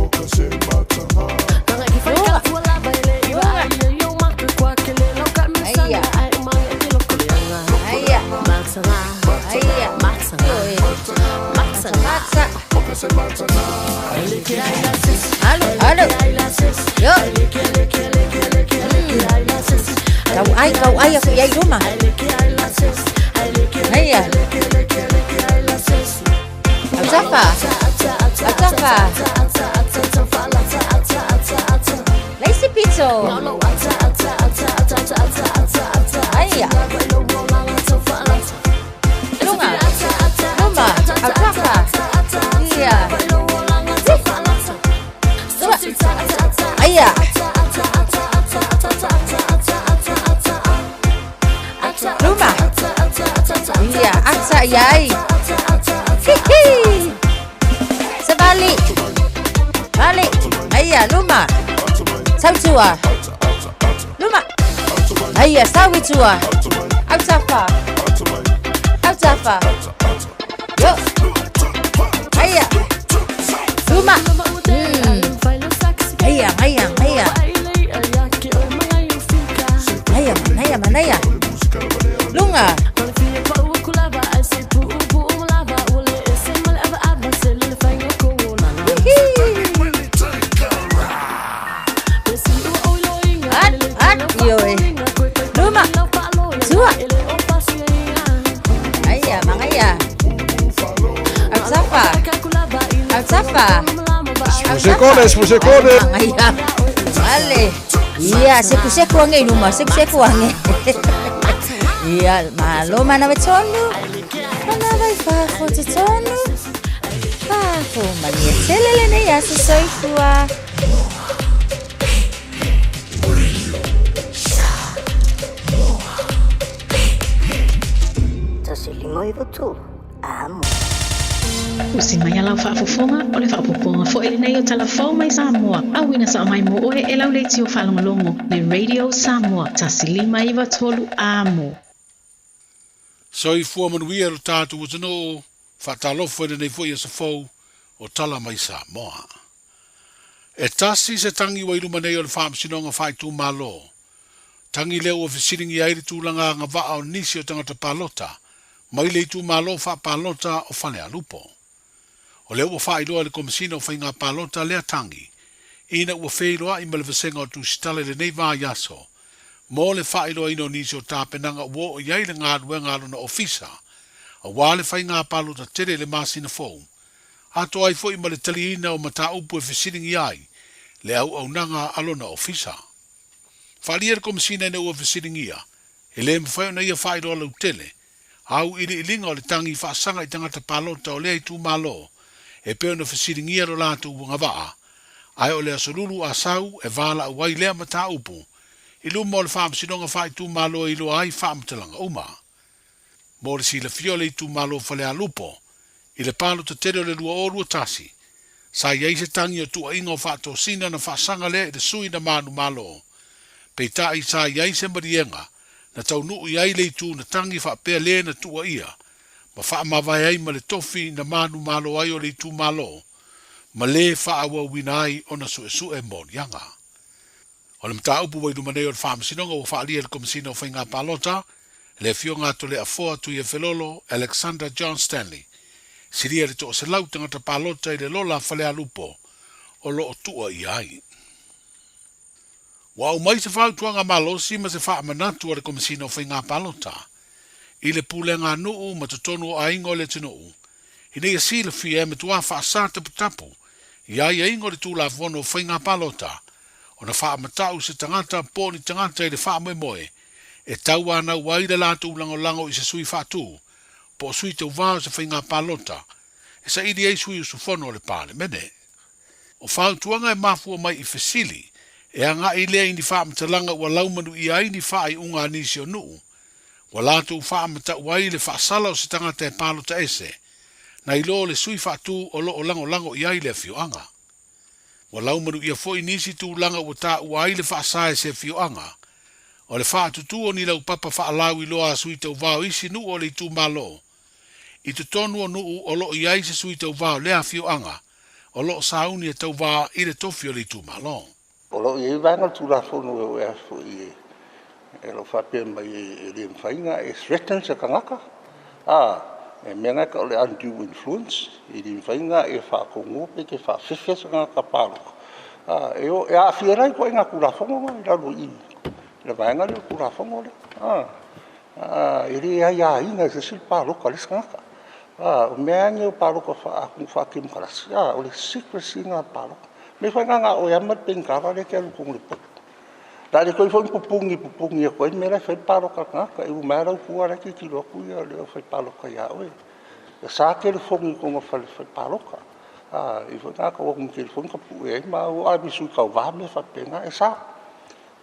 Alo. Yo. Kau ai aku yai rumah. Aia. Atafa. Lazy pizzo. Aia. Lunga. Atafa. Iya. Aia. Luma. Iya, aksa yai. Hihi. Sebalik. Balik. Ayah, luma. Sautua. Luma. Ayah, sawi tua. Autafa. Yo. Ayah. Luma. Ayah. Ayah. Lunga. Luma. Tua. Ayah, mangaya. Autafa. Musikone. Ayah. Vale. Iya, seku ange Luma, seku ange. Iya, malo mana betonu. Mana vai fa fotonu. Fa fo mania selele ne ya soifua. Moi votu. Amo. Usi mai ala whaafofonga o le whaapoponga fo ele nei o talafau mai Samoa. Awina sa mai mo oe e lau leiti o whalongolongo le Radio Samoa. Tasili mai watolu amo. Soi fua manuia o tātu o tano whaatalofo ele nei fo ia sa fau o tala mai Samoa. E tasi se tangi wa iluma nei o le whaamsinonga whai tū malo. Tangi leo o whisiringi airi tūlanga ngā waa o nisi o tangata palota. Mai le tu malo fa palota o fale alupo. O leo o fa iloa le komisina o fa inga palota lea tangi. Ina ua feiloa i malevasenga o tu stale le nei vā yaso. Mo le fa iloa ino nisi o tāpenanga uo o iai le ngā ruenga na ofisa. A wale fa inga palota tere le masina fou. Ato ai fo i male taliina o mata upu e fesiringi ai. Le au nanga alona ofisa. Fa lia le komisina ina ua fesiringia. E le mwhai na ia fa iloa lau tele. Au ili ilinga o le tangi whaasanga i tangata palota o lea i tū malo, e peo na whasiringia ro lātu unga waa, ai o lea sorulu a sau e wala uai lea mata upu, i luma o le whaamsinonga whai tū malo i lo ai whaamtalanga uma. mo le sila fio le tu malo fale a lupo, i le palo te tere le lua o lua tasi, sa iei se tangi o tua ingo whaato sina na whaasanga le le sui na manu malo. Pei tai sa iei se marienga, na tau nuu iei le tu na tangi whaapea le na tua ia, ma whaamawai ai ma le tofi na manu malo ai o le tu malo, ma le whaawa wina ai o na sue morianga. O le mta upu wai lumaneo le whaamasinonga o whaalia le komisina o whainga palota, le fionga to le afoa tu ia felolo Alexander John Stanley, siria le to se lau tangata palota i le lola whalea lupo, o lo o tua i ai. Wa o mai se whautuanga malosi ma se whaamanatu o le komisina o whainga palota, i le pulenga nuu ma tutonu o aingo le tinuu, i nei si le fia me tua whaasa tapu, i ai aingo le tūla whono o whainga palota, o na whaamatau se tangata pōni tangata i le whaamoe, e tau ana wai le lātou lango i se sui whātū, po sui te uvao se whainga palota, e sa idi ei sui usu whono le pāle mene. O whautuanga e mafua mai i fesili, e anga i lea ini whaamatalanga ua laumanu i aini wha i unga nisi o nuu, wa lātou whaamata wai le whaasala o se tangata e palota ese, na i lo le sui whātū o lo o lango i ai le fioanga. Wa laumanu ia fo inisi tu langa ua tā ua ai le whaasae se fioanga, o le whaatutu o ni lau papa whaalau i loa sui tau vau isi nuu o le tu malo. I tu tonu o nuu o lo i ai se sui tau vau lea fioanga, o lo sauni e tau vau i le tofi o le tu malo. O lo i vanga tu la fono e afu i e lo whapea mai e le mwhainga e threaten se kangaka. E menga ka o le undue influence i le mwhainga e whakongo pe ke whawhewhia se kangaka pāluka. E a whiarai ko inga kura whongo mai raro i. Le vaenga le kura whongo le. E re ai a inga se sil pāluka le se kangaka. O mea nge o pāluka whakim karasi. O le secrecy ngā pāluka. Me whainga ngā o yamat pengkara le ke alu kong le patu. La le koi fon pupungi e koe me le fai pāluka ngaka. E umera u kua reki ki loku ia le o fai pāluka ia oe. E sa ke le fongi konga fai pāluka. I fai ngaka o kong ke le fonga pu e ma o a misu kau vā me fai penga e sa.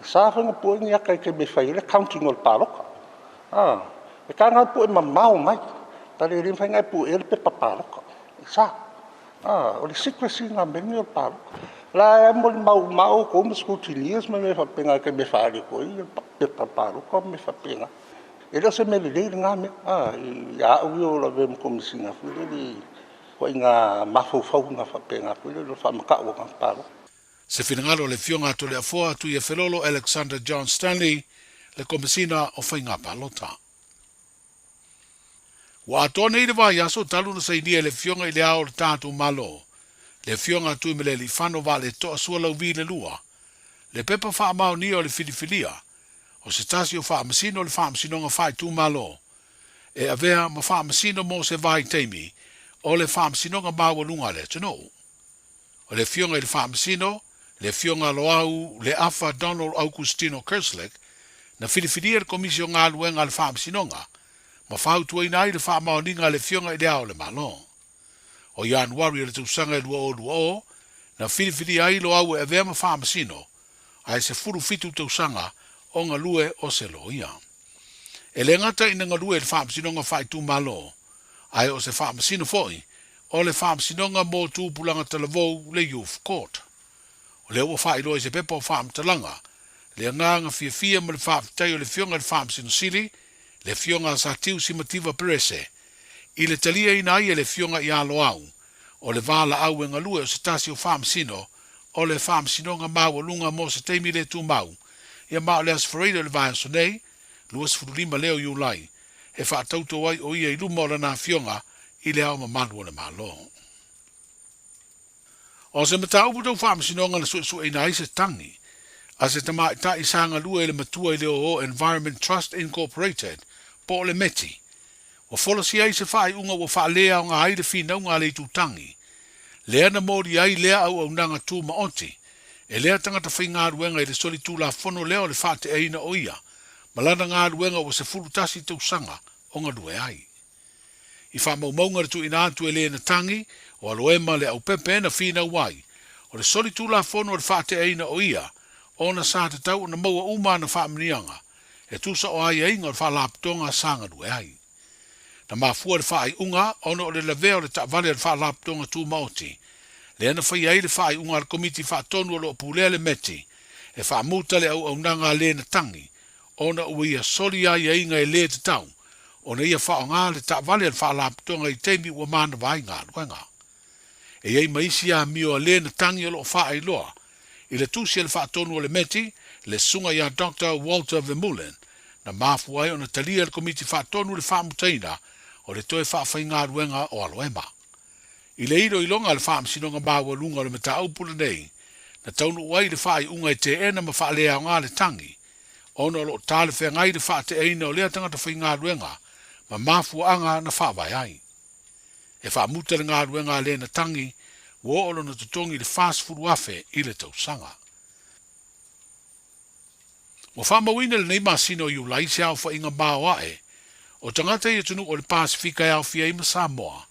Sa whanga pu e ngia kai ke me whai le counting o le pāluka. E ka ngā pu e mamau mai. Ta le rin whainga pu e le pepa pāluka. E sa. O le secrecy ngā meni o le pāluka. La e mo le mau ko me scrutinias me wha penga ke me whaare ko i pepa pāluka me wha penga. E le se me le leire ngā me. I a ui o la ve mo komisi ngā whire li ko i ngā mafau ngā wha penga whire lo wha maka o ngā pāluka. Se whinangaro le fionga to le afoa tu ia felolo Alexander John Stanley, le komisina o whainga palota. Wa atone i le vai aso talu na sainia le fionga i le ao le tātou malo, le fionga tu i me le li whano wa le toa sua lau vi le lua, le pepa wha mao ni o le filifilia, o se tasi o wha masino le wha masinonga whai tu malo, e avea ma wha masino mo se vai teimi, o le wha masinonga maua lunga le tuno. O le fionga i le wha masino, le fionga lo au le afa Donald Augustino Kerslek, na filifilia le komisio ngā luenga le wha masinonga, ma whautua ina i le wha maoninga le fionga i le ao le malo. O Januari le tausanga lua o, na whiriwhiri ai lo au e vea ma wha masino, ai se furu fitu tausanga o ngā lue o se lo ia. E le ngata ina ngā lue le wha masino ngā whai tu malo, ai o se wha masino foi, o le wha masino ngā mō tū pulanga talavou le youth court. O le ua wha ilo i se pepa o wha mtalanga, le ngā fia ma le wha fitai o le fionga le wha masino sili, le fionga sa tiu simativa perese, i le talia ina ia le fionga i alo au, o le vala au e ngalue o se tasi o whamsino, o le whamsino nga mau lunga mo se teimi le tu mau, ia mau le asfareida le vaya sonei, luas furulima leo iulai, e whaatauto wai o ia i luma o lana fionga, i le au mamanu o le malo. O se mata upu tau whamsino nga na su ina i se tangi, a se tama i ta isanga lua le matua i leo o Environment Trust Incorporated, po le meti, o folosi ai se whaai unga wa wha lea o ngā haere whina unga le tutangi. Lea na mori ai lea au nanga tū maoti. E lea tangata whai ngā ruenga i le soli tū la whono leo le whaate eina o ia. Malana ngā ruenga wa se furutasi tau sanga o ngā rue ai. I wha maunga tu ina atu e lea na tangi o aloema le au pepe na whina wai. O le soli tū la whono le whaate eina o ia. O na sa te tau na maua uma na wha mnianga. E tūsa o ai ainga o le wha laptonga sanga rue ai. Na mafua le whaai unga, ono le laveo le ta'vale le wha laptonga tu maoti. Le ana whai ai le whaai unga le komiti whaatonu o lo pulea le meti, e wha muta le au nanga le na tangi, ona ua ia soli ai a inga e le te tau, ona ia wha o ngā le ta'vale le wha laptonga i teimi ua mana vai ngā luenga. E iei maisi a mio a le na tangi o lo whaai loa, i le tusi le whaatonu o le meti, le sunga ia Dr. Walter Vermeulen, na mafu ai o na talia le komiti whaatonu le whaamutaina o le toe whaafai ngā ruenga o aloema. I le ilo ilonga le whaamsinonga maua lunga o le mata aupula nei, na taunu uai le whaai unga i te ena ma whaalea o ngā le tangi, ono o lo tāle whea ngai le whaate eina o lea tangata whai ngā ruenga, ma mafu anga na whaavai ai. E whaamuta le ngā ruenga le na tangi, wo olo na tutongi le fast food wafe i le tausanga. Mo whamawina le nei masino i ulai se au wha inga māua e, o tangata i atunu o le Pasifika e au fia ima Samoa,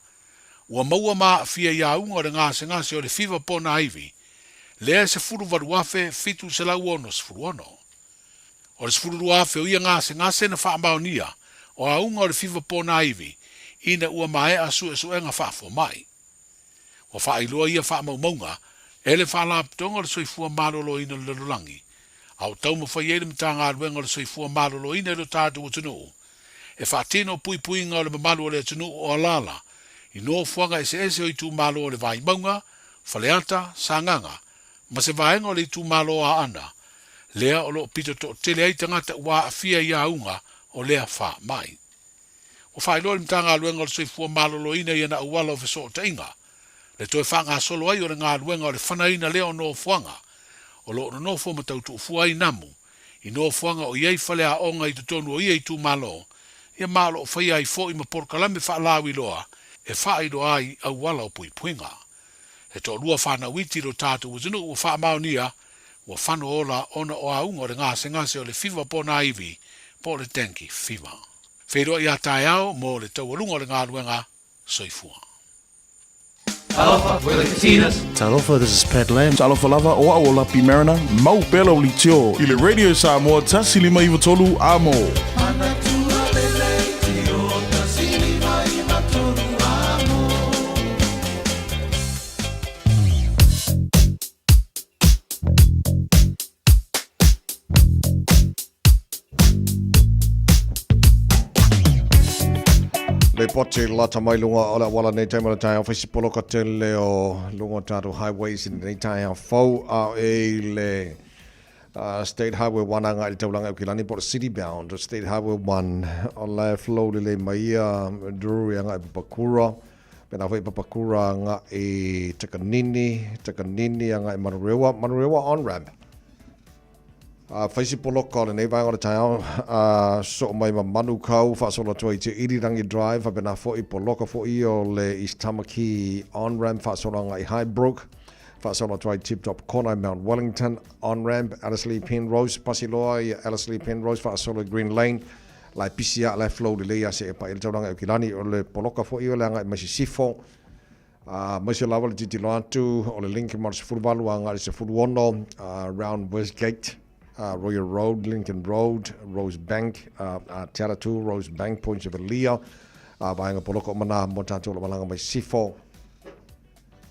ua maua maa fia i aunga o le ngase o le fiva pona aivi, lea se furu waruafe fitu se lau ono se furu ono. O le furu ruafe o ia ngase na wha maonia, o aunga o le fiva pona aivi, ina ua mae asu e suenga whaafo mai. O wha iloa ia wha maumaunga, ele wha laptonga le soifua malolo ina le lulangi, au tau ma whai ele mta ngā ruenga le soifua malolo ina le tātu o tunu, e wha tino pui ngā le mamalu o le tunu o alala, i no fuanga ese o i tū malo o le vai maunga, whaleata, sanganga, ma se vaenga o le tū malo a ana, lea o lo pito to tele ai tangata ua afia i aunga o lea wha mai. O wha ilo le mta ngā ruenga le soifua malolo ina i ana uwala o feso o tainga, le toe whanga solo ai o le ngā ruenga o le whanaina leo no fuanga, o lo no fo ma tautu fua i namu, i no fuanga o iei whale a onga i tutonu o iei tū malo, ia malo o whai ai fo i ma porkalame wha lawi loa, e wha ido ai au wala o pui puinga. E to lua whana witi ro tātu wazinu ua wha maonia, ua whano ola ona o aunga o le ngase o le fiva pona aivi, po le tenki fiva. Wheroa i a Taeao mo le taualunga o le ngā ruenga, soifua. Talofa, we're the Katinas. Talofa, this is Pat Lam. Talofa lava o aola pi marina. Mau pelo li tio. I le radio Samoa tasili mai tolu amo. Le pote lata mai lunga o la wala nei taimana tai au whaisi poloka te leo lunga tātou highways in nei tai au fau au e le State Highway 1 anga i taulanga au kilani po city bound State Highway 1 o la flow le maia Drury anga i Papakura pena whai Papakura anga i Takanini anga i Manurewa on ramp whaisi poloka le nei vai ngore tai au so mai ma manu kau whaasola tua i te Irirangi Drive pena whoi poloka whoi o le East Tamaki on ramp whaasola anga i Highbrook whaasola tua i Tip Top Corner Mount Wellington on ramp Ellerslie Penrose Pasiloa i Ellerslie Penrose whaasola Green Lane lai pisia lai flow le leia se e pa il tauranga e kilani o le poloka whoi o le anga i Masisifo Maisi lawa le titi loatu o le Lincoln Mars Furuvalu anga i se Furuono around Westgate Royal Road, Lincoln Road, Rose Bank, Teratu, Rose Bank, Points of Elia, vaenga poloko mana mo tātou malanga mai sifo.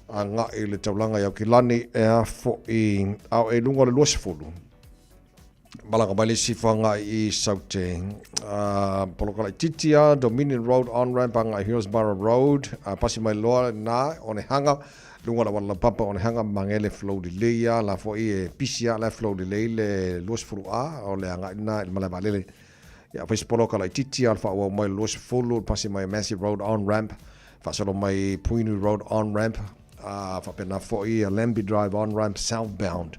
Nga i le taulanga iau kilani e a fo i au e lunga le luasifulu. Malanga mai le sifo nga i saute. Poloko lai titia, Dominion Road on-ramp anga i Hillsborough Road, pasi mai loa na o ne hanga, lunga la wala papa o ne hanga mangele flow di leia la fo i pisia la flow di le luas fulu a o le anga ina il malaba lele ya fa spoloka la titi alfa o mai luas fulu pasi mai Massive Road on ramp fa solo mai Puinu Road on ramp fa pena fo i Lambi Drive on ramp southbound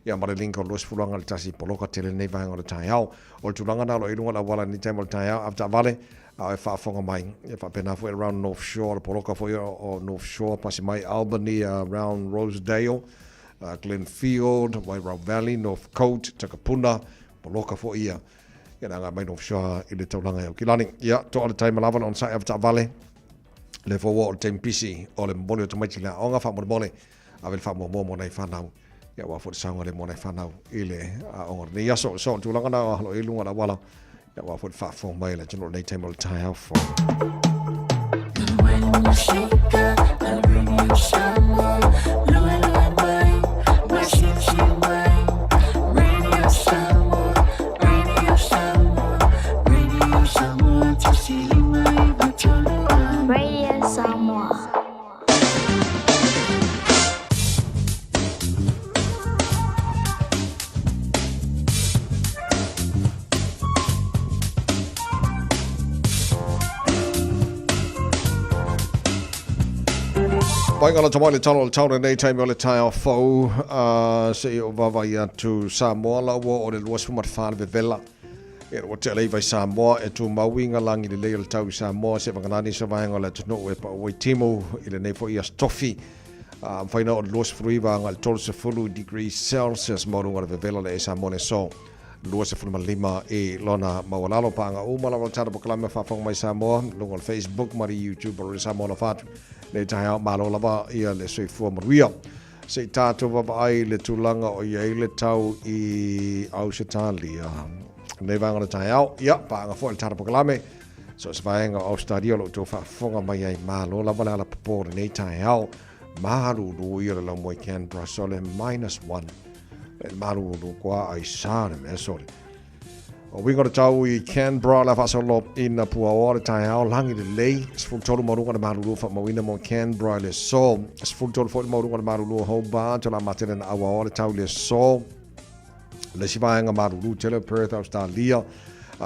ya mare linko luas fulu anga tasi poloka tele nei vai ngora Taeao o tulanga na lo i lunga la wala ni temo Taeao after vale e whaafonga mai, e whapena fo around North Shore, poloka fo o North Shore, pasi mai Albany, around Rosedale, Glenfield, Wairau Valley, North Coast, Takapuna, poloka fo ia, ia nga mai North Shore i le taulanga iau kilani. Ia, to ala taima lawan on sai avta vale, le fo o le tempisi, o le mbole o tamaiti la onga wha mole, a vel wha mo nei whanau, ia wa fo le saunga le mo nei whanau, i le onga. Ni ia so tulanga na halo i lunga la wala, Ya wa fo fa fo mai le tino nei time le Taeao fo. When you shake up, I'll bring you some more. Lua boy, washing she wine. Radio Samoa, Radio Samoa, Radio Samoa, Tasilima Ivatolua. Radio Samoa. Paikalla tamale talo nei time ole Taeao fo se o vava ia tu Samoa la o le luas fuma fa le vela e o te lei vai Samoa e tu mawinga langi le le tau Samoa se vanganani se vai ngola tno e pa o timo ile nei fo ia stofi faina o luas fruiva ngal tol se fulu degrees Celsius modu ngala vela le Samoa le so luas fulu lima e lona mawalalo panga o mala tata poklama fa fong mai Samoa lungal Facebook mari YouTube o Samoa la fatu le Taeao malo lava ia le soifua maruia. Se tātou wapa ai le tūlanga o iei le tau I Ausitalia. Nei vanga le Taeao, ia, paanga fo le tata pokalame. So se vaenga o Australia lo tō whafonga mai ai malo lava le ala papore nei Taeao. Maru ru ia le lau Canberra so le -1. Le maru ru kua ai sāne me sori. O wingo le tau I Canberra la fasolo ina pua o le Taeao langi le lei sful tolu marunga le marulu fa mawina mo Canberra le so sful tolu fo le marunga le marulu Hobart la matele na awa o le tau le so le sivaenga marulu tele Perth Australia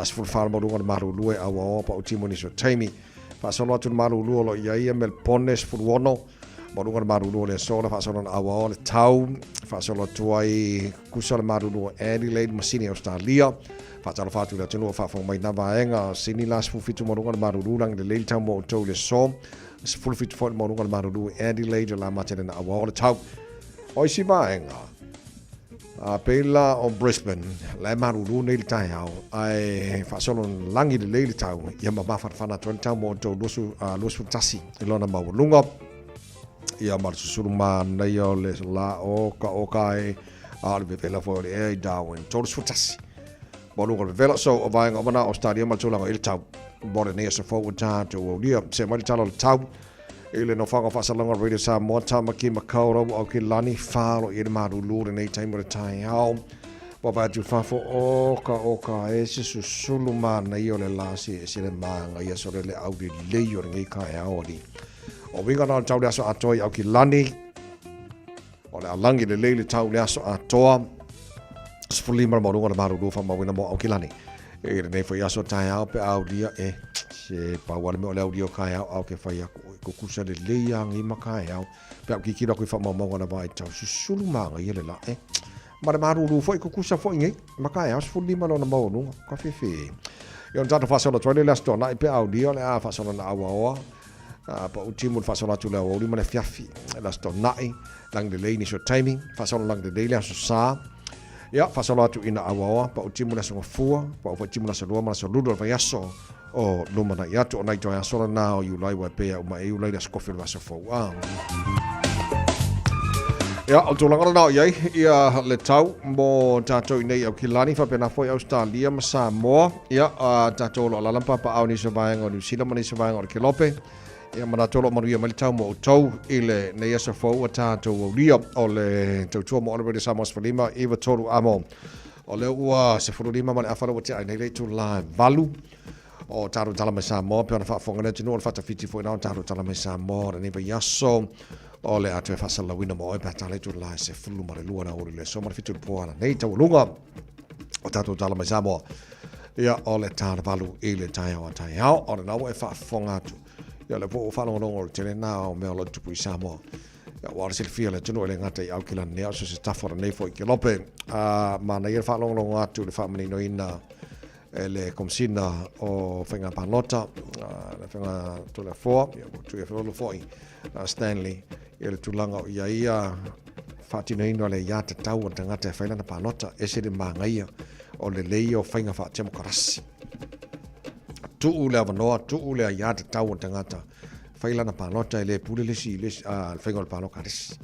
sful fal marunga le marulu e awa o pa utimo ni so taimi fasolo atu le marulu lo ia Melbourne sful wono marunga le marulu le so la fasolo na awa o le tau fasolo tuai kusa le marulu Adelaide Masini Australia Fatalo fatu la tino fa mai na vaenga sini las fu fitu morunga marulu lang le leil tambo to le so full fitu fo morunga marulu Adelaide la matele na awa le tau oi si vaenga a pela o Brisbane la marulu le Taeao ai fa solo langi le leil tau ia ma fa fa na ton tambo to lusu tasi lona mawlunga ia mar susuluma na yo le la o ka e al be pela fo le Darwin to lusu tasi Bolu ko vela so vai ngomana o stadium mal tulanga il tau bore ne so forward ta to o dia se mai talo tau ile no fanga fa salanga radio sa mo ta maki makoro o ki lani falo i maru lure nei time re Taeao baba tu fa fo o ka e se susulu mana io le lasi e se le manga ia so le audi le yo ngai ka e audi o winga na tau le so atoi o ki lani o le alangi le le tau le so atoa Sfuli mar morunga na maru fa mawina mo okilani. E nei foi aso Taeao pe audia e se pa wale me ole audio Taeao au ke fai ko kusa le leang I makaeao. Pe ki kira ko fa mo na vai tau susulu manga ile la e. Mar maru foi ko kusa foi ngai makaeao sfuli mar na morunga ka fefe. Yon tata fa solo toile la sto na pe audio le a fa solo na awa pa ultimo fa solo tu le o li mana fiafi la sto nai lang de le ni so timing fa solo lang de le so sa Ia, fasolo atu ina awaoa, pa utimu na songa fua, pa utimu na salua, mana saludo al yaso o luma na iatu o naito ya sola na o yulai wa pea uma e yulai na skofi la safo. Ia, o tūlanga na iai, ia le tau, mo tātou inei au kilani, fa pena foi Australia, ma Samoa, ia, tātou lo alalampa pa au ni sa vaenga o New Zealand, ma ni sa vaenga o Kilope, ia mana tolo maruia malitau mo tau ile nei asa fo ata to ria o le tau mo already Samoa falima eva tolu amo o le ua se fulima man afara wati ai nei tu la valu o taru tala mai Samoa pe ona fa fonga net no fa ta fiti fo na taru tala mai Samoa nei ba yaso o le atu fa sala wina mo e pa tala tu la se fuluma le lua na o le so mar fitu po ana nei tau lunga o taru tala mai Samoa ia o le taru valu ile Taeao o na o fa fonga tu ia le po fa longo tele na o me lo tupu Samoa ia war se fia le tunu le ngata au kila ne so se tafora nei fo ki lope ma na ia fa longo atu le fa mani no ina le komsina o fenga panota le fenga to le fo ia tu e fo lo foi Stanley ia le tulanga ia fatina ino le ia te tau o tangata e whaina na panota e se le mangaia o le lei o whainga wha temo karasi tuu le avanoa, tuu le ia te tau o tangata whaila na panota e le pule lesi whainga o le panota karasi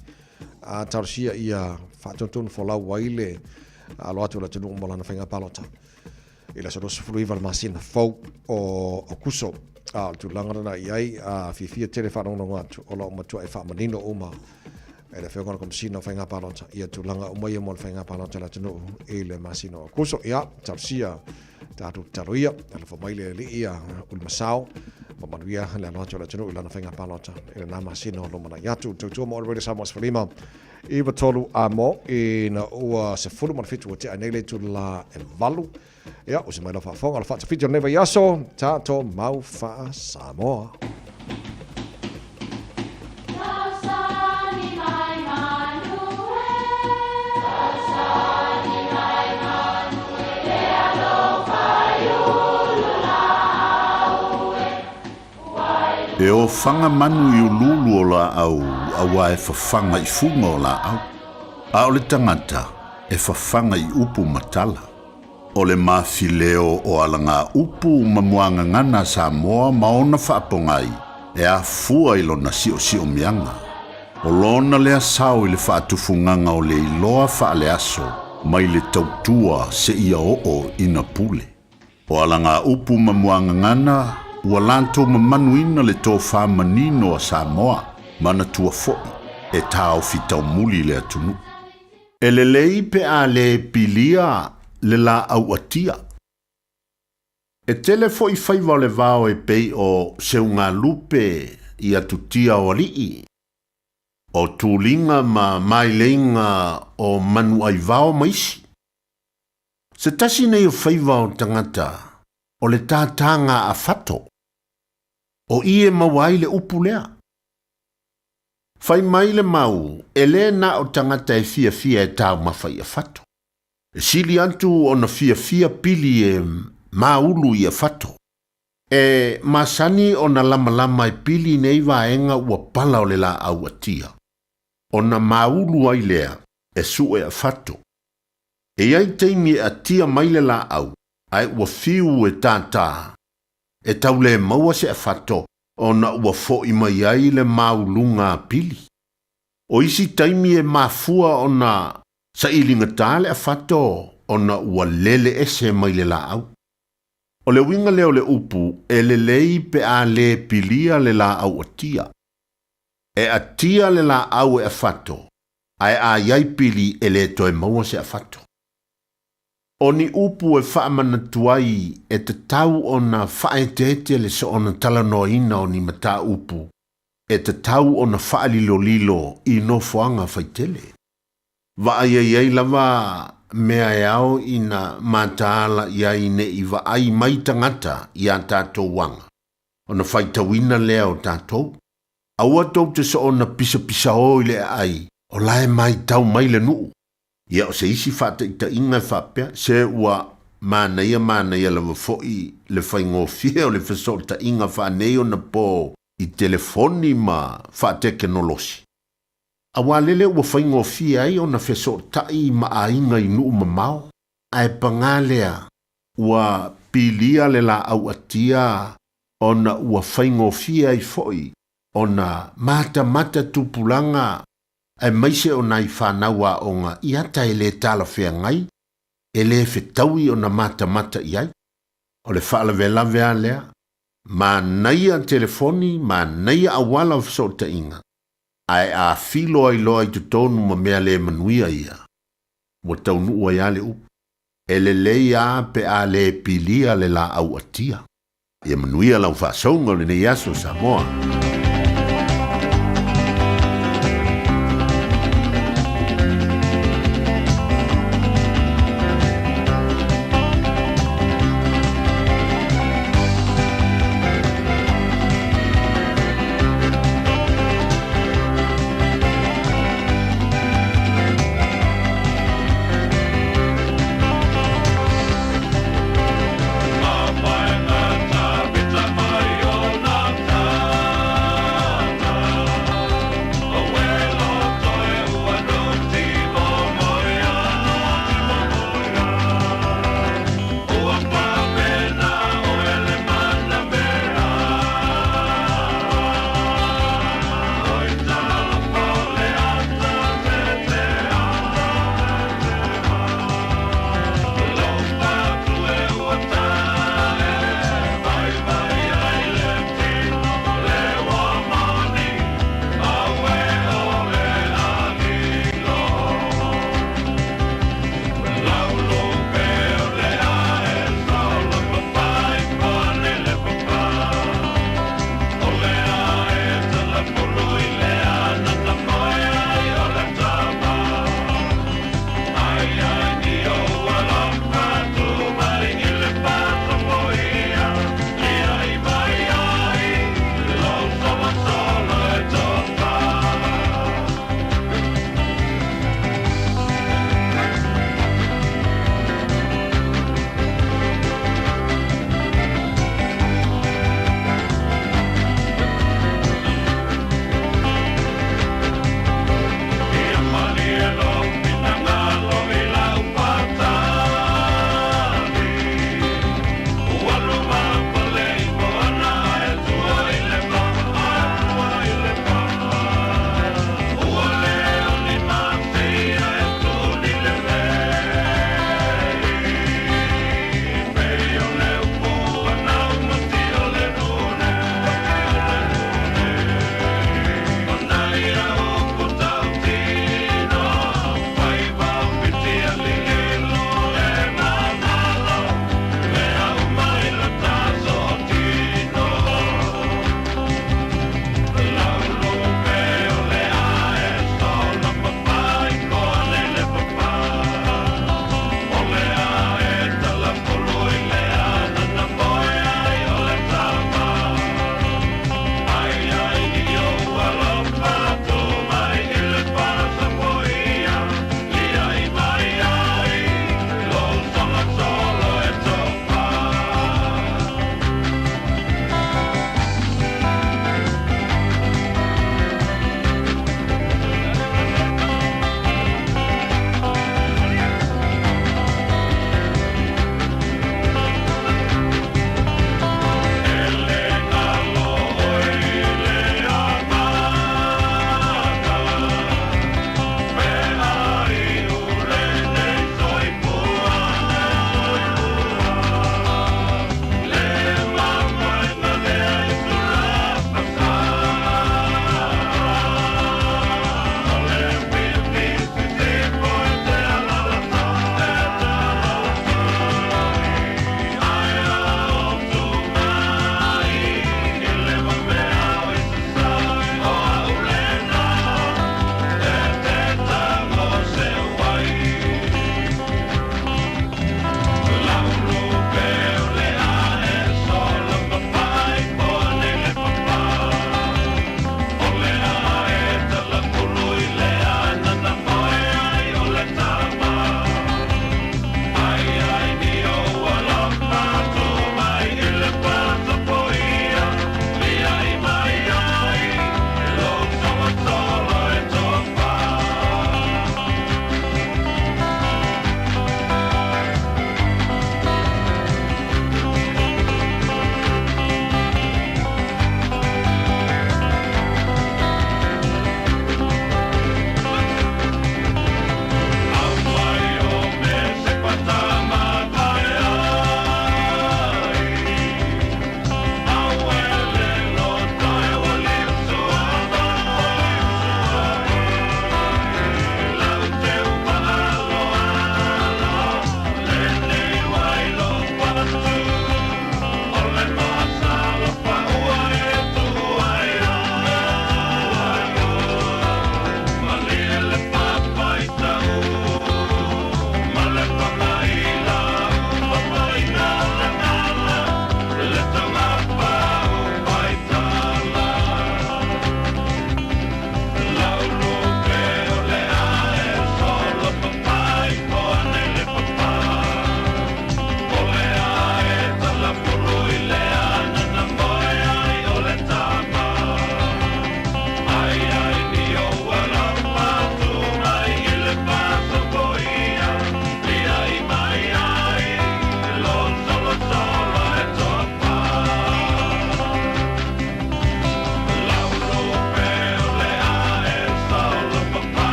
tausia ia whatontun folau waile alo atu la tunu umala na whainga panota ila so se fulu iwa masina fau o kuso a tu langana iai a fifia tele fa no ngatu o lo matua e fa manino uma e le fengona kom sino fenga palonta ia tu langa uma ia mo fenga palonta la tino e le masino kuso ia tapsia tatu taruia ala fa mai le ia ul masao manuia le no la tino la fenga palonta e na masino lo mana yatu tu mo already samos falima iwa tolu amo na ua se fulu man fitu te anele tu la e valu ia o se mai la fa fonga la fa fitu neva yaso tato mau fa Samoa. E o whanga manu i o lulu o la au, awa e whawhanga i funga o la au. A o le tangata, e whawhanga i upu matala. O le mawhileo o alanga upu mamuanga ngana Samoa maona whaapongai, e a fua i lona si o mianga. O lona lea sao i le whaatufunganga o le iloa whaale aso, mai le tautua se ia o ina pule. O alanga upu mamuanga ngana, ua lanto mamanuina le tō whamanino a Samoa, mana tua foi, e tāo fitau muli le atunu. E le lei pe a le pilia le la au atia. E tele foi whaiva le vao e pei o seunga lupe i atutia o alii. O tūlinga ma maileinga o manu ai vao maisi. Se tasi nei o whaiva o tangata, o le tātanga a fato. O ie mawai le upu lea. Whai mai le mau, e le na o tangata e fia e tau mawhai a fato. E sili antu o na fia pili e maulu i a fato. E masani o na lama e pili nei vaenga ua pala o le la au atia. O na maulu ai lea, e su e a fato. E ai teimi e atia mai le la au, ai ua fiu e tata. E tau le maua se a fato, o na ua fo i mai ai le maulunga pili. O isi taimi e mafua o na sa ilinga tale a fato, o na ua lele ese mai le la au. O le winga leo le upu, e le lei pe a le pilia le la au atia. E atia le la au e a fato, ai a iai pili e le toe maua se a fato. O ni upu e whaamana tuai e te tau o na whaetete le so o na talanoina o ni mata upu. E te tau o na whaalilo i no fuanga whaitele. Wa ai lava mea e au i na mataala iai ne i wa ai mai tangata i a tātou wanga. O na whaitawina lea o tātou. Aua tau te so o na pisa o le ai, o lae mai tau mai le nuu. Ia o se isi whata i ta inga whapea, se ua mānaia lava foi le whaingofia o le whasol ta inga whaneo na po i telefoni ma whateke nolosi. Awa lele ua whaingofia ai o na whasol ta i ma a inga i nuu mamao. Ai pangalea ua pilia le la au atia o na ua whaingofia i foi o na mata tupulanga ai maise o nai whanaua o ngā iata e le tala whea ngai, e le whetaui o na mata iai. O le whaala lave a lea, ma naia telefoni, ma naia awala o so ta inga. Ai a filo ai loa i tutonu ma mea le manuia ia. Wa taunu ua ia le upu. E le leia pe a le pilia le la au atia. Ia manuia lau whaasonga le ne yaso Samoa.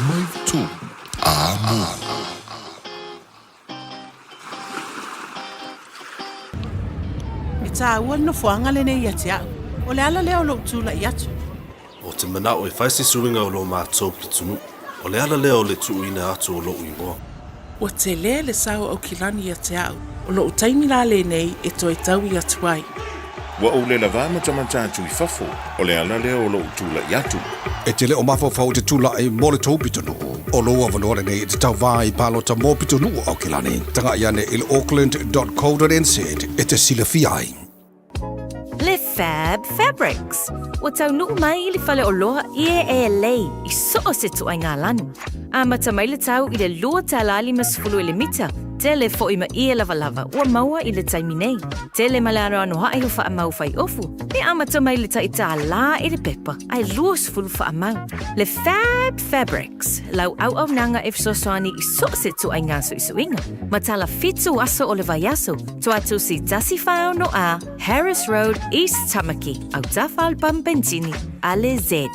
mai tu. Amo. Ta ua no fuanga le nei ati au. O le ala leo lo tula i atu. O te mana o e whaisi suringa o lo mātou ki tunu. O le ala leo le tuuina atu o lo uingoa. O te le sao au kilani i ati au. O lo utaimi la le nei e toi tau i atu ai. Wa o le lava matamata i fafo, o le ala leo lo tula i atu. E te leo mawhawhau te tula e mo le tau pitonu. O lo avanore nei e te tau vai palo ta mo pitonu au kilani. Tanga iane il auckland.co.nz e te sila fiai. Le Fab Fabrics. O tau nuu mai i le whale o loa e lei i so o se tu ai ngā lanu. A mata mai le tau i le lua talali masfulu i le mita. Tele fo i ma ia lava lava ua maua i le taimi nei. Tele malaro anu hae ho wha amau fai ofu. Me amata mai le tai tā la i le pepa. Ai luos fulu wha amau. Le Fab Fabrics. Lau au nanga e fsoswani i so se tu ai ngā suinga. Matala fitu aso o le vaiaso. Tuatu si tasi whao no a Harris Road, East Tamaki. Au tafal Pampentini. Ale Z.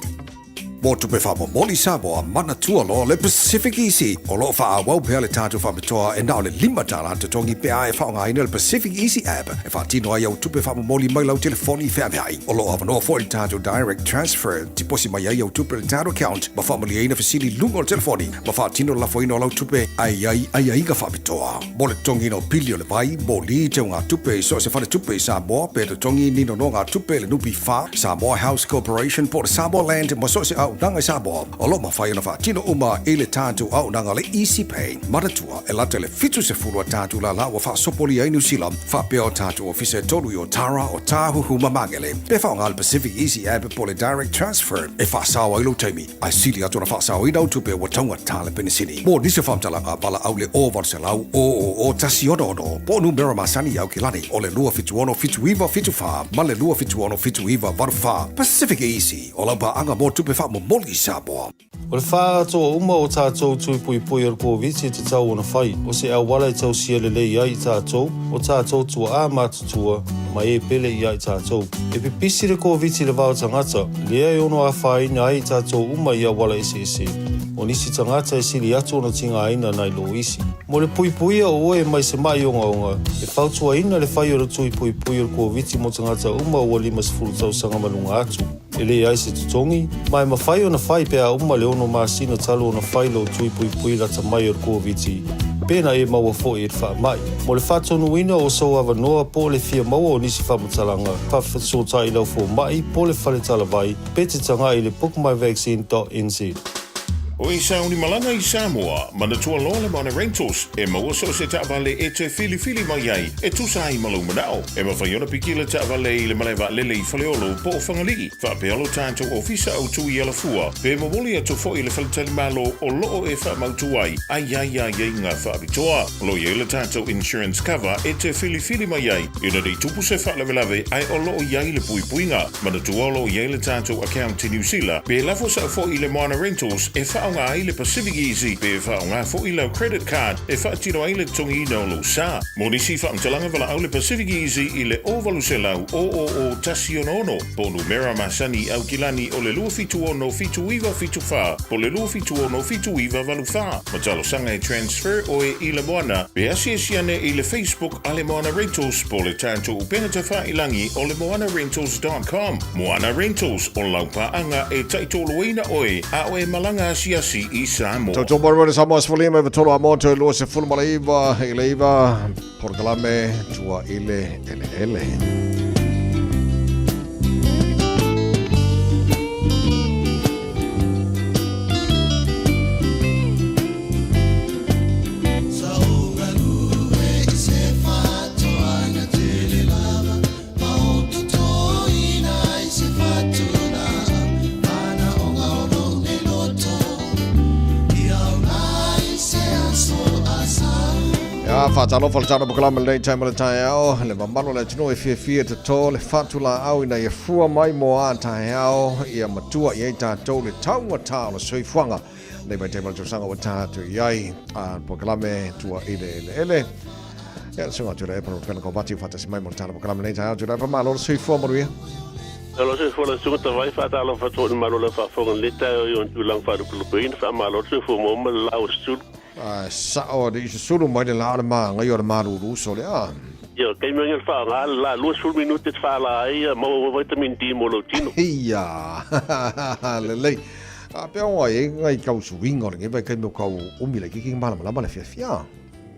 Mo tupe wha moli Samoa mana tua lo le Pacific Easy. O lo wha awau pea le tātou wha mitoa e nao le lima tāla te tongi pea e wha ina le Pacific Easy app. E wha tino ai au tupe wha moli mai lau telefoni wha mehai. O lo awanoa fo le tātou direct transfer. Ti posi mai ai au tupe le tātou account. Ma wha moli eina fasili lungo le telefoni. Ma wha tino la fo ino lau tupe ai ka wha mitoa. Mo le tongi no pili o le vai. Mo li te o ngā tupe so se whale tupe Samoa. Pe le tongi nino no ngā tupe le nupi wha. Samoa House Corporation po le Samoa Land. Ma so se au nanga Samoa. O lo mawhai na wha tino uma e le tātou au nanga le Easy Pay. Maratua e late le fitu se fulua tātou la la wa wha sopoli ai New Zealand. Wha pea o tātou ofise tolu i o Tara o Tāhuhu Mamangele. Pe wha ngā le Pacific Easy app po le direct transfer. E wha sawa ilo teimi. Ai sili atu na wha sawa i nau tupe wa taunga tāle penisini. Mō nise whamtalanga pala au le o se lau o tasi ono. Po numera masani au ki lani. O le lua fitu ono fitu iwa fitu wha. Ma le lua fitu ono fitu iwa varu wha. Pacific Easy. O lau pa anga mō tupe wha mo moli Samoa. O le wha atoa uma o tātou tui pui ar kōwiti te tau ona whai. O se au wala i tau sia le lei ai tātou. O tātou tua a mātutua. Ma e pele i ai tātou. E pipisi le kōwiti le vau tangata. Lea e ono a whai na ai tātou uma i a wala ese. O nisi tangata e sili atu ona tinga aina nai lo isi. Mo le pui o oe mai se mai onga. E whautua ina le whai o le tui pui ar kōwiti mo tangata uma o limas furu tau sanga malunga atu. E le ai se tutongi. Mai ma whai ona whai pea uma le ono masina talo ona whai lo tui pui lata mai ar kōwiti. Pena e maua fo e wha mai. Mo le whatonu ina o sau awa noa po le fia maua o nisi whamatalanga. Whawhatso tai lau fo mai po le whale talavai. Pete tanga i le bookmyvaccine.nz. O i sauni malanga i Samoa, manatua loa le mana rentals, e maua so se taavale e te fili mai ai, e tusa ai Malu manao. E mawhaiona piki le taavale i le malewa lele i whaleolo po o whangaligi. Whapealo tātou ofisa au tui ala fua, pe mawoli atu fo i le whaletali malo o loo e whamautu ai ngā whaabitoa. Lo i le tātou insurance cover e te fili mai ai, ina dei tupu se whaalawelawe ai o loo iai le puipuinga. Manatua lo i le tātou account i New Zealand, pe lafo sa fo i le mana rentals e whaonga ai le Pacific Easy, pe whaonga fo i lau credit card, e whaatino ai le tongi ina o lo sa. Monisi whaamtalanga wala au le Pacific Easy i le ovalu se lau o tasi ono. Po numera masani au kilani o le lua fitu ono fitu iwa fitu wha, po le lua fitu ono fitu iwa valu wha. Matalo sanga e transfer o e i le moana, pe asiasiane i le Facebook a le Moana Rentals, po le tātou upena te wha ilangi o le moanarentals.com. Moana Rentals o laupaanga e taitoloina oe, a oe malanga asiasi i Samoa. Tau mara Samoa sfalima iwa tolo a moto e lua se fulma le iwa, portalame tua ele. Whatalo for tana bukalama le time le Taeao le mamalo le tino e fia te to le fatula au ina ia fua mai mo a Taeao ia matua ia tātou le taunga tā le soifuanga le mai tema le tosanga wa tātou iai a bukalame tua ele ia sunga tura e pano pena ko vati fatasi mai mo tana bukalama le Taeao tura e pamalo le soifua moruia Alo se fola sunga ta vai fa ta lo fa to ma lo fa fo le ta yo tu lang fa lu pein fa ma lo se fo mo ma la o sul. Sa o de se sulu mai de la ma ngai o maru ru so le a. Yo kai me ngel fa la lu sul minute fa la ai mo vitamin D mo lo tino. Ia. Le. Pe o ngai kau su wingo ngai vai kai mo kau o mi le ki ma le fia.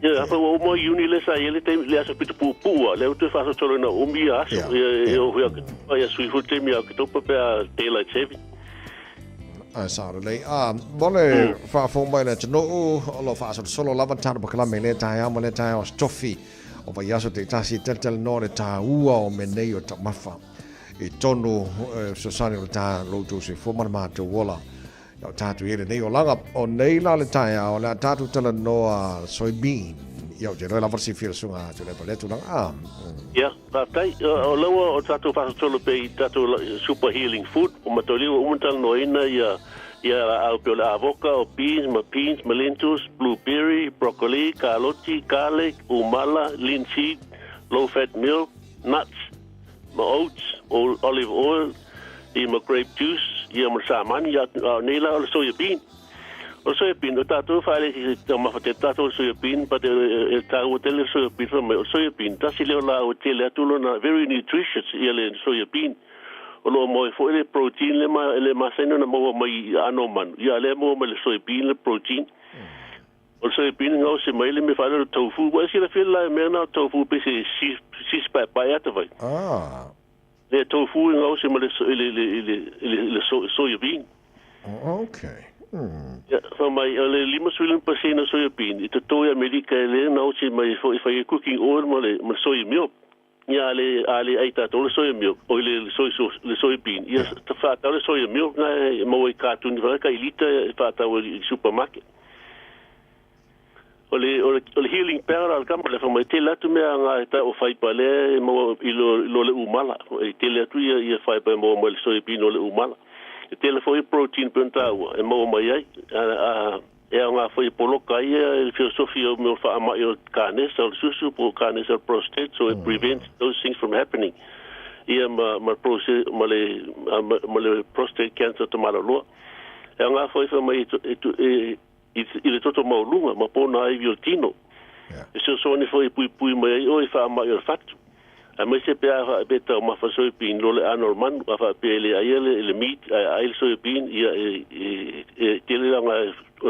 Ya, apa mo uni le sa ele te le asa pitu pupu le tu fa so na umi as ya sui fu te mi a to pa tela chevi sa le mole fa fo mai le no o lo fa so solo lava tan ba kala me le Taeao mo le Taeao stoffi o va yaso te tasi tel no le ta ua o me nei o ta mafa e tonu so sani o ta lo tu se fo ma to wola o tatu ele nei o langa o nei la le Taeao la tatu tala noa soybean ia je la versi fil sunga je le paletu lang ya tai o lo o tatu fa solo pe tatu super healing food o matoli o montal noina ya au pe la avoca o peas lentus blueberry broccoli carrot garlic umala linseed low fat milk nuts oats olive oil grape juice ia masaman ia nela o soya bean o tato fale si ma fate tato soya bean but el tago tele soya bean from soya bean tasile la o tele atulo na very nutritious ia le soya bean o lo mo fo le protein le ma seno na mo mai anoman ia le mo le soya bean le protein o soya bean ngo se mai le me fale tofu wa si la fela me na tofu pe si pa ata vai le tofu ngo se ma le soya bean okay ja van my le 5% soya bean ito toya Amerika le nou si my for cooking oil maar soya milk ja ale aita to soya milk o le soya bean ja te fata le soya milk na mo cartoon va ka ilita fata o supermarket o le healing power al campo le fama tela tu me nga ta o fai pale mo ilo le umala tela tu ia fai pa mo le soya bean o le umala tele foi protein pentau e mo mai ai nga foi poloka ia filosofia o meu fa ma eu carne so susu pro carne so prostate so it prevents those things from happening ia ma process ma le prostate cancer to malo nga foi fa mai il toto mo lunga ma pona ai violtino so so ni foi pui mai o fa ma eu fatu a me se pea beta ma fa soy pin lo le anorman fa pele ai le meat ai soy pin ia tele la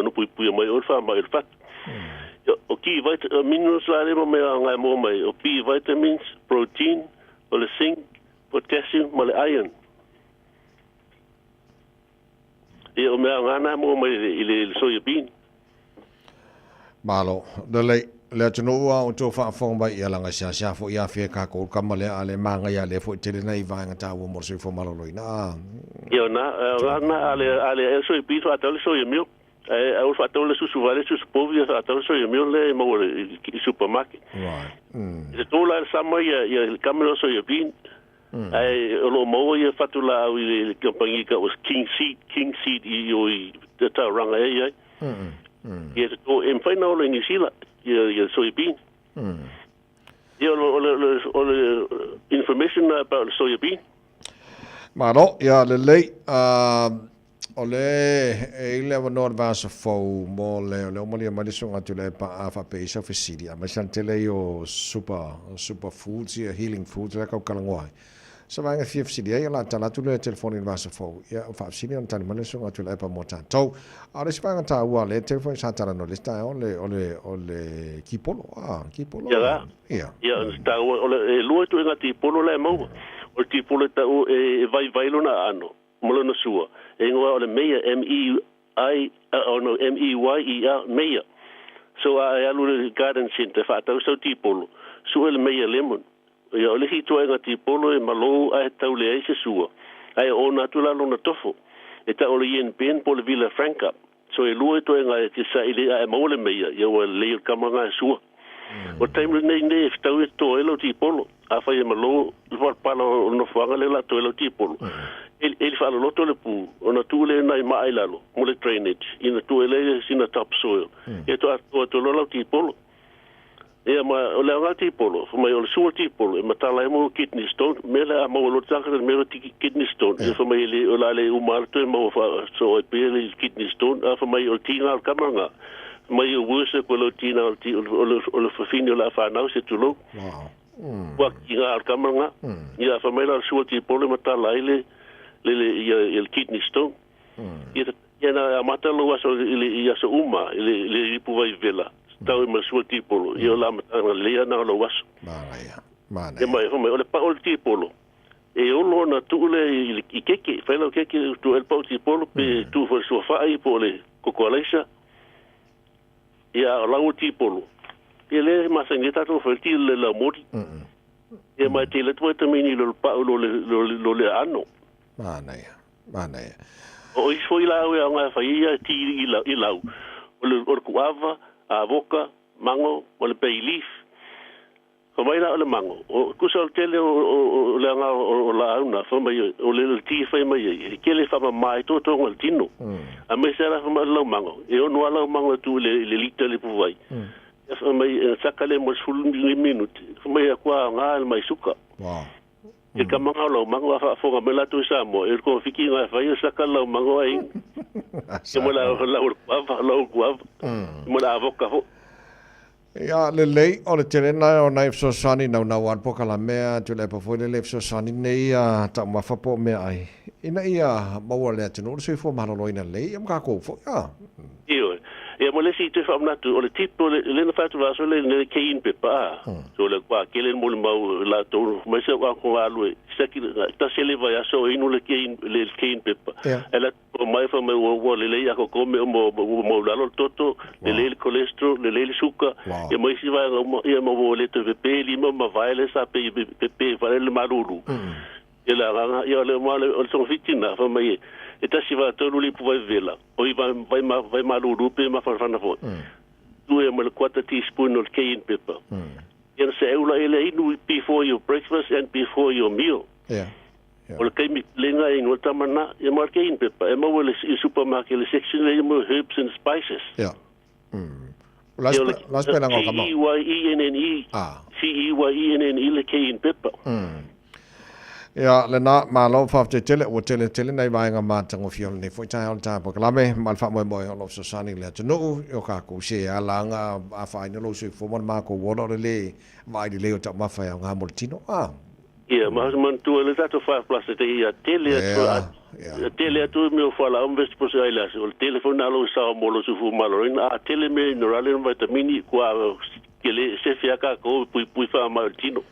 no pui mai or fa mai fat o ki minerals la le me nga mo mai o pi vitamins protein o le zinc potassium mo le iron e o me nga na mo mai le soy pin malo le tunu o to fa fong ba ia langa sia fo ia fe ka ko kamale ale manga ia le fo tele nei va nga ta wo mo se fo malo loina yo na ale so pi so atal so yemio au fa tole su vale su povia atal so yemio le mo supermarket right se to la sama ia kamelo so yebin ai lo mo ia fatula i compagnie ka was king seed yo de ta ranga ai ia to en final in Sila ia soybean ia o information about soybean malo ia le o le e le no va so fo mo le mo le sunga tu le pa fa pe sa facility ma santele yo super foods ia healing foods la ka kalangoi sa va nga facility ia la tala tu le telefone va so fo ia fa facility on tan le sunga tu le pa mo tan to ora si pa ta wa le telefone sa tala no le sta o le kipolo ia sta o le lo tu nga tipolo le mo o tipolo ta o vai lo na ano mo no sua engwa o le meia MEYER meia so I alu garden center fa ta so tipolo so le meia lemon ia le hito nga tipolo e malo ai tau le ai se sua ai o natula lo na tofo e ta o le yen pen po le Villa Franca so e lua to nga te sa ile ai mo le meia ia o le kamanga sua o time nei tau to elo tipolo a fa ia malo va palo no fanga le la to elo tipolo ele fala loto le pu ona tule nai mai lalo mo le drainage ina tu ele sina topsoil e to lo tipolo Ia ma o le anga tipolo, mai o le sua tipolo, e matala e mo kidney stone, mele a mo lo taka me lo kidney stone, e mai le o la le umarto e mo fa so e pele kidney stone, a mai o tina al kamanga, mai o wuse ko lo tina o lo fafino la fa na se tulo. Wa kinga al kamanga, ia fa mai la sua tipolo matala ile le kidney stone. Ia na matalo waso ile ia so uma ile ipu vai vela. Tau ma sua tipolo io la matanga lea na lo waso mana e mai o le pa o tipolo e o lo na tu le i keke fa lo keke tu el pa tipolo pe tu fo so fa i po le kokolesa ia la o tipolo e le ma sengeta tu fo ti le la mori e mai te le tu tamini lo pa lo le ano mana o i foi la o nga fa ia ti i la o kuava a boca mango o le bay leaf o mai la o le mango o kusa o tele o le anga o la una fa mai o le ti fa mai ke le fa mai to ngol tino a me sera fa lo mango e o no ala mango tu le lita le puvai fa mai sakale mo sul minuti fa mai kwa nga mai suka e ka manga lo mango fa fo me la tu sa mo e ko fiki nga fa sakala mango ai e mo la o kwa mo la avoka ho ia le lei o le terena o nai so sani na wan po kala mea tu le po foi le so sani nei a ta ma fa po me ai ina ia ma wa le tenu se fo ma lo ina lei am ka ko fo ia io e mo le si te fa na tu o le tipo le na fa tu va so le kein pe pa so le kwa ke le mo mau la to ma se wa ko alu se ki ta se le va so inu le kein pe pa ela o mai fa me wo le ya ko come mo la lo toto le colesterol le suka e mai si va e mo le te pe li mo ma va le sa pe va le malulu e la ranga e le mo le son fitina fa mai e ta si va tolu li puva vela o i vai malulu pe ma fa na fo tu e mo le 4 teaspoon of cayenne pepper e se eula ele inu before your breakfast and before your meal o le kai mi lenga e no tamana e mo cayenne pepper e mo le supermarket le section le mo herbs and spices las pena ngo kama CEYENNE le cayenne pepper ia le na malo fa te tele o tele nei vai nga ma tango fiol nei foi tai on ta po klame mal fa mo lo so sani le tno yo ka ku se ala nga a fa no lo se fo ma ko wo le vai di le o ta ma fa nga moltino ia ma man tu le tato fa plus te ia tele tu me fa la invest po se ala o telefono lo sa mo lo su fu malo a tele me no rale vitamini qua que le se fia ka ko pui fa moltino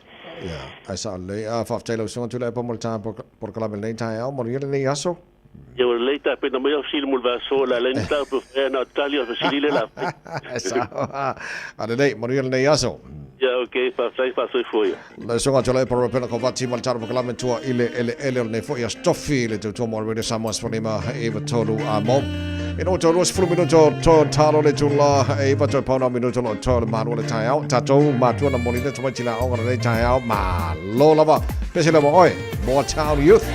ai sa le a fa tele so tu le po molta por klame nei Taeao mo nei aso io le ta pe no me sil mul va so la lenta po fe na talia fa silile la a nei mo nei aso ya okay fa so foi le so nga le por pena ko vati molta por klame tua ele nei fo ia stoffi le tu mo re Samoa sponima eva tolu a mo in auto los fru minuto to talo le jula e pato pauna minuto lo to Malu le Taeao tato matu na monita to chila ong le Taeao ma lo lava pese le mo oi more town youth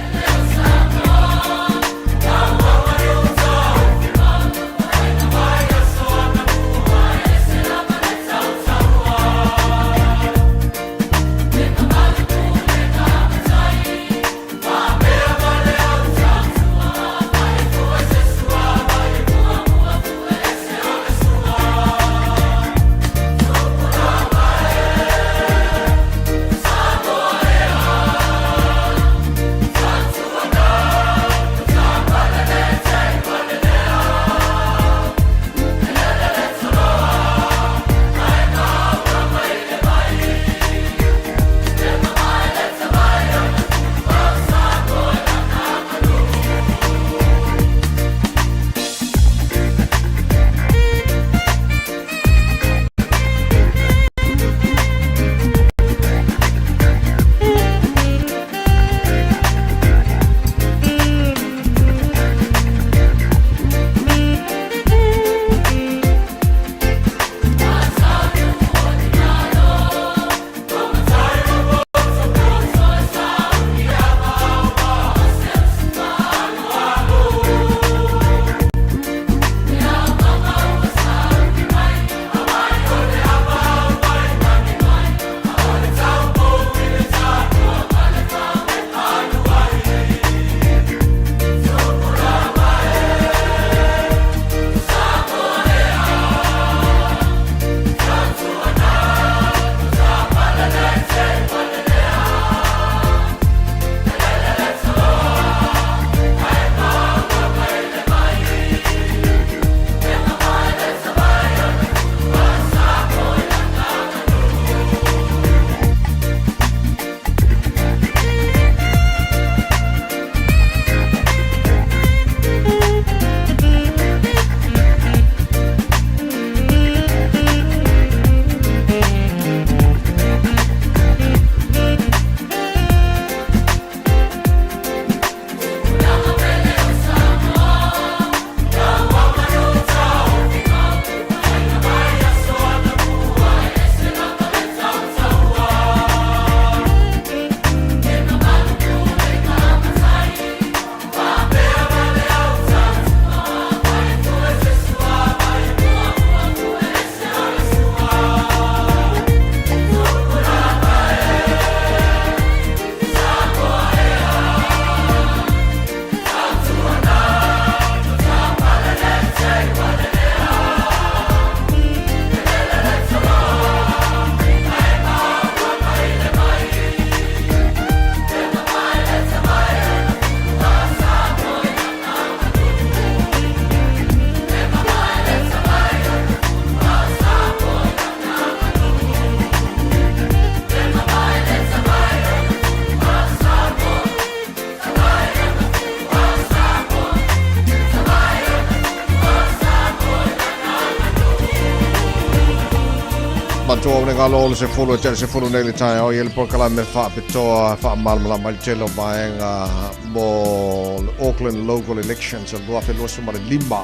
Taeao o nga lo se fulu te se fulu nei Taeao i le porkala me fa petoa fa malmala mal telo baenga mo Auckland local elections al dua felo suma lima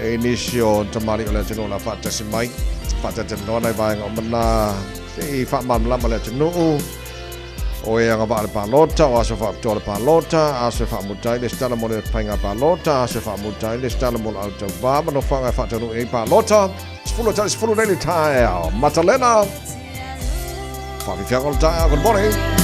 e inisio tamari o le tino la fa tasi mai fa te no nei baenga o mana se fa malmala mal tino o e anga va pa lota o aso fa to pa lota aso fa mutai le stala mo le painga pa lota aso fa mutai le stala mo auto va no fa fa to e pa lota sfulo tali sfulo nei Taeao Matalena fa vi fiago Taeao good morning.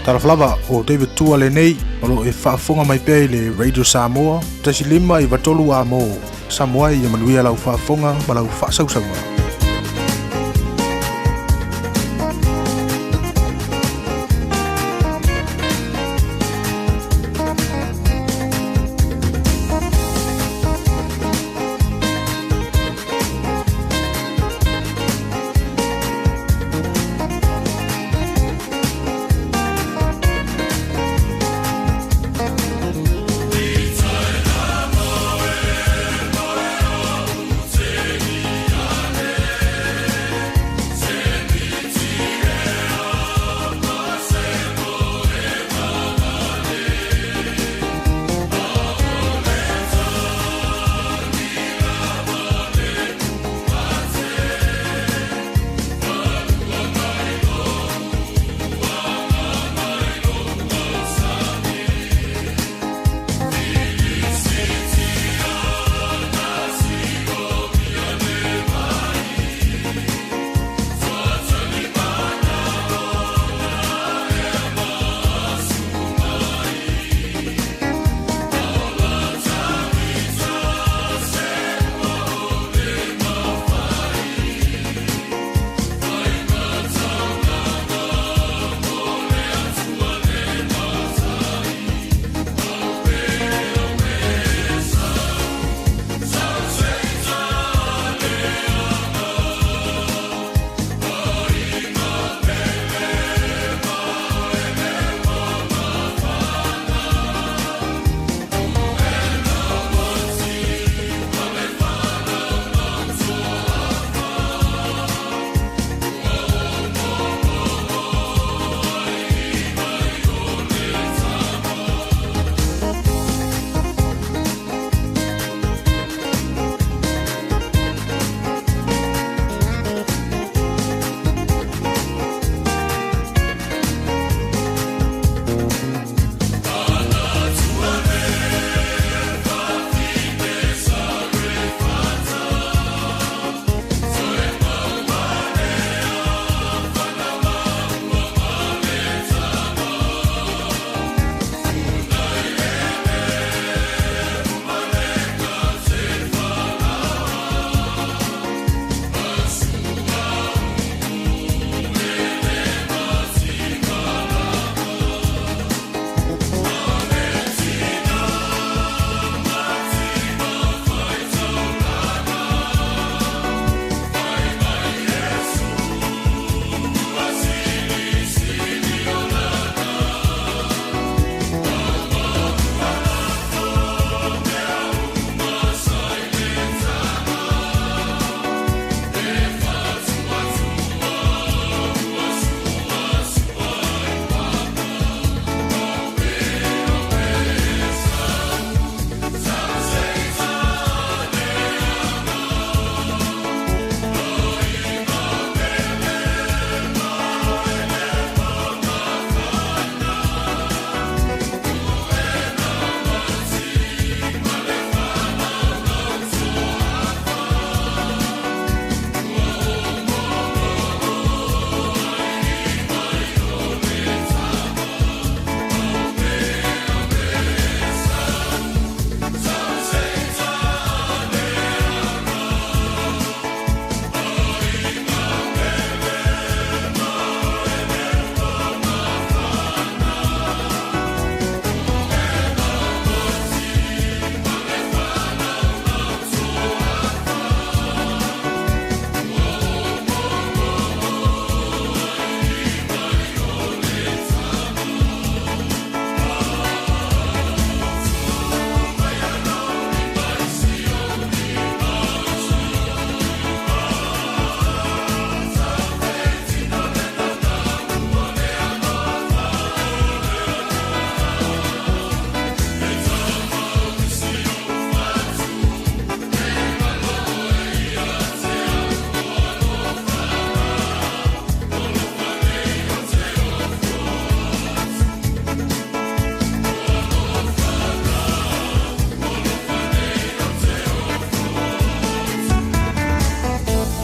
Talaflava o David Tua le nei, o lo e whaafonga mai pia i le Radio Samoa, tasi lima i watolu a mo, Samoa i manuia lau whaafonga, ma lau whaasausaunga. Yeah.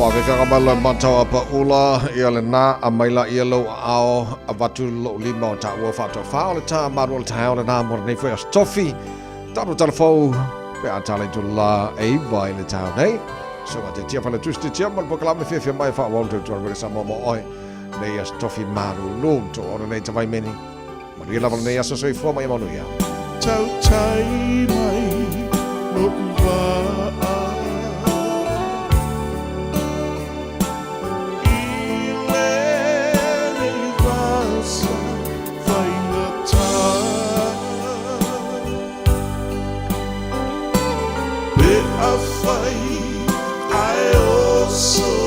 Whakakaka mala matau apa ula ia le nā a maila ia lau ao a watu lo lima o ta ua whatua whao le tā maru le Taeao le nā mora nei whai as tofi tanu telefou pe a tale tu la e vai le Taeao nei so a te tia whana tusti tia mal pokalame whiawhia mai wha wau tu tua Samoa mo oi nei as tofi maru no to ora nei te vai meni maria lava nei asa soi fua mai manu ia Tau tai mai no uwa I also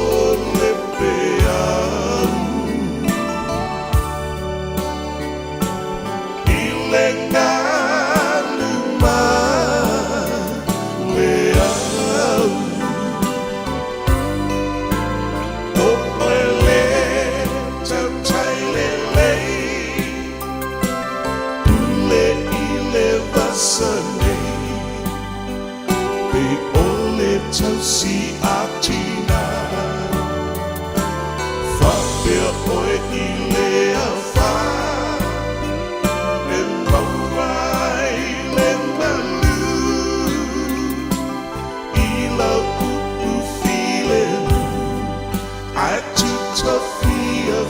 si atina fa per oi ile fa en mawai len malu ila u feeling I took a feel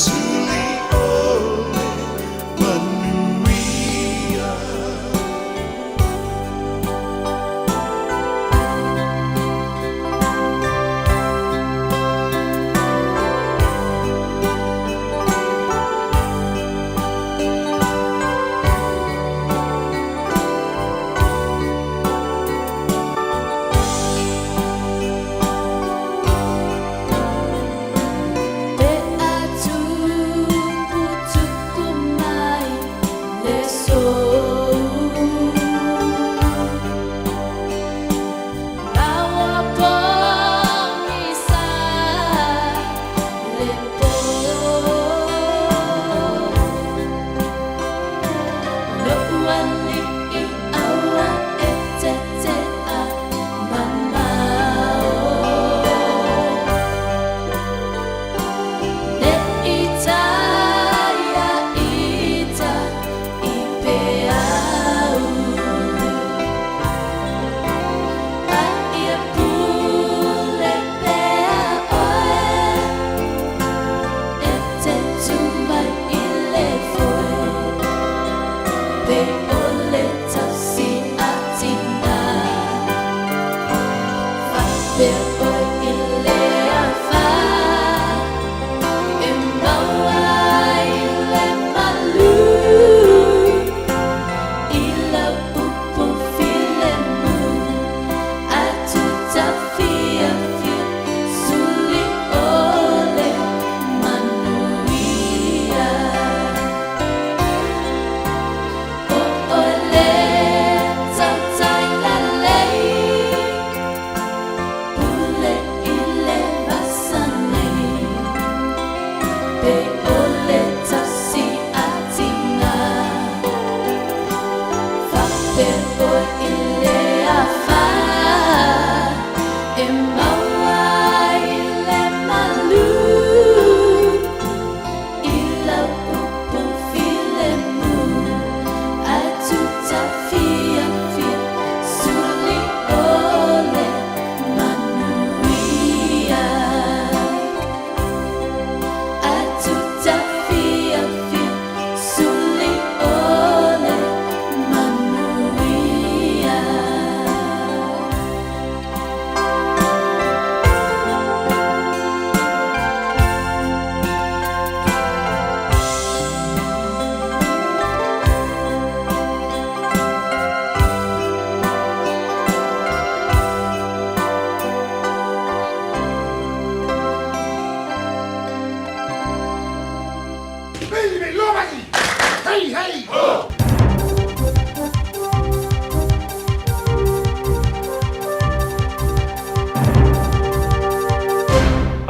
suli ole manuia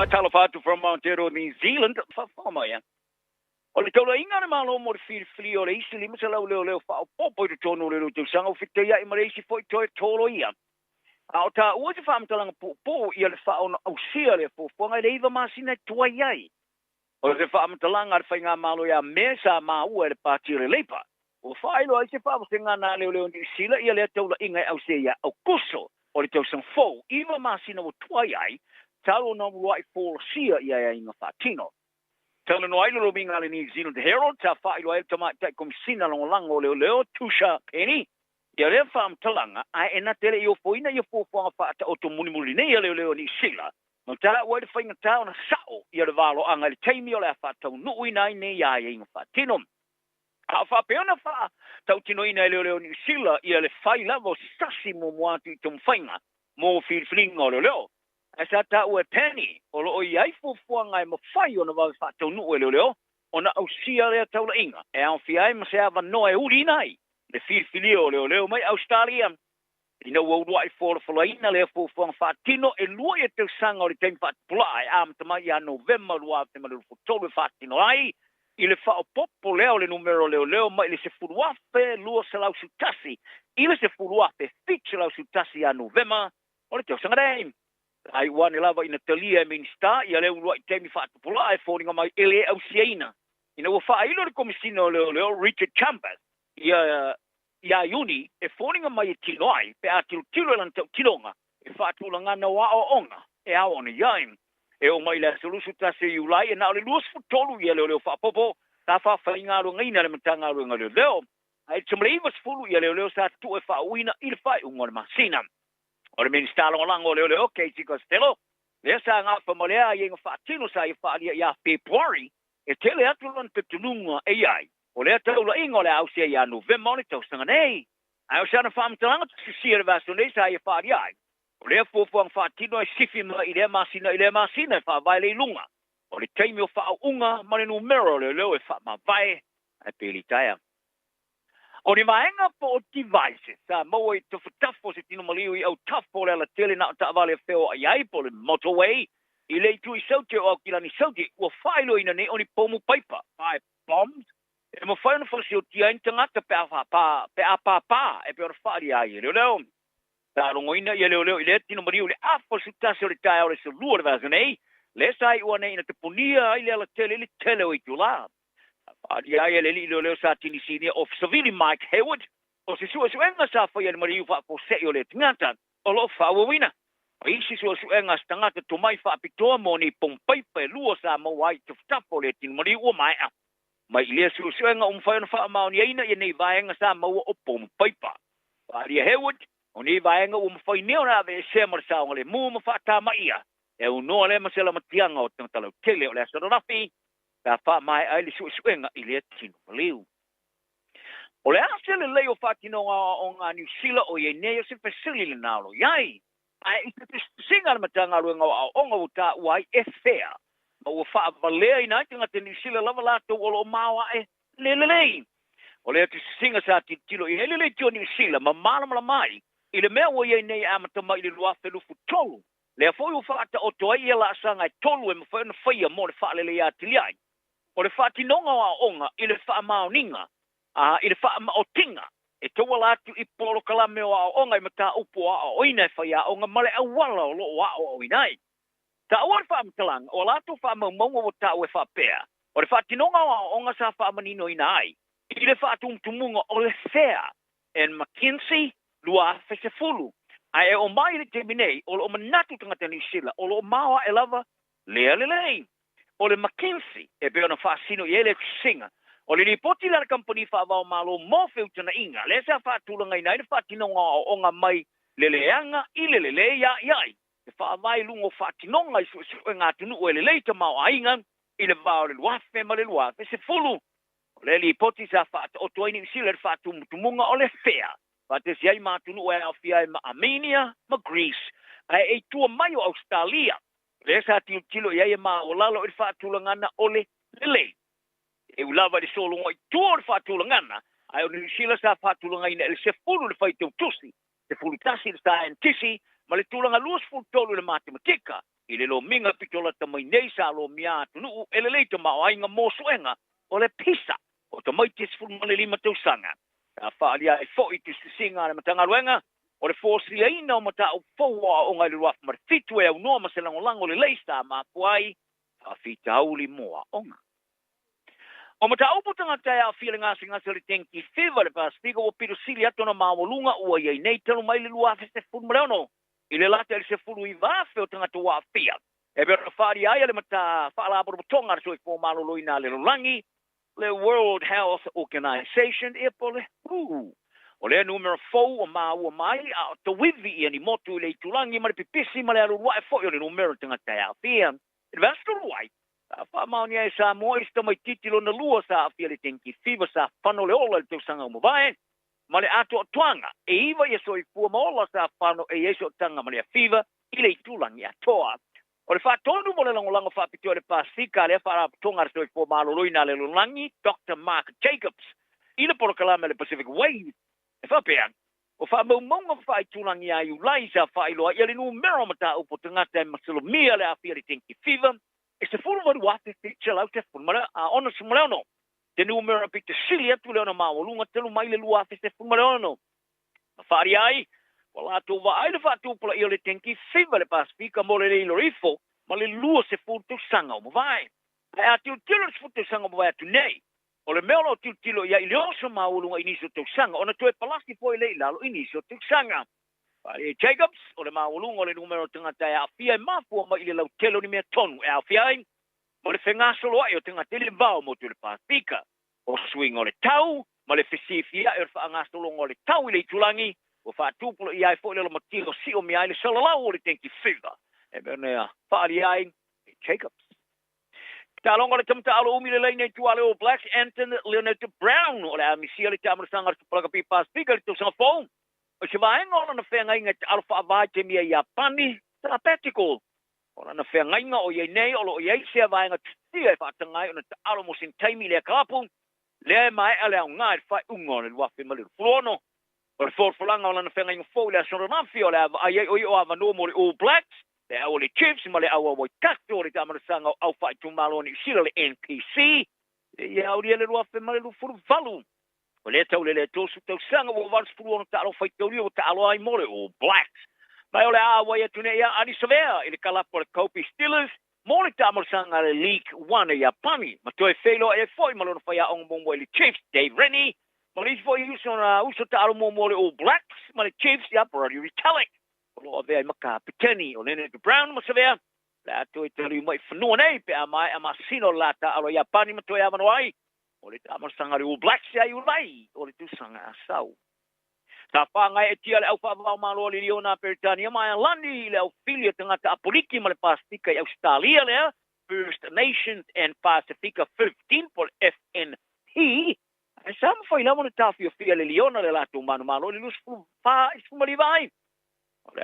Talafatu from Montero, New Zealand, Fafamaya. O le taula inga na malo mo le fili o le isi lima sa lau leo fa popo i tono le to sanga fitea i maresi foi toi tolo ia. Au ta ua se whaamtalanga po ia le whaona au sia le fuafuanga le iwa masina tuai ai. O se whaamtalanga ar whainga malo ia mesa ma ua le pātire leipa. O whaelo ai se whaamutenga nā leo ni sila ia le taula ingai au se ia au kuso. O le tausang fau, iwa masina o tuai ai, talo na mua i fōla sia ia inga whaatino. Talo no ai lo minga le New Zealand Herald, ta whaelo ai tama tai komisina longolango leo Tusha Penny. Ia le whaamtalanga, ai ena tele i o foina i o fōwhanga whaata o to muni nei leo ni sila. No tala ua le whainga tau na sao ia le walo anga le taimi o le whaatau nui nai nei ia inga whaatino. A whapeona wha tau tino ina leo ni sila ia le whai lavo sasi mo moatu i tom whainga mo whiringa o leo. E sa ta ua Penny, o lo o iai fōwhanga e ma whai o na wau whaatau nui leo, o na au sia lea taula inga. E au whiai ma se awa noe uri nai. Le filfilio leo mai Australia ina ua i folaina le fōwhanga whaatino e lua i te sanga o le teim whaatpulai am tamai ia November lua te malu fotolu whaatino ai i le whaopopo leo le numero leo mai le se furuafe lua se lau sutasi i le se furuafe fitch lau sutasi a November o le teo sanga reim ai wane lava ina talia e minsta ia leo lua i teimi whaatpulai fōringa mai ele au siaina ina ua whailo le komisino leo Richard Chambers ia uni e fōringa mai e tinoai pe a tilo lan tau tilonga e whaatulanga na wa o onga e au ona iaim e o mai le solusu tase i ulai e na ole luas futolu ia leo whaapopo ta whawhainga aro ngaina le matanga aro leo ai tumle iwas fulu ia leo sa tu e whaawina i le whai ungo le masina o le minister longolango leo Katie Costello le sa ngā whamalea i inga whaatino sa i whaalia ia February e tele atu lan te tununga e iai o lea taula ingo le au sia ia November le tausanga nei. Ai o sana whaamtalanga tu sia le vaso nei sa ia whaari ai. O lea fōwhang whaatino e sifi ma i lea masina e whaavai le ilunga. O le teimi o whaunga ma le numero leo e whaamavai ai peli taia. O ni maenga po o devices sa maua i tofo se tino maliu i au tafo le ala tele na ta vale feo ai ai po le motorway i le tu i sauti o kilani sauti ua whailo ina nei oni pomu paipa. Five bombs. E mo whai ona whasio tia in tangata pe a pa e pe ora whaari ai leo. Tā rongo ina i leo i le tino mariu le afo sutase o le Taeao le se lua le vaso nei. Le sai ua nei ina te punia ai le ala tele o i tula. Whaari ai le li leo sa tini sini o Savili Mike Hayward. O se suenga sa whai ane mariu whaako se o le tingata. O lo whaawawina. O isi suenga sa tangata to mai whaapitoa mo ni pompaipa e lua sa mawai te whatapo le tino mariu o mai a. Mai le suenga whai wha mao ni aina i nei vaenga sa maua o pompaipa. Whaari Hayward. O ni vaenga whai neo na ve se marasa o le mua mawhata maia. E unoa le masela matianga o tangatalo tele o le asarafi. Ta wha mai ai le suenga i le tino maliu. O le asele leo whatino o ngā New Zealand o ye neo se fasili le nalo. Iai. Ai i te singa le matanga ruenga o onga uta uai e fea. Ma ua wha valea ina te ngate New Zealand lava lato o lo mawa e lelelei. O le te singa sa ti tilo i helele tio New Zealand ma malamala mai. I le mea o ye nei amata mai le luafe lufu tolu. Le foi o whaata o toa i la sanga i tolu e mawhai na whaia mo le whaalele i atiliai. O le whaatinonga o onga i le wha maoninga. I le wha maotinga. E toa latu i polo kalame o onga i mata upo a oina e whaia onga male awala o loo a o inai. Ta ua le wha amtalanga o latu wha maumonga o ta ue wha pea. O le whaatinonga o onga sa wha manino ina ai. I le whaatumtumunga o le Fair and McKinsey lua fese fulu. Ai o mai le temi nei, o lo manatu tangata New Zealand, o lo mawa e lava lea lelei. O le McKinsey, e beona whaasino i ele kusinga. O le ripoti la company whaavao malo mōwheu tana inga, le sa whaatulanga ina i le whaatinonga o onga mai leleanga i lelele iai. E whaavai lungo whaatinonga i sue ngā tunu o lelei ta mao ainga, i le vao le luafe ma le luafe se fulu. O le ripoti sa whaata o tuaini i sila le whaatumutumunga o le Fair. Pate si ai mātunu o e awhia ma Armenia, ma Greece. Ai e tua mai o Australia. Le sa tilo i ai ma o lalo i whaatulangana o le lelei. E ulawa di solongo i tua o le whaatulangana. Ai o ni sila sa whaatulangaina le se fulu le whaitau tusi. Se fulu tasi le scientisi. Ma le tulanga luas fulu tolu le matematika. I le lo minga pitola tamai nei sa lo mia tunu. E le leita ma o ainga mosuenga o le pisa. O tamai tis fulu ma le lima tausanga. A whaalia e fo i tu singa le matanga ruenga, O le fōsileina o mata o fōua o ngai lua marfitu e au noa ma se langolango le leista ma kuai a fita auli moa onga. O mata upo tangata e a while ngā singa se le tenki whiwa le Pasifika o piru sili ato na mawalunga ua iei nei telu mai le lua se fulu mreono. I le lata le se fulu i vafe o tangata wa fia. E bera whaari aia le mata whaala aporo tonga ra soi fō malo loina le lulangi, le World Health Organization e po le o le numero 4 o maua mai a to wivi i ani motu i le tulangi ma le pipisi ma le arurua e fo i le numero tangata e a fia. E vasto ruai. Fa mauni e Samoa ista mai titilo na lua sa a fia le tenki fiva sa whano le ola le tau sanga o mawae. Ma le ato o tuanga e iwa i soi fua ma ola sa whano e yeso tanga ma le fiva i le tulangi a toa. O le whaatonu mo le langolanga whaapitio le Pasifika le whaara tonga le soi fua maloloina le lulangi Dr. Mark Jacobs i le porokalame le Pacific Wave. E whapean, o whaamaumaunga whaai tulangi a iulai sa whaailoa i le numero mata upo tangata e masilomia le a fia le tenki fiva. E se fulu wadu wate te lau te fulmara a ono sumaleono. Te numero pita silia tu leona mawalunga telu mai le lua te fulmaleono. Ma whaari ai, wala tu wa ai le whatu pula i le tenki fiva le Pasifika mo le ilo rifo, ma le lua se fulu tu sanga o mawai. E a tiu tilo se fulu tu sanga o mawai atu nei. O le meolo tiu tilo ia i le oso mawalunga iniso tu sanga, ona tu e palasi po i le ilalo iniso tu sanga. E Jacobs, o le mawalunga o le numero tangata e a fia e mafua ma i le lau telo ni mea tonu e a fia ai. O le whengasolo ai o tangata le vau mo tu le Pasifika. O swing o le tau, ma le whisifia e o le whaangasolo o le tau i le tulangi, o whaatupulo i ai fo i le matilo si o mi ai le salalau o le tenki fiva. E bernea, whaari ai, e Jacobs. Talonga le tamta alo umi le leine tu ale o Blacks, Anton Leonard Brown, o le amisia le tamara sanga tu palaka Pasifika le tu sanga fōu. O se vaenga ona na whengainga te alfa avai te mia Japani, sabbatical. Ona na whengainga o iei nei, o iei sea vaenga tia e whatangai, ona te alo mo sin taimi lea kapu, lea mai ale au ngai whai ungo le wafi maliru fulono. O le whorfulanga ona na whengainga fōu lea soranafi o lea aiei o ava no mo le All Blacks, lea o le Chiefs, ma le awa wai kato o le tamara sanga au whai tumalo ni sila le NPC, lea au lia le wafi maliru furu valu. O le tau le tosu tau sanga o vans furu ona ta alo fai tauri o ta alo ai more o Blacks. Mai o le awa ia tune ia ani savea i le kalapo le Kopi Steelers, mo le tamar sanga le League 1 e Japani. Ma toi whelo e foi malona whai a onga momo le Chiefs, Dave Rennie. Ma le foi uso ta alo momo le All Blacks, ma le Chiefs ia Brody Retallick. O lo avea i maka Piteni o Leonard Brown ma savea. Le ato i tali mai whanua nei pe a mai a masino la ta alo Japani ma toi avano ai. O le tamar sanga le All Blacks ia iulai, o le tu sanga a sau. Ta whangai e tia le au whaavau malo le Leona Peritania mai lani le au filia tangata apoliki ma le Pasifika i Australia lea, First Nations and Pasifika 15 por FNP. E sama whai lau na tafi o fia le Leona le lato manu malo le lus fumali vai.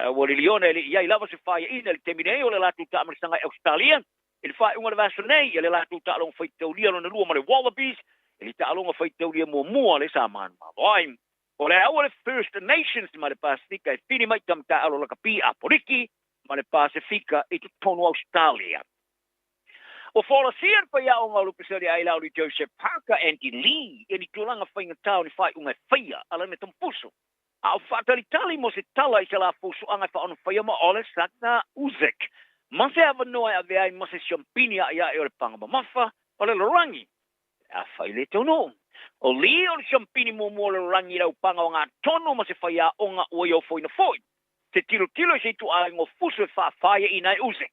O le Leona le iai lava se whai ina le teminei o le lato ta amarisanga i Australia. E le whai unga le vasanei e le lato ta alonga whai taulia no na lua ma le Wallabies. E le ta alonga whai taulia mua le sa manu malo ai. O le au le First Nations ma le Pasifika e whini mai tamta alo laka pi a poriki ma le Pasifika i tu tonu Australia. O whola sian pa ia o ngā lupesari ai lauri Joseph Parker Andy Lee e ni tulanga whainga tau ni whai unga whaia ala ne tampuso. A o whataritali mo se tala i se la fuso angai wha ono whaia ma ole sakna Uzek. Ma se awa noa a veai ma se champini a ia e o le pangama mafa o le lorangi. A whai le tono. O li o le champini mo le rangi rau panga o ngā tono ma se whaia o ngā oi o foi na foi. Te tilo se tu a ngō fuso e whaia i nai use.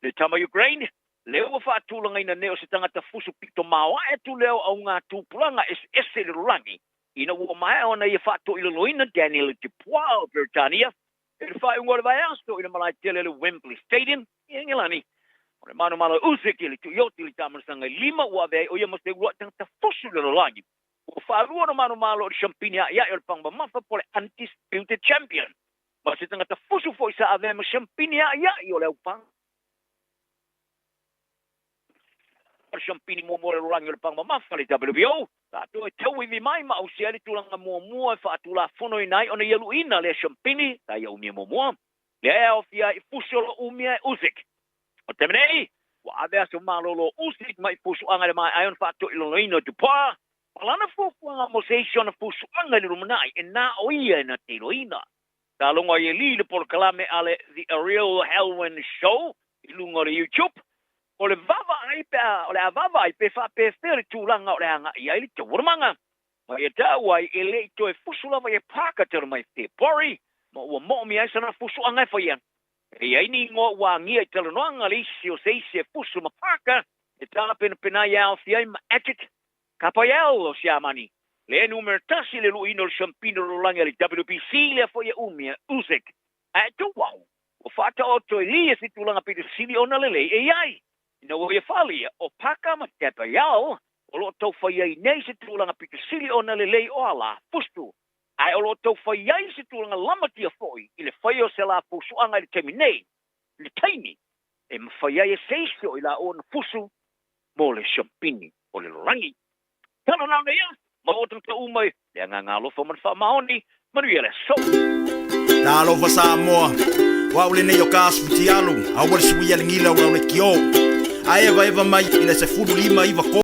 Le tama Ukraine, leo o whaatulanga ina neo se tangata fuso pito mawa e tu leo au ngā tūpulanga ese le rangi. Ina ua mai o na ia whaato ilo loina Daniel Dupois o Britannia. E le whai ungo le vai asto ina malai tele le Wembley Stadium. I ngilani. O le mano malo Uzek ili tu yoti ili tamarasanga lima ua vei o ia mas te ua tangata fuso le rangi. O whaarua no mano malo o champini a ia o le pangba mafa po le undisputed champion. Ma se tangata fuso fo isa a vei ma champini a ia i o le au pang. O champini mo le rangi o le pangba mafa le WBO. Tato e tau iwi mai ma au se ali tulanga mua e whaatula fono i nai o na ialu ina le champini ta ia umia mua. Le ea o fia i fuso lo umia e Uzek. O temenei, wa avea se malo lo Uzek mai fuso anga le mai aion whaato ilo ino Dupois. Palana fufuanga mo se isiona fusu anga ni rumanai e nā o ia e na te roina. Talonga ye li le por kalame ale the Ariel Helwin show ilunga le YouTube. O le vava ai pe o le vava ai pe fa pe fer tulanga o le anga ia ile te urmanga. Ma ye ta wai ele to e fusula vai paka ter mai te pori. Mo mi ai sana fusu anga fa ia. E ai ni ngo wa ngia te loanga le si o se fusu ma paka. E ta pena ia o fia ma etit. Kapayel o sia mani. Le numero tasi le luino il champino lo langa le WPC le fo ia umia usik. A to wow. O fata o to elia si tulanga pe sili ona le e ai. No wo ia falia o paka ma Taeao o lo to fa ia nei si tulanga pe sili ona le o ala fustu. Ai o lo to fa ia si tulanga lamati a foi ile fa o se la fusu anga le terminate. Le tiny. E ma fa ia seisio ila on fusu mo le champini o le rangi. Tano na ia. Maotan ka umai, le ngangalo fo man fa maoni, manuele so. La lo fa Samoa. Wa ule ne yo kasu tialu, awal suia ngila wa le kio. Ai eva mai ina se fudu lima iva